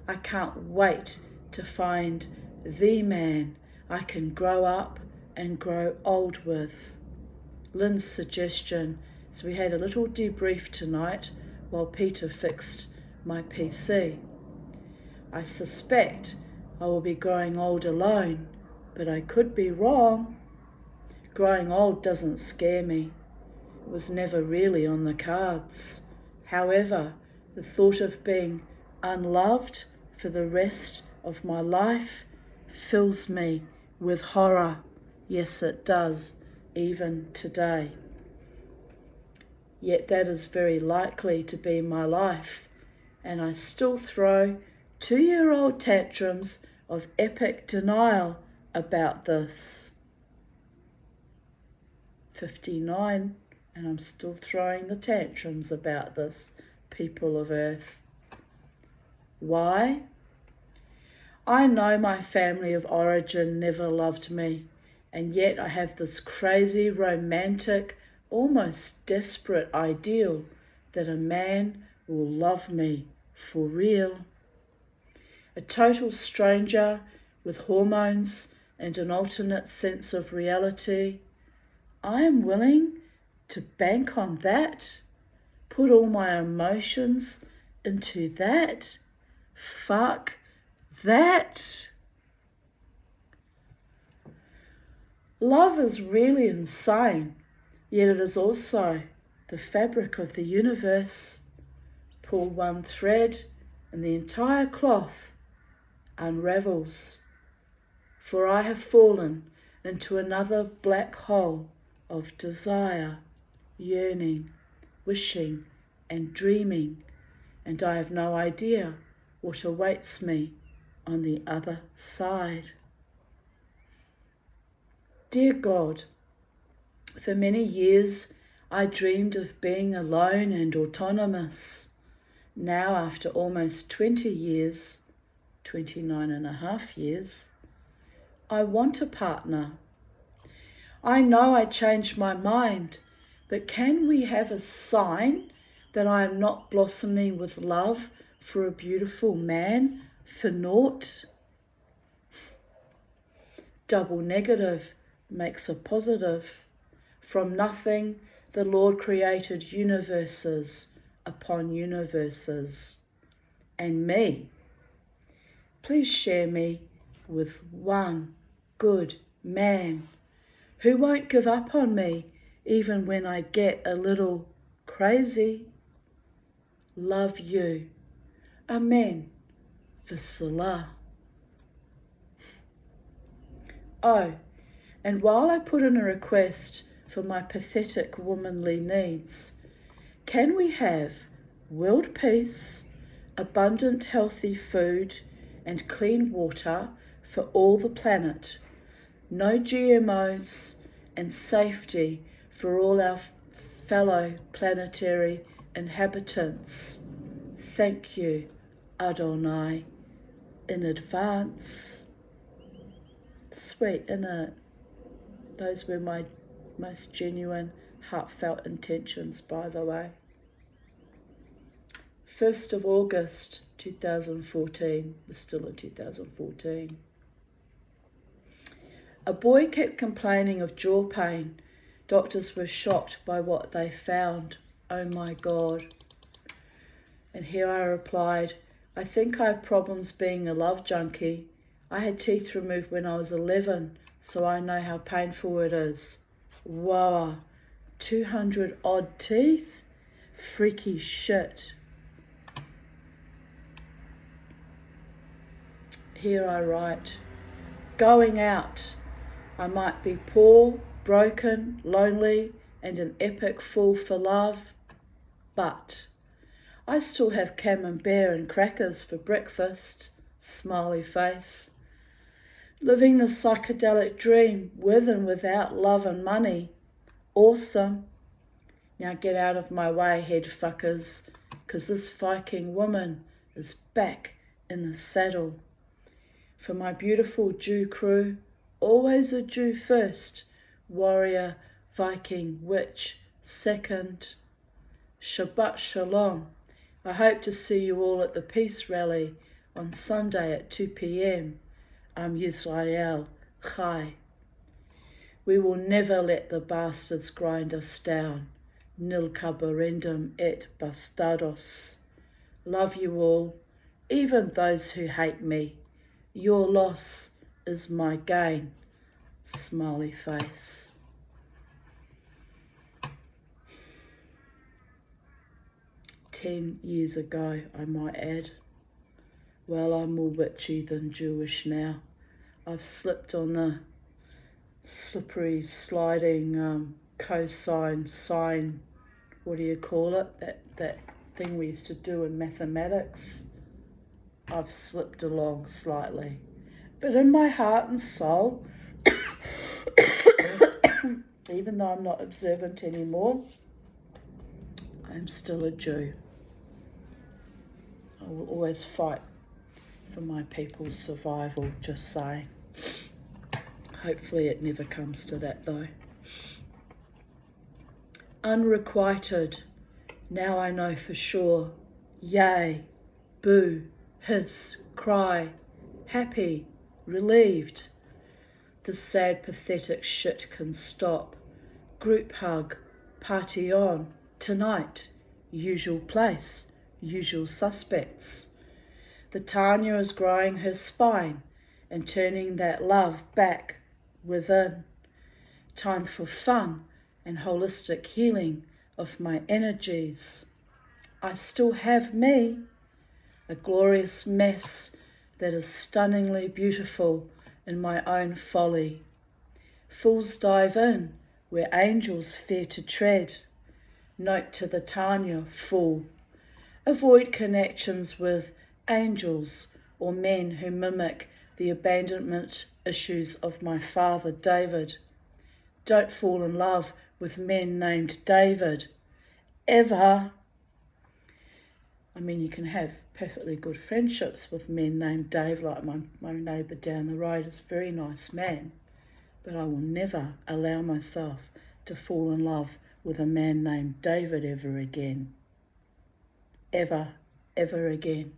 I can't wait to find the man I can grow up and grow old with. Lynn's suggestion is we had a little debrief tonight while Peter fixed my PC. I suspect I will be growing old alone, but I could be wrong. Growing old doesn't scare me. It was never really on the cards. However, the thought of being unloved for the rest of my life fills me with horror. Yes, it does, even today. Yet that is very likely to be my life, and I still throw 2-year-old tantrums of epic denial about this. 59, and I'm still throwing the tantrums about this, people of Earth. Why? I know my family of origin never loved me, and yet I have this crazy, romantic, almost desperate ideal that a man will love me for real. A total stranger with hormones and an alternate sense of reality. I am willing to bank on that, put all my emotions into that. Fuck that. Love is really insane, yet it is also the fabric of the universe. Pull one thread and the entire cloth unravels. For I have fallen into another black hole of desire, yearning, wishing, and dreaming, and I have no idea what awaits me on the other side. Dear God, for many years I dreamed of being alone and autonomous. Now, after almost 20 years, 29 and a half years, I want a partner. I know I changed my mind, but can we have a sign that I am not blossoming with love for a beautiful man for naught? Double negative makes a positive. From nothing, the Lord created universes upon universes. And me. Please share me with one good man who won't give up on me even when I get a little crazy. Love you. Amen. V'salah. Oh, and while I put in a request for my pathetic womanly needs, can we have world peace, abundant healthy food, and clean water for all the planet, no GMOs, and safety for all our fellow planetary inhabitants? Thank you, Adonai, in advance. Sweet, innit? Those were my most genuine, heartfelt intentions, by the way. 1st of August 2014, we're still in 2014. A boy kept complaining of jaw pain. Doctors were shocked by what they found. Oh my God. And here I replied, I think I have problems being a love junkie. I had teeth removed when I was 11, so I know how painful it is. Wow, 200 odd teeth? Freaky shit. Here I write, going out. I might be poor, broken, lonely, and an epic fool for love, but I still have camembert and crackers for breakfast. Smiley face. Living the psychedelic dream with and without love and money. Awesome. Now get out of my way, head fuckers, 'cause this Viking woman is back in the saddle. For my beautiful Jew crew, always a Jew first, warrior, Viking, witch second. Shabbat Shalom. I hope to see you all at the Peace Rally on Sunday at 2 p.m. Am Yisrael Chai. We will never let the bastards grind us down. Nil cabarendum et bastardos. Love you all, even those who hate me. Your loss is my gain. Smiley face. "10 years ago, I might add. Well, I'm more witchy than Jewish now. I've slipped on the slippery sliding cosine, sine, what do you call it? That thing we used to do in mathematics. I've slipped along slightly. But in my heart and soul, even though I'm not observant anymore, I'm still a Jew. I will always fight for my people's survival, just saying. Hopefully it never comes to that though. Unrequited, now I know for sure. Yay, boo, hiss, cry, happy, relieved. The sad, pathetic shit can stop. Group hug, party on, tonight, usual place, usual suspects. The Tanya is growing her spine and turning that love back within. Time for fun and holistic healing of my energies. I still have me, a glorious mess that is stunningly beautiful in my own folly. Fools dive in where angels fear to tread. Note to the Tanya, fool. Avoid connections with angels or men who mimic the abandonment issues of my father David. Don't fall in love with men named David. Ever. I mean, you can have perfectly good friendships with men named Dave, like my neighbour down the road is a very nice man. But I will never allow myself to fall in love with a man named David ever again. Ever, ever again.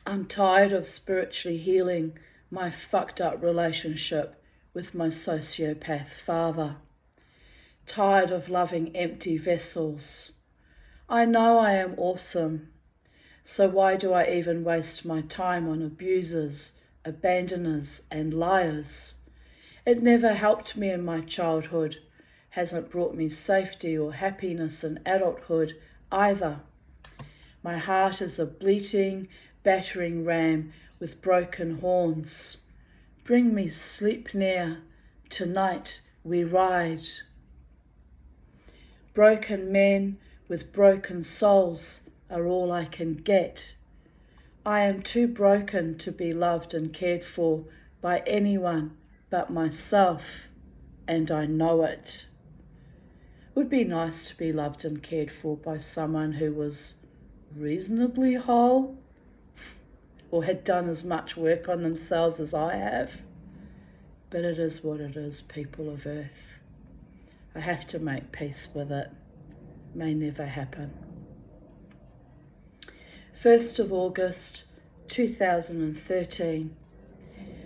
I'm tired of spiritually healing my fucked up relationship with my sociopath father. Tired of loving empty vessels. I know I am awesome, so why do I even waste my time on abusers, abandoners and liars? It never helped me in my childhood, hasn't brought me safety or happiness in adulthood either. My heart is a bleating, battering ram with broken horns. Bring me sleep near, tonight we ride. Broken men with broken souls are all I can get. I am too broken to be loved and cared for by anyone but myself, and I know it. It would be nice to be loved and cared for by someone who was reasonably whole or had done as much work on themselves as I have. But it is what it is, people of Earth. I have to make peace with it. May never happen. 1st of August 2013.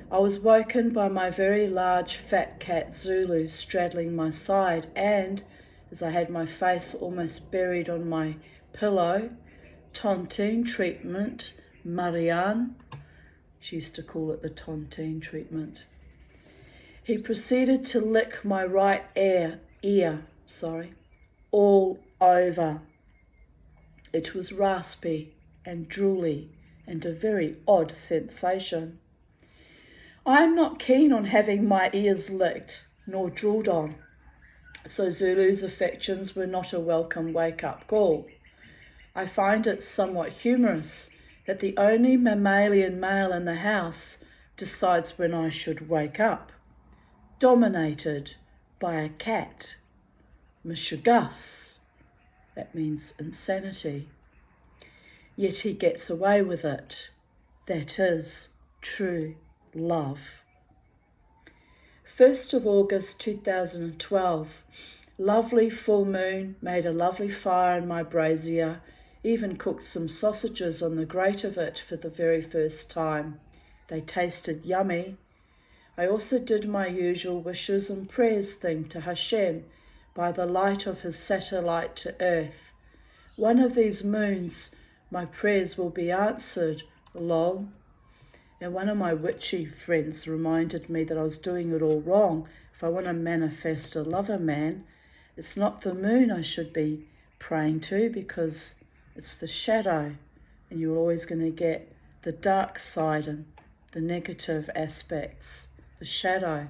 I was woken by my very large fat cat Zulu straddling my side, and as I had my face almost buried on my pillow, tontine treatment, Marianne, she used to call it the tontine treatment. He proceeded to lick my right ear, all over. It was raspy and drooly and a very odd sensation. I am not keen on having my ears licked nor drooled on, so Zulu's affections were not a welcome wake-up call. I find it somewhat humorous that the only mammalian male in the house decides when I should wake up, dominated by a cat. Monsieur Gus, that means insanity. Yet he gets away with it. That is true love. 1st of August 2012. Lovely full moon, made a lovely fire in my brazier, even cooked some sausages on the grate of it for the very first time. They tasted yummy. I also did my usual wishes and prayers thing to Hashem by the light of his satellite to earth. One of these moons, my prayers will be answered, lol. And one of my witchy friends reminded me that I was doing it all wrong. If I want to manifest a lover man, it's not the moon I should be praying to, because it's the shadow, and you're always going to get the dark side and the negative aspects, the shadow.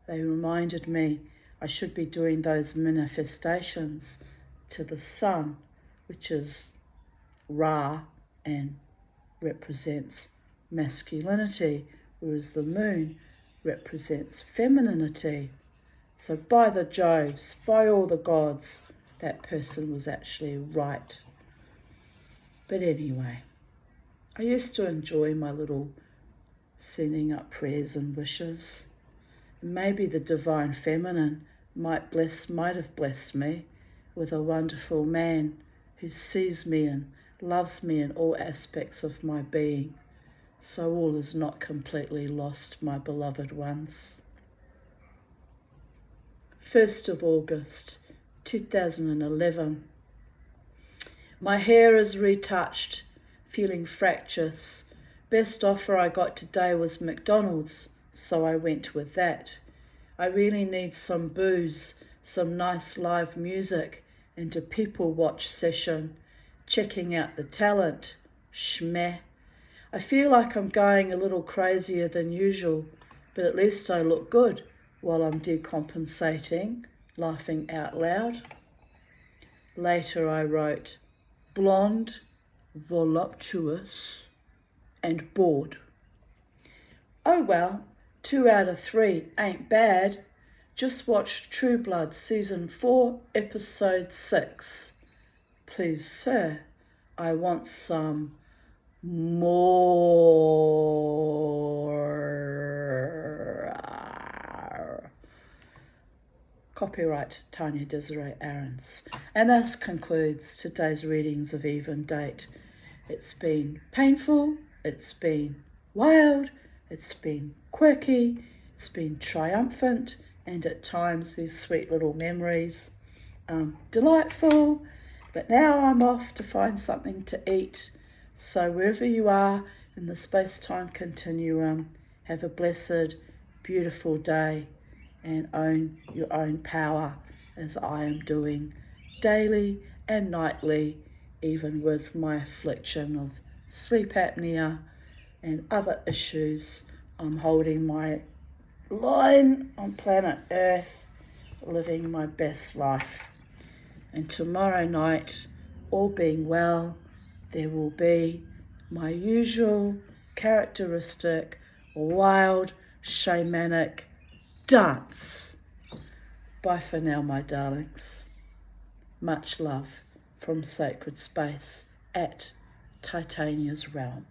They reminded me I should be doing those manifestations to the sun, which is Ra and represents masculinity, whereas the moon represents femininity. So by the Joves, by all the gods, that person was actually right. But anyway, I used to enjoy my little sending up prayers and wishes. And maybe the divine feminine might have blessed me with a wonderful man who sees me and loves me in all aspects of my being. So all is not completely lost, my beloved ones. 1st of August 2011. My hair is retouched, feeling fractious. Best offer I got today was McDonald's, so I went with that. I really need some booze, some nice live music, and a people watch session, checking out the talent. Schmeh. I feel like I'm going a little crazier than usual, but at least I look good while I'm decompensating, laughing out loud. Later I wrote, blonde, voluptuous, and bored. Oh well, 2 out of 3 ain't bad. Just watched True Blood Season 4, Episode 6. Please, sir, I want some more. Copyright Tanya Desiree Aarons. And this concludes today's readings of Even Date. It's been painful, it's been wild, it's been quirky, it's been triumphant, and at times these sweet little memories delightful. But now I'm off to find something to eat. So wherever you are in the space-time continuum, have a blessed, beautiful day and own your own power as I am doing daily and nightly even with my affliction of sleep apnea and other issues. I'm holding my line on planet Earth, living my best life. And tomorrow night, all being well, there will be my usual characteristic wild shamanic dance. Bye for now, my darlings. Much love from Sacred Space at Titania's Realm.